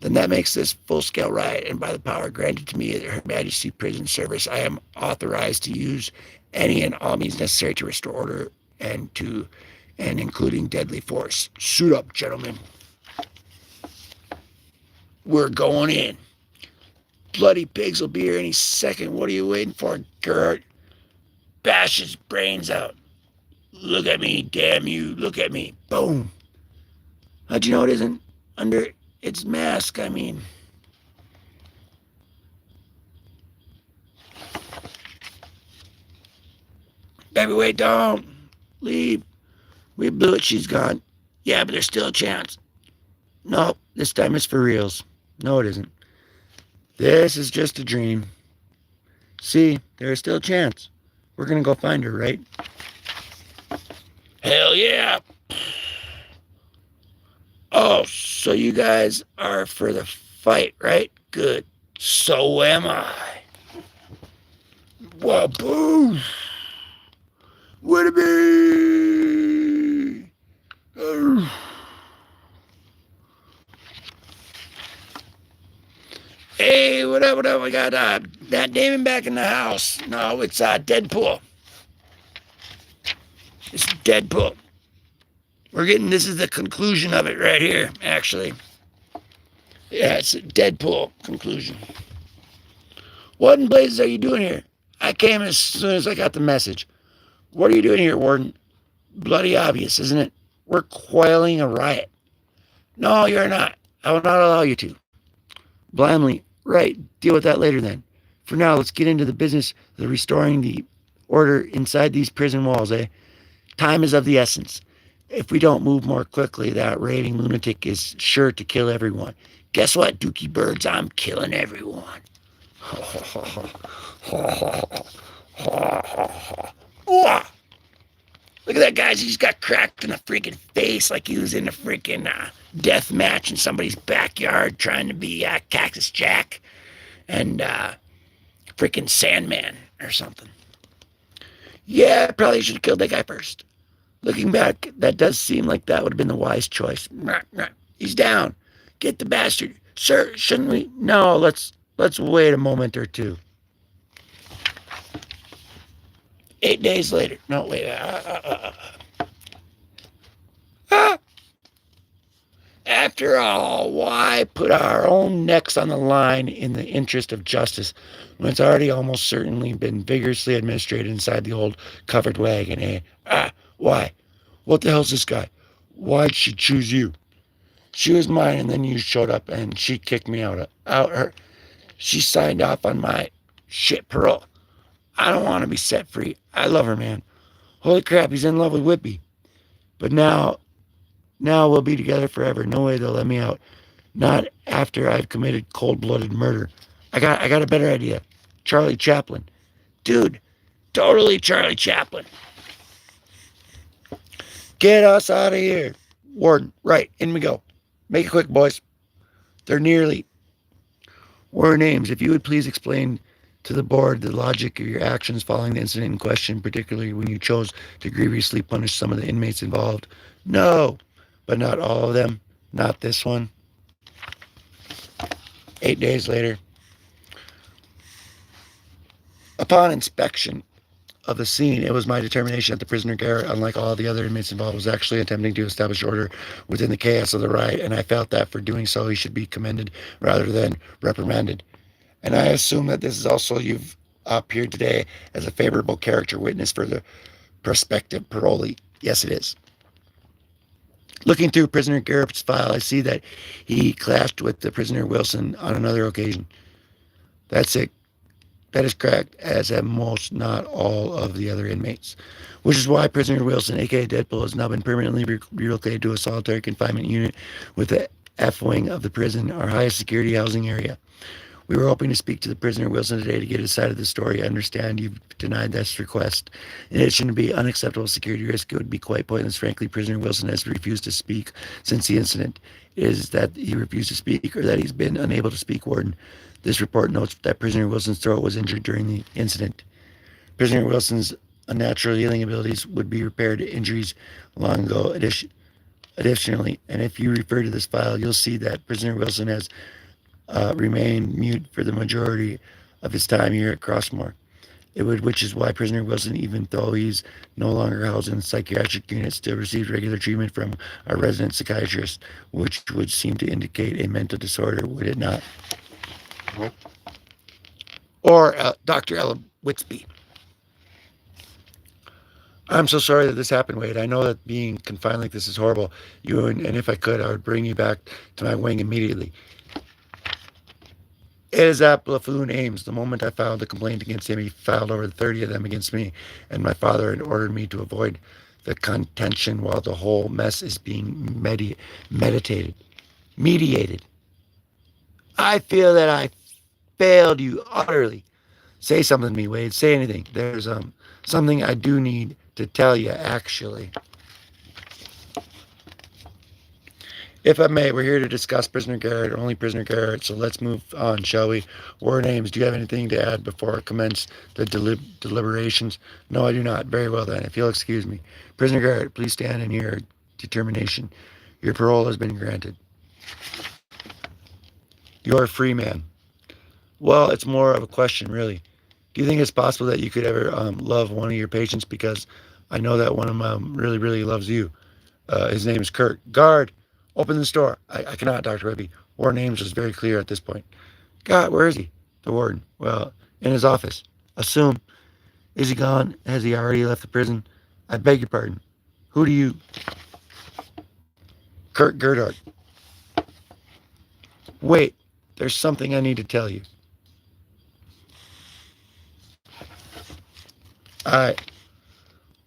Then that makes this full-scale riot, and by the power granted to me at Her Majesty Prison Service, I am authorized to use any and all means necessary to restore order and including deadly force. Suit up, gentlemen. We're going in. Bloody pigs will be here any second. What are you waiting for, Gert? Bash his brains out. Look at me, damn you. Look at me. Boom. How'd you know it isn't under its mask? I mean. Baby, wait, don't. Leave. We blew it, she's gone. Yeah, but there's still a chance. No, this time it's for reals. No, it isn't. This is just a dream. See, there's still a chance. We're gonna go find her, right? Hell yeah. Oh, so you guys are for the fight, right? Good. So am I. Well, boom. Would it be? Hey, what up, what up? We got that Damon back in the house. No, it's Deadpool. It's Deadpool. This is the conclusion of it right here, actually. Yeah, it's a Deadpool conclusion. What in blazes are you doing here? I came as soon as I got the message. What are you doing here, Warden? Bloody obvious, isn't it? We're quelling a riot. No, you're not. I will not allow you to. Blindly, right, deal with that later then. For now, let's get into the business of restoring the order inside these prison walls, eh? Time is of the essence. If we don't move more quickly, that raving lunatic is sure to kill everyone. Guess what, Dookie Birds? I'm killing everyone. Look at that, guys. He just got cracked in the freaking face like he was in a freaking death match in somebody's backyard trying to be Cactus Jack and freaking Sandman or something. Yeah, I probably should have killed that guy first. Looking back, that does seem like that would have been the wise choice. He's down. Get the bastard. Sir, shouldn't we? No, let's wait a moment or two. 8 days later. No, wait. After all, why put our own necks on the line in the interest of justice when it's already almost certainly been vigorously administered inside the old covered wagon, eh? Why? What the hell's this guy? Why'd she choose you? She was mine, and then you showed up, and she kicked me out. She signed off on my shit parole. I don't want to be set free. I love her, man. Holy crap, he's in love with Whippy. But now we'll be together forever. No way they'll let me out. Not after I've committed cold-blooded murder. I got a better idea. Charlie Chaplin. Dude, totally Charlie Chaplin. Get us out of here. Warden, right, in we go. Make it quick, boys. They're nearly. War names. If you would please explain to the board the logic of your actions following the incident in question, particularly when you chose to grievously punish some of the inmates involved. No, but not all of them. Not this one. 8 days later. Upon inspection of the scene, it was my determination that the prisoner Garrett, unlike all the other inmates involved, was actually attempting to establish order within the chaos of the riot, and I felt that for doing so he should be commended rather than reprimanded. And I assume that this is also you've appeared today as a favorable character witness for the prospective parolee. Yes, it is. Looking through prisoner Garrett's file, I see that he clashed with the prisoner Wilson on another occasion. That's it. That is correct, as have most, not all, of the other inmates. Which is why prisoner Wilson, aka Deadpool, has now been permanently relocated to a solitary confinement unit with the F wing of the prison, our highest security housing area. We were hoping to speak to the prisoner Wilson today to get his side of the story. I understand you've denied this request. In addition to be unacceptable security risk, it would be quite pointless. Frankly, prisoner Wilson has refused to speak since the incident. Is that he refused to speak or that he's been unable to speak, Warden? This report notes that prisoner Wilson's throat was injured during the incident. Prisoner Wilson's unnatural healing abilities would be repaired to injuries long ago. Additionally, and if you refer to this file, you'll see that prisoner Wilson has remained mute for the majority of his time here at Crossmore. Which is why prisoner Wilson, even though he's no longer housed in the psychiatric unit, still receives regular treatment from our resident psychiatrist, which would seem to indicate a mental disorder, would it not? Or Dr. Ella Whitsby. I'm so sorry that this happened, Wade. I know that being confined like this is horrible. And if I could, I would bring you back to my wing immediately. It is at Buffoon Ames. The moment I filed a complaint against him, he filed over 30 of them against me, and my father had ordered me to avoid the contention while the whole mess is being mediated. I feel that I failed you utterly. Say something to me, Wade. Say anything. There's something I do need to tell you, actually. If I may, we're here to discuss prisoner Garrett, only prisoner Garrett, so let's move on, shall we? Warden Ames, do you have anything to add before I commence the deliberations? No, I do not. Very well then, if you'll excuse me. Prisoner Garrett, please stand in your determination. Your parole has been granted. You're a free man. Well, it's more of a question, really. Do you think it's possible that you could ever love one of your patients? Because I know that one of them really, really loves you. His name is Kurt. Guard, open the door. I cannot, Dr. Webby. Warden Ames was very clear at this point. God, where is he? The warden. Well, in his office. Assume. Is he gone? Has he already left the prison? I beg your pardon. Who do you... Kurt Gerdard. Wait, there's something I need to tell you.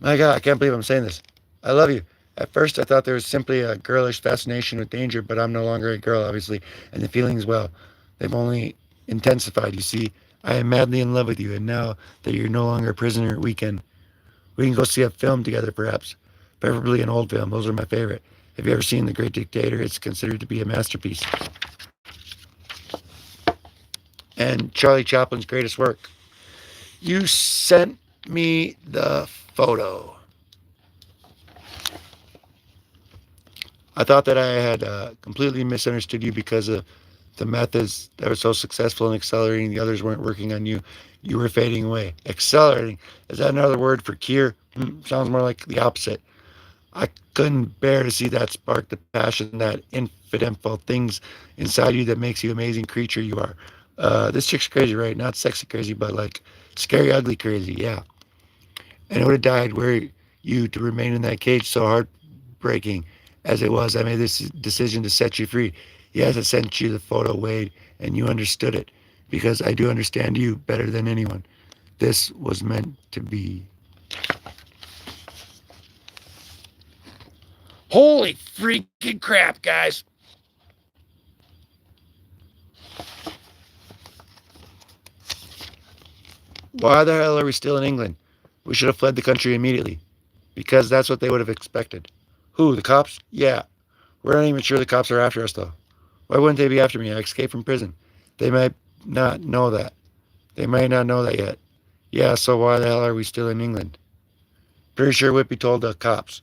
My God, I can't believe I'm saying this. I love you. At first, I thought there was simply a girlish fascination with danger, but I'm no longer a girl, obviously, and the feelings, well, they've only intensified. You see, I am madly in love with you, and now that you're no longer a prisoner, we can go see a film together, perhaps. Preferably an old film. Those are my favorite. Have you ever seen The Great Dictator? It's considered to be a masterpiece. And Charlie Chaplin's greatest work. You sent me the photo. I thought that I had completely misunderstood you because of the methods that were so successful in accelerating. The others weren't working on you. You were fading away. Accelerating. Is that another word for cure? Sounds more like the opposite. I couldn't bear to see that spark, the passion, that infidential things inside you that makes you amazing creature you are. This chick's crazy, right? Not sexy crazy, but like scary, ugly crazy. Yeah. And it would have died were you to remain in that cage. So heartbreaking as it was, I made this decision to set you free. Yes, I sent you the photo, Wade, and you understood it because I do understand you better than anyone. This was meant to be. Holy freaking crap, guys. Why the hell are we still in England? We should have fled the country immediately. Because that's what they would have expected. Who, the cops? Yeah. We're not even sure the cops are after us, though. Why wouldn't they be after me? I escaped from prison. They might not know that. They might not know that yet. Yeah, so why the hell are we still in England? Pretty sure Whippy told the cops.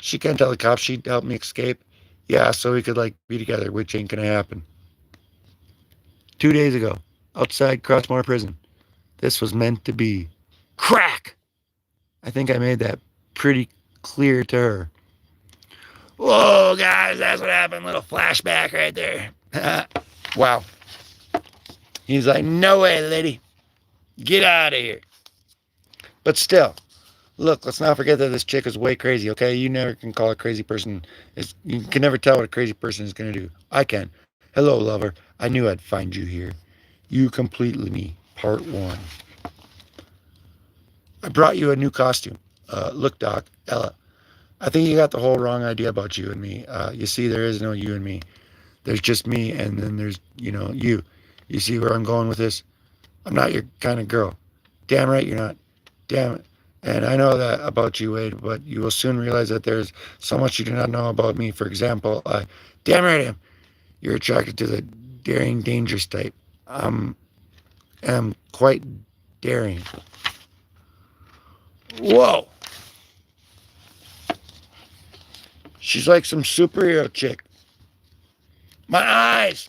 She can't tell the cops she'd help me escape. Yeah, so we could, be together, which ain't gonna happen. 2 days ago, outside Crossmore Prison. This was meant to be. Crack! I think I made that pretty clear to her. Whoa, guys, that's what happened. Little flashback right there. Wow. He's like, no way, lady. Get out of here. But still, look, let's not forget that this chick is way crazy, okay? You never can call a crazy person. You can never tell what a crazy person is going to do. I can. Hello, lover. I knew I'd find you here. You completely me. Part 1. I brought you a new costume. Look, Doc, Ella. I think you got the whole wrong idea about you and me. You see, there is no you and me. There's just me, and then there's, you. You see where I'm going with this? I'm not your kind of girl. Damn right you're not. Damn it. And I know that about you, Wade, but you will soon realize that there's so much you do not know about me. For example, damn right I am. You're attracted to the daring, dangerous type. Am quite daring. Whoa. She's like some superhero chick. My eyes.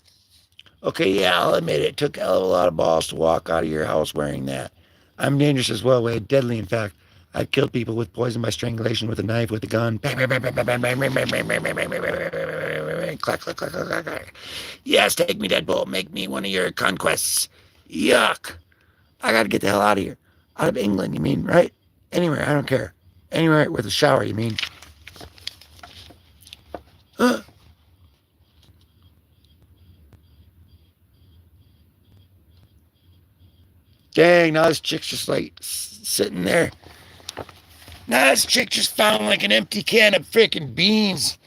Okay, yeah, I'll admit it. Took a hell of a lot of balls to walk out of your house wearing that. I'm dangerous as well, Wade. Deadly, in fact. I've killed people with poison by strangulation with a knife, with a gun. Bang, bang, bang, bang, bang, bang, bang, bang, bang, bang, bang, bang, bang, bang, clack, clack, clack, clack, clack. Yes, take me, Deadpool. Make me one of your conquests. Yuck. I gotta get the hell out of here. Out of England, you mean, right? Anywhere, I don't care. Anywhere with a shower, you mean. Huh? Dang, now this chick's just like sitting there. Now this chick just found like an empty can of freaking beans.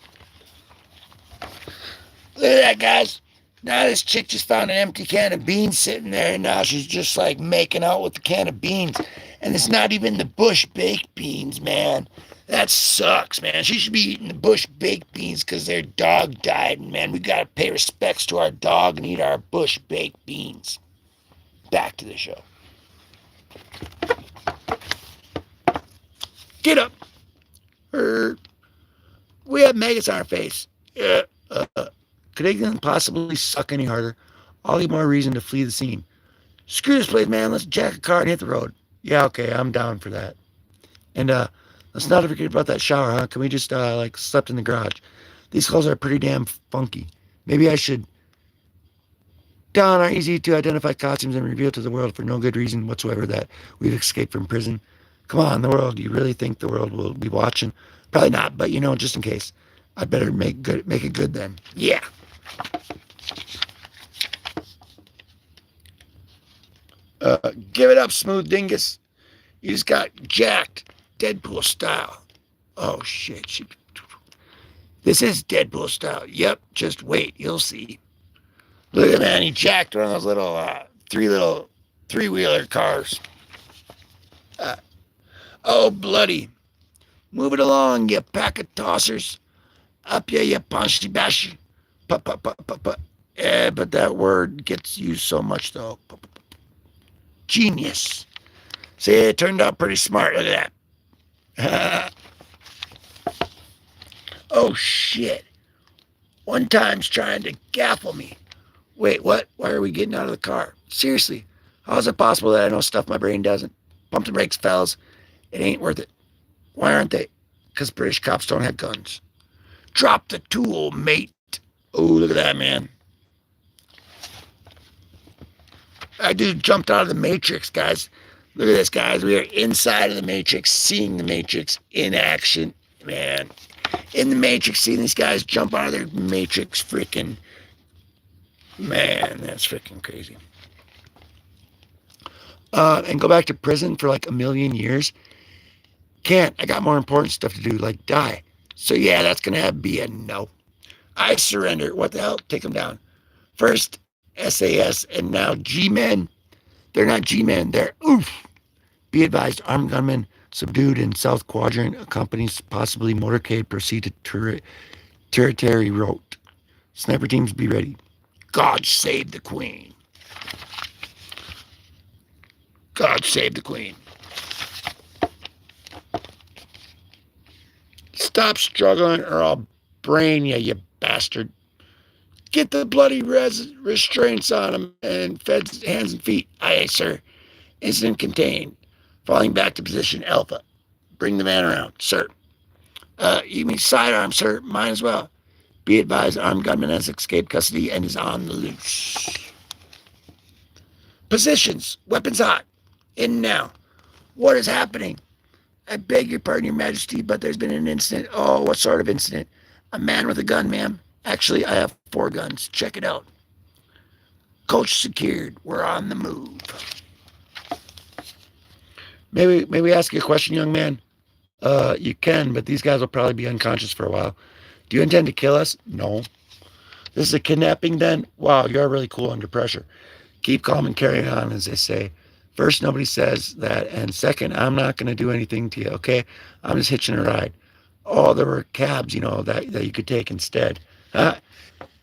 Look at that, guys. Now this chick just found an empty can of beans sitting there, and now she's just like making out with the can of beans. And it's not even the bush baked beans, man. That sucks, man. She should be eating the bush baked beans because their dog died, and man, we gotta pay respects to our dog and eat our bush baked beans. Back to the show. Get up. We have maggots on our face. Could anything possibly suck any harder? All the more reason to flee the scene. Screw this place, man. Let's jack a car and hit the road. Yeah, okay, I'm down for that. And let's not forget about that shower, huh? Can we just like slept in the garage? These clothes are pretty damn funky. Maybe I should don our easy to identify costumes and reveal to the world for no good reason whatsoever that we've escaped from prison. Come on, the world. You really think the world will be watching? Probably not, but just in case. I'd better make it good then. Yeah. Give it up, smooth dingus. You just got jacked, Deadpool style. Oh shit. This is Deadpool style. Yep, just wait, you'll see. Look at man, he jacked one of those little three-wheeler cars. Oh bloody. Move it along, you pack of tossers. Up ya, you punchy bash. But that word gets used so much though. Genius. See, it turned out pretty smart. Look at that. Oh, shit. One time's trying to gaffle me. Wait, what? Why are we getting out of the car? Seriously, how is it possible that I know stuff my brain doesn't? Pump the brakes, fellas. It ain't worth it. Why aren't they? Because British cops don't have guns. Drop the tool, mate. Oh, look at that, man. That dude jumped out of the Matrix, guys. Look at this, guys. We are inside of the Matrix, seeing the Matrix in action, man. In the Matrix, seeing these guys jump out of their Matrix freaking... Man, that's freaking crazy. And go back to prison for like a million years. Can't. I got more important stuff to do, like die. So yeah, that's going to be a no. I surrender. What the hell? Take them down. First, SAS, and now G-men. They're not G-men. They're oof. Be advised, armed gunmen subdued in South Quadrant. Accompanies possibly motorcade proceed to territory route. Sniper teams be ready. God save the Queen. God save the Queen. Stop struggling or I'll brain you, you bastard. Get the bloody restraints on him and feds hands and feet. Aye, sir. Incident contained. Falling back to position Alpha. Bring the man around, sir. You mean sidearm, sir? Might as well. Be advised, armed gunman has escaped custody and is on the loose. Positions. Weapons hot. In now. What is happening? I beg your pardon, Your Majesty, but there's been an incident. Oh, what sort of incident? A man with a gun, ma'am. Actually, I have 4 guns. Check it out. Coach secured. We're on the move. May we ask you a question, young man? You can, but these guys will probably be unconscious for a while. Do you intend to kill us? No. This is a kidnapping then? Wow, you're really cool under pressure. Keep calm and carry on, as they say. First, nobody says that. And second, I'm not going to do anything to you, okay? I'm just hitching a ride. Oh, there were cabs, that you could take instead. Have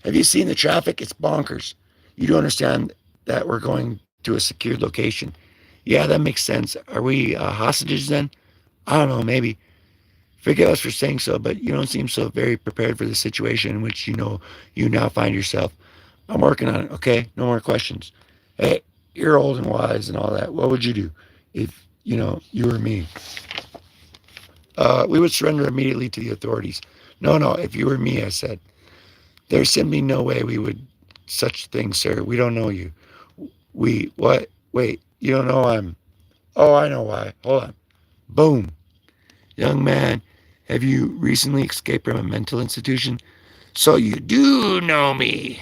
you seen the traffic? It's bonkers. You do understand that we're going to a secured location. Yeah, that makes sense. Are we hostages then? I don't know, maybe. Forgive us for saying so, but you don't seem so very prepared for the situation in which you now find yourself. I'm working on it, okay? No more questions. Hey, you're old and wise and all that. What would you do if, you were me? We would surrender immediately to the authorities. No, if you were me, I said. There's simply no way we would such things, sir. We don't know you. What? Wait, you don't know I'm... Oh, I know why. Hold on. Boom. Young man, have you recently escaped from a mental institution? So you do know me.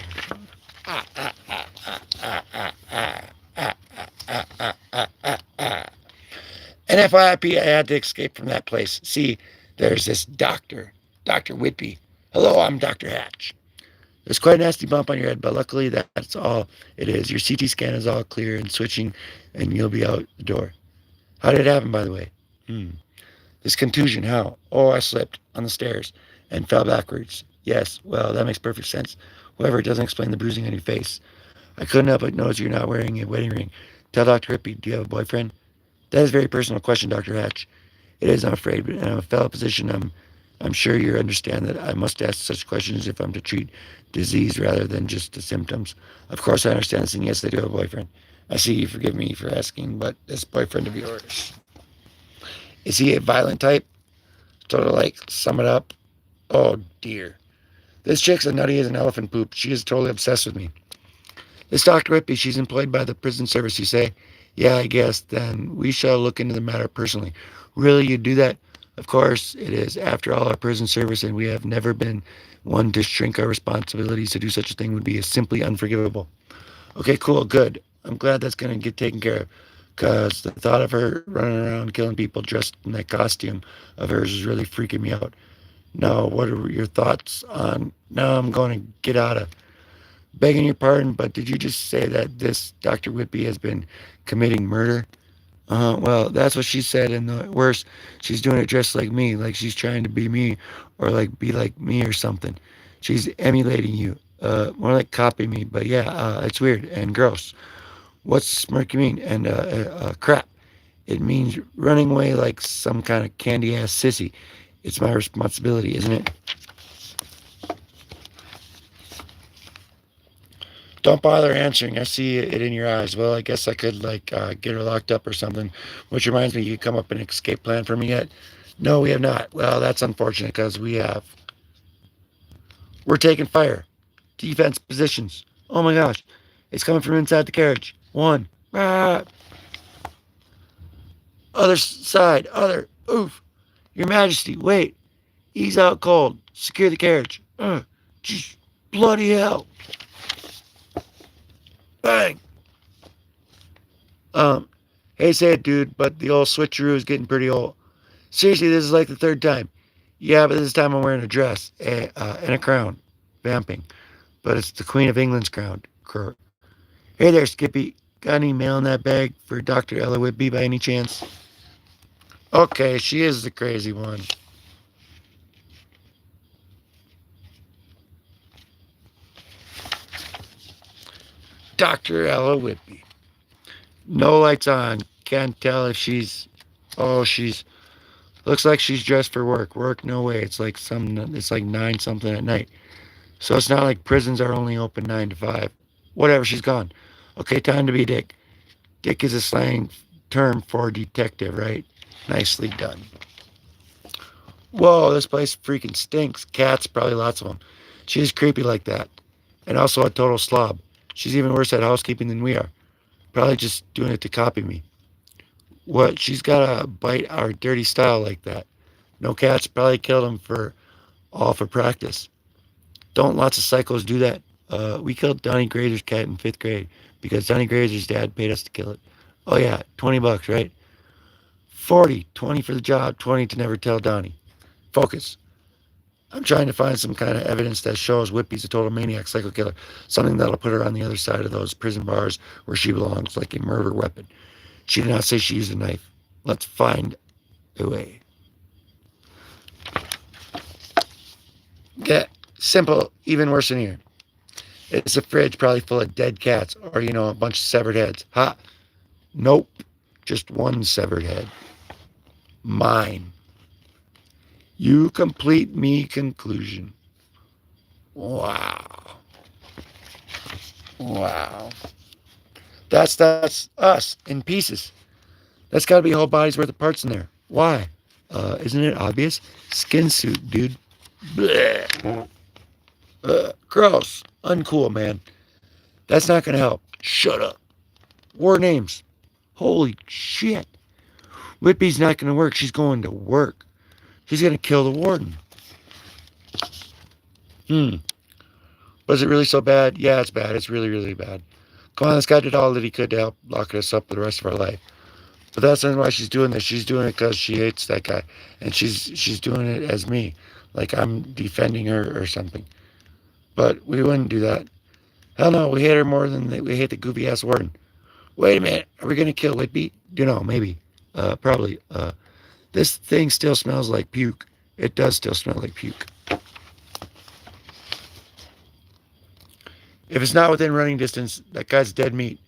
And FYIP, I had to escape from that place. See, there's this doctor, Dr. Whitby. Hello, I'm Dr. Hatch. There's quite a nasty bump on your head, but luckily that's all it is. Your CT scan is all clear and switching, and you'll be out the door. How did it happen, by the way? This contusion, how? Oh, I slipped on the stairs and fell backwards. Yes, well, that makes perfect sense. However, it doesn't explain the bruising on your face. I couldn't help but notice you're not wearing a wedding ring. Tell Dr. Hippie, do you have a boyfriend? That is a very personal question, Dr. Hatch. It is, I'm afraid, but in a fellow physician, I'm sure you understand that I must ask such questions if I'm to treat disease rather than just the symptoms. Of course, I understand this, and yes, I do have a boyfriend. I see you forgive me for asking, but this boyfriend of yours, is he a violent type? Sort of like, sum it up. Oh, dear. This chick's as nutty as an elephant poop. She is totally obsessed with me. This Dr. Whitby, she's employed by the prison service, you say? Yeah, I guess. Then we shall look into the matter personally. Really, you'd do that? Of course it is. After all, our prison service, and we have never been one to shrink our responsibilities. To do such a thing would be simply unforgivable. Okay, cool, good. I'm glad that's going to get taken care of. Because the thought of her running around killing people dressed in that costume of hers is really freaking me out. Now, what are your thoughts on... Now I'm going to get out of... Begging your pardon, but did you just say that this Dr. Whitby has been committing murder? Well, that's what she said, and the worse, she's doing it dressed like me, like she's trying to be me, or like be like me or something. She's emulating you, more like copying me, but yeah, it's weird and gross. What's smirky mean? And, crap. It means running away like some kind of candy-ass sissy. It's my responsibility, isn't it? Don't bother answering. I see it in your eyes. Well, I guess I could, get her locked up or something. Which reminds me, you come up with an escape plan for me yet? No, we have not. Well, that's unfortunate because we have. We're taking fire. Defense positions. Oh my gosh. It's coming from inside the carriage. One. Ah. Other side. Other. Oof. Your Majesty, wait. Ease out cold. Secure the carriage. Just bloody hell. Bang. Hey, say it, dude, but the old switcheroo is getting pretty old. Seriously, this is like the 3rd time. Yeah, but this time I'm wearing a dress and a crown. Vamping. But it's the Queen of England's crown. Hey there, Skippy. Got any mail in that bag for Dr. Ella Whitby by any chance? Okay, she is the crazy one. Dr. Ella Whitby. No lights on. Can't tell if she's... Oh, she's... Looks like she's dressed for work. Work? No way. It's like 9 something at night. So it's not like prisons are only open 9 to 5. Whatever, she's gone. Okay, time to be Dick. Dick is a slang term for detective, right? Nicely done. Whoa, this place freaking stinks. Cats, probably lots of them. She's creepy like that. And also a total slob. She's even worse at housekeeping than we are. Probably just doing it to copy me. What? She's got to bite our dirty style like that. No cats, probably killed him for all for practice. Don't lots of psychos do that? We killed Donnie Grazer's cat in 5th grade because Donnie Grazer's dad paid us to kill it. Oh yeah, $20, right? 40, 20 for the job, 20 to never tell Donnie. Focus. I'm trying to find some kind of evidence that shows Whippy's a total maniac, psycho killer. Something that'll put her on the other side of those prison bars where she belongs, like a murder weapon. She did not say she used a knife. Let's find a way. Yeah, simple, even worse than here. It's a fridge probably full of dead cats or, a bunch of severed heads. Ha! Nope. Just one severed head. Mine. You complete me conclusion. Wow. Wow. That's us in pieces. That's got to be a whole body's worth of parts in there. Why? Isn't it obvious? Skin suit, dude. Blech. Gross. Uncool, man. That's not going to help. Shut up. War names. Holy shit. Whippy's not going to work. She's going to work. She's going to kill the warden. Was it really so bad? Yeah, it's bad. It's really, really bad. Come on, this guy did all that he could to help lock us up for the rest of our life. But that's not why she's doing this. She's doing it because she hates that guy. And she's doing it as me. Like I'm defending her or something. But we wouldn't do that. Hell no, we hate her more than we hate the goofy ass warden. Wait a minute. Are we going to kill Whitby? You know, maybe. Probably. This thing still smells like puke. It does still smell like puke. If it's not within running distance, that guy's dead meat.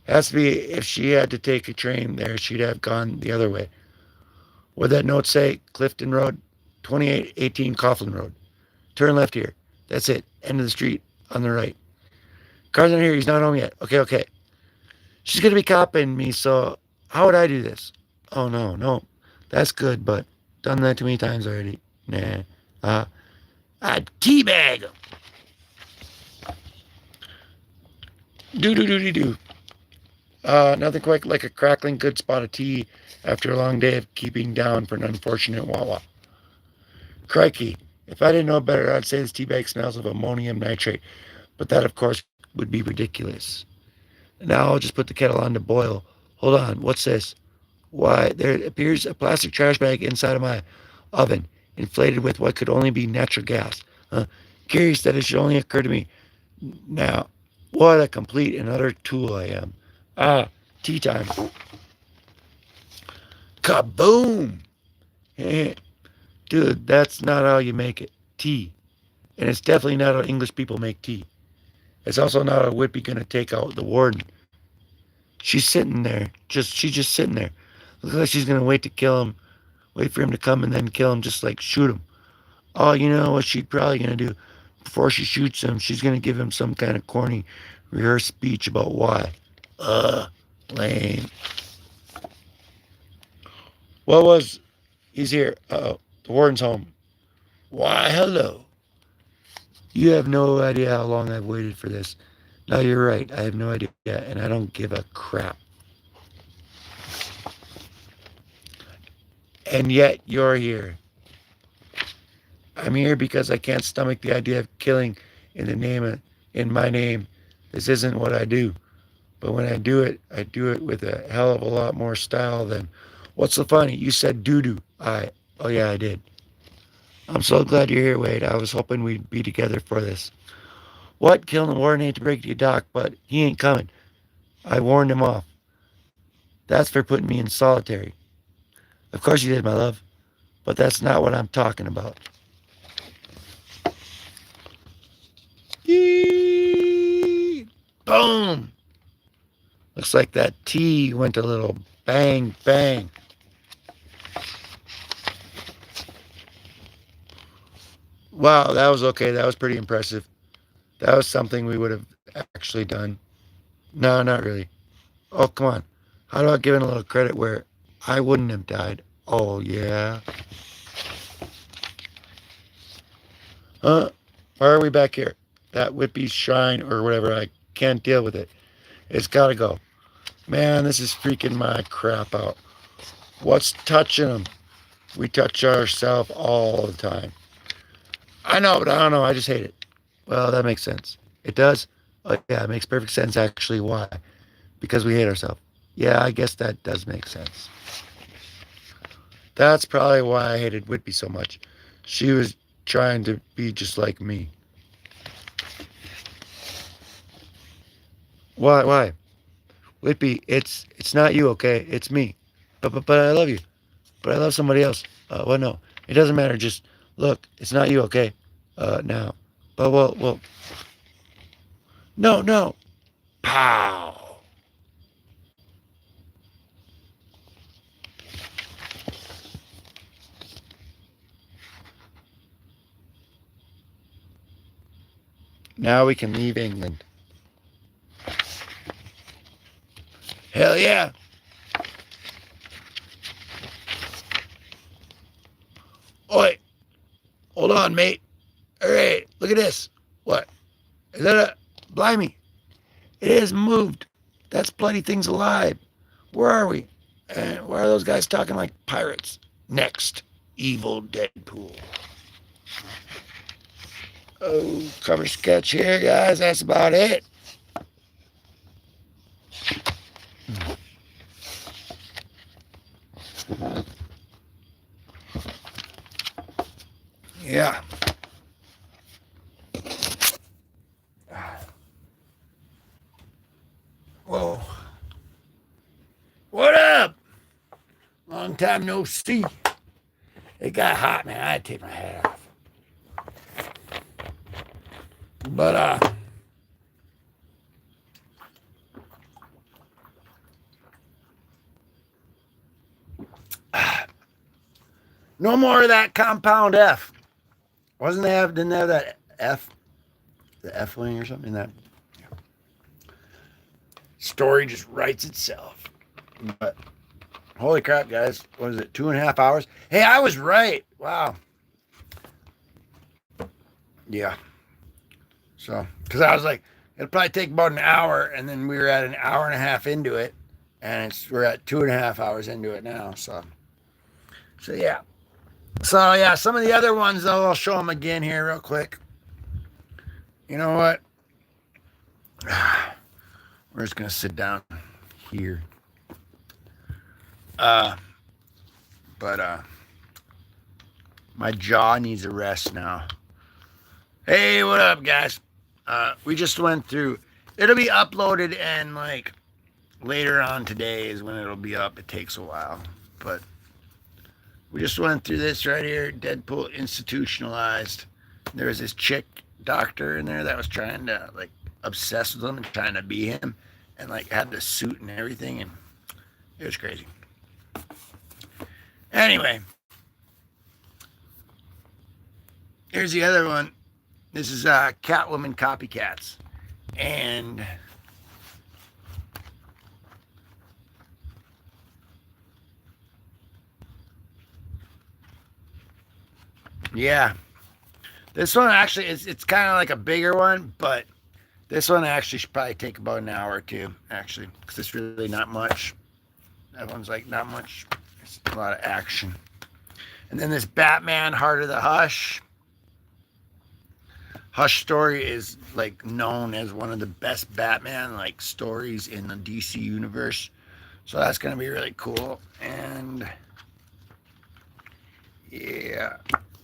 Has to be if she had to take a train there, she'd have gone the other way. What'd that note say? Clifton Road, 2818 Coughlin Road. Turn left here. That's it. End of the street on the right. Car's not here. He's not home yet. Okay. She's going to be copying me, so how would I do this? Oh, no. That's good, but done that too many times already. Nah. I'd teabag him. Do. Nothing quite like a crackling good spot of tea after a long day of keeping down for an unfortunate Wawa. Crikey, if I didn't know better, I'd say this tea bag smells of ammonium nitrate, but that, of course, would be ridiculous. Now I'll just put the kettle on to boil. Hold on, what's this? Why, there appears a plastic trash bag inside of my oven, inflated with what could only be natural gas. Curious that it should only occur to me now. What a complete and utter tool I am. Tea time. Kaboom! Dude, that's not how you make it. Tea. And it's definitely not how English people make tea. It's also not how Whippy gonna take out the warden. She's sitting there. She's just sitting there. Looks like she's gonna wait to kill him. Wait for him to come and then kill him, just like shoot him. Oh, you know what she's probably gonna do? Before she shoots him, she's gonna give him some kind of corny rehearsed speech about why. Lame. What was? He's here. Uh-oh. The warden's home. Why, hello. You have no idea how long I've waited for this. No, you're right. I have no idea, and I don't give a crap. And yet, you're here. I'm here because I can't stomach the idea of killing in my name. This isn't what I do. But when I do it with a hell of a lot more style than, what's so funny? You said doo-doo. Oh yeah, I did. I'm so glad you're here, Wade. I was hoping we'd be together for this. What? Killing the warden ain't to break to you, Doc, but he ain't coming. I warned him off. That's for putting me in solitary. Of course you did, my love. But that's not what I'm talking about. Yee! Boom! Looks like that tea went a little bang, bang. Wow, that was okay. That was pretty impressive. That was something we would have actually done. No, not really. Oh, come on. How about giving a little credit where I wouldn't have died? Oh, yeah. Why are we back here? That Whippy's shrine or whatever, I can't deal with it. It's gotta go. Man, this is freaking my crap out. What's touching them? We touch ourselves all the time. I know, but I don't know. I just hate it. Well, that makes sense. It does? Oh, yeah, it makes perfect sense, actually. Why? Because we hate ourselves. Yeah, I guess that does make sense. That's probably why I hated Whitby so much. She was trying to be just like me. Why? Why? Whitby, it's not you, okay? It's me. But I love you. But I love somebody else. Well, no, it doesn't matter. Just look, it's not you, okay? Now. But well. No, no. Pow. Now we can leave England. Hell yeah. Oi, hold on, mate. All right, look at this. What? Is that a blimey? It has moved. That's bloody thing's alive. Where are we? And why are those guys talking like pirates? Next, evil Deadpool. Oh, cover sketch here, guys. That's about it. Yeah. Whoa. What up? Long time no see. It got hot, man. I had to take my hat off. But no more of that compound F. Didn't they have that F? The F wing or something? That story just writes itself. But holy crap, guys. What is it? 2.5 hours? Hey, I was right. Wow. Yeah. So, because I was like, it'll probably take about an hour, and then we were at an hour and a half into it, and we're at 2.5 hours into it now. So yeah. So yeah, some of the other ones though, I'll show them again here real quick. You know what? We're just gonna sit down here. But my jaw needs a rest now. Hey, what up, guys? We just went through. It'll be uploaded, and like later on today is when it'll be up. It takes a while, but we just went through this right here. Deadpool institutionalized. There was this chick doctor in there that was trying to like obsess with him and trying to be him, and like had the suit and everything, and it was crazy. Anyway, here's the other one. This is Catwoman Copycats. And yeah, this one actually it's kind of like a bigger one, but this one actually should probably take about an hour or two, actually, because it's really not much. That one's like not much. It's a lot of action. And then this Batman Heart of the Hush. Hush story is like known as one of the best Batman like stories in the DC universe. So that's gonna be really cool. And yeah,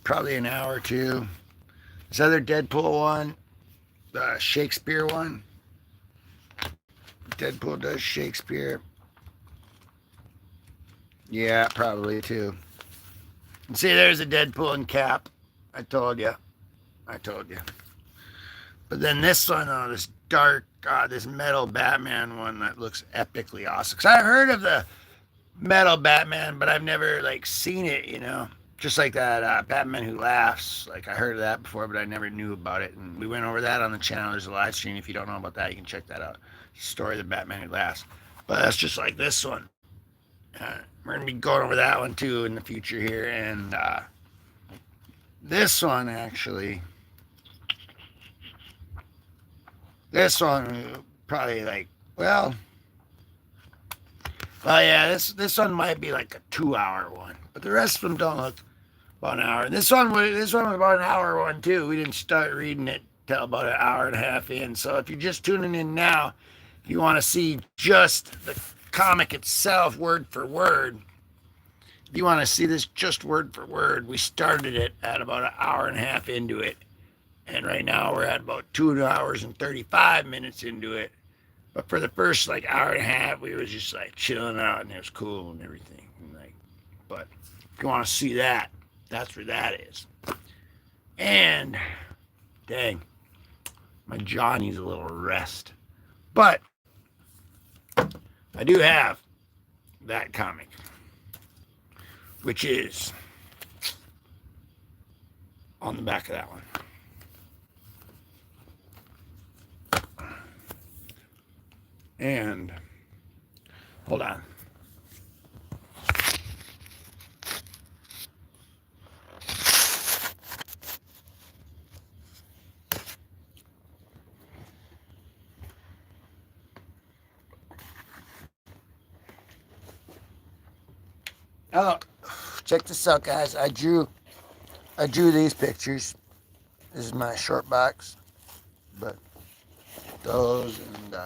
probably an hour or two. This other Deadpool one, the Shakespeare one. Deadpool does Shakespeare. Yeah, probably too. And see, there's a Deadpool and Cap. I told you. But then this one, this dark, this metal Batman one that looks epically awesome. Because I've heard of the metal Batman, but I've never like seen it. Just like that Batman Who Laughs. Like I heard of that before, but I never knew about it. And we went over that on the channel. There's a live stream. If you don't know about that, you can check that out. Story of the Batman Who Laughs. But that's just like this one. We're gonna be going over that one too in the future here, and this one actually, this one probably like well yeah, this one might be like a 2 hour one, but the rest of them don't look about an hour. And this one was about an hour one too. We didn't start reading it till about an hour and a half in. So if you're just tuning in now, if you want to see just the comic itself, word for word, if you want to see this just word for word, we started it at about an hour and a half into it. And right now we're at about 2 hours and 35 minutes into it. But for the first like hour and a half, we was just like chilling out and it was cool and everything. And like, but if you want to see that, that's where that is. And dang, my jaw needs a little rest. But I do have that comic, which is on the back of that one. And hold on. Oh, check this out, guys. I drew these pictures. This is my short box, but those and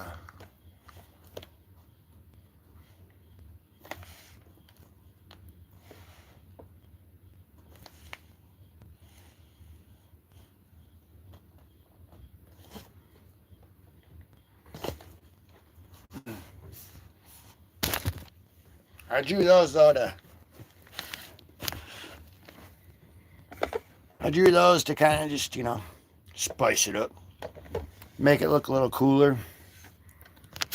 I drew those though to kind of just, spice it up. Make it look a little cooler.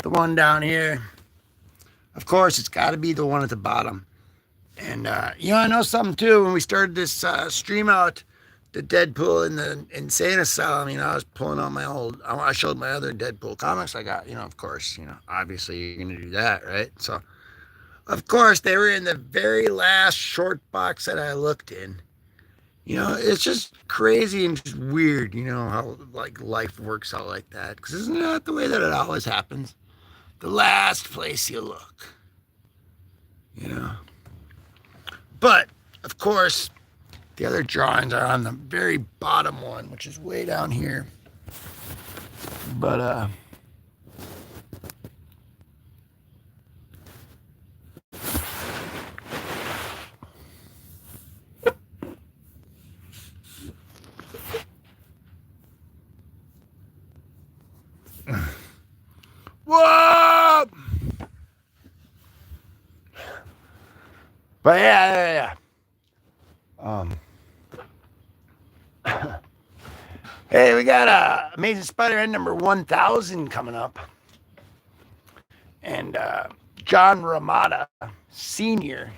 The one down here, of course, it's got to be the one at the bottom. And, I know something too. When we started this stream out, the Deadpool in the insane asylum, I was pulling out I showed my other Deadpool comics I got, of course, obviously you're going to do that, right? So, of course, they were in the very last short box that I looked in. It's just crazy and just weird, how like life works out like that. Because isn't that the way that it always happens? The last place you look, But, of course, the other drawings are on the very bottom one, which is way down here. But, whoa! But yeah. Hey, we got Amazing Spider-Man number 1000 coming up. And John Romita Sr.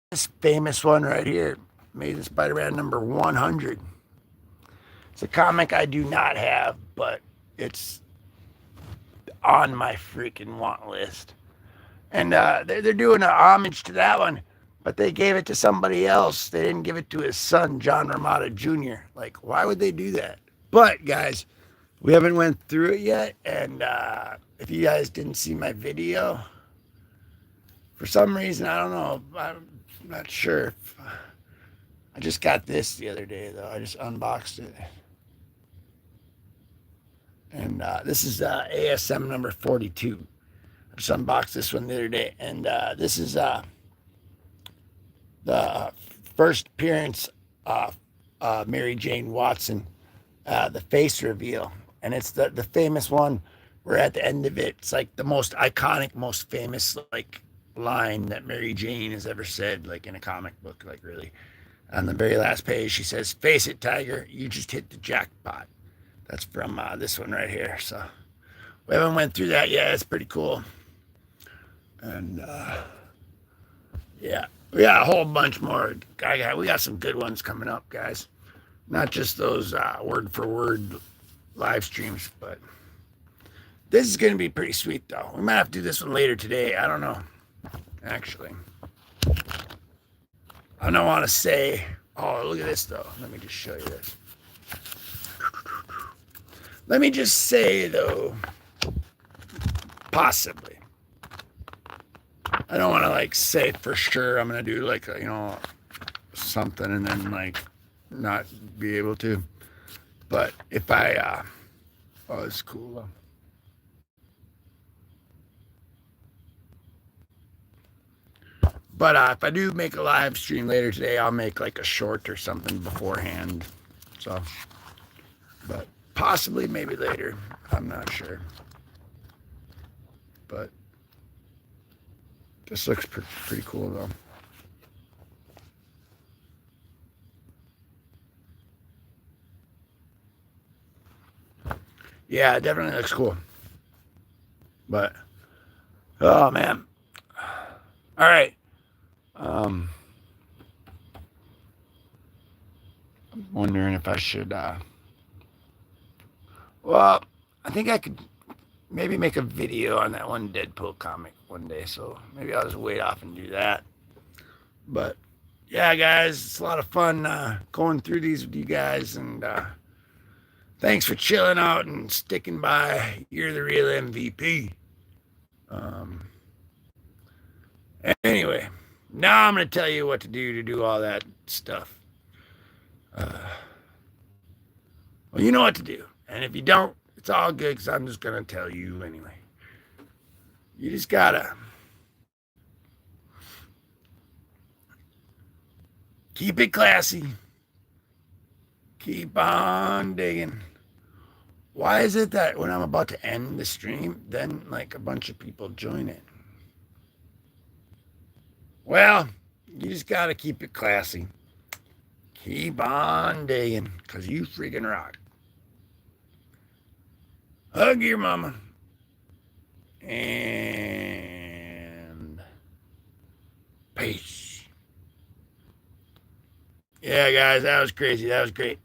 This famous one right here, Amazing Spider-Man number 100. It's a comic I do not have, but it's on my freaking want list. And they're doing an homage to that one, but they gave it to somebody else. They didn't give it to his son, John Romita Jr. Like, why would they do that? But, guys, we haven't went through it yet, and if you guys didn't see my video, for some reason, I don't know, I'm not sure. I just got this the other day, though. I just unboxed it. And this is ASM number 42. I just unboxed this one the other day. And this is the first appearance of Mary Jane Watson, the face reveal. And it's the famous one where at the end of it, it's like the most iconic, most famous like line that Mary Jane has ever said, like in a comic book, like really. On the very last page, she says, "Face it, Tiger, you just hit the jackpot." That's from this one right here. So we haven't went through that yet. It's pretty cool. And yeah, we got a whole bunch more. We got some good ones coming up, guys. Not just those word for word live streams, but This is going to be pretty sweet, though. We might have to do this one later today. I don't know, actually. I don't want to say, oh, look at this, though. Let me just show you this. Let me just say, though, possibly. I don't want to, like, say for sure I'm going to do, like, something and then, like, not be able to. But if I, oh, it's cool, though. But if I do make a live stream later today, I'll make like a short or something beforehand. So, but possibly maybe later. I'm not sure. But this looks pretty cool though. Yeah, it definitely looks cool. But, oh man. All right. I'm wondering if I should, well, I think I could maybe make a video on that one Deadpool comic one day, so maybe I'll just wait off and do that. But, yeah, guys, it's a lot of fun going through these with you guys, and thanks for chilling out and sticking by. You're the real MVP. Anyway, now I'm going to tell you what to do all that stuff. Well, you know what to do. And if you don't, it's all good because I'm just going to tell you anyway. You just got to keep it classy. Keep on digging. Why is it that when I'm about to end the stream, then like a bunch of people join it? Well, you just got to keep it classy. Keep on digging because you freaking rock. Hug your mama. And peace. Yeah, guys, that was crazy. That was great.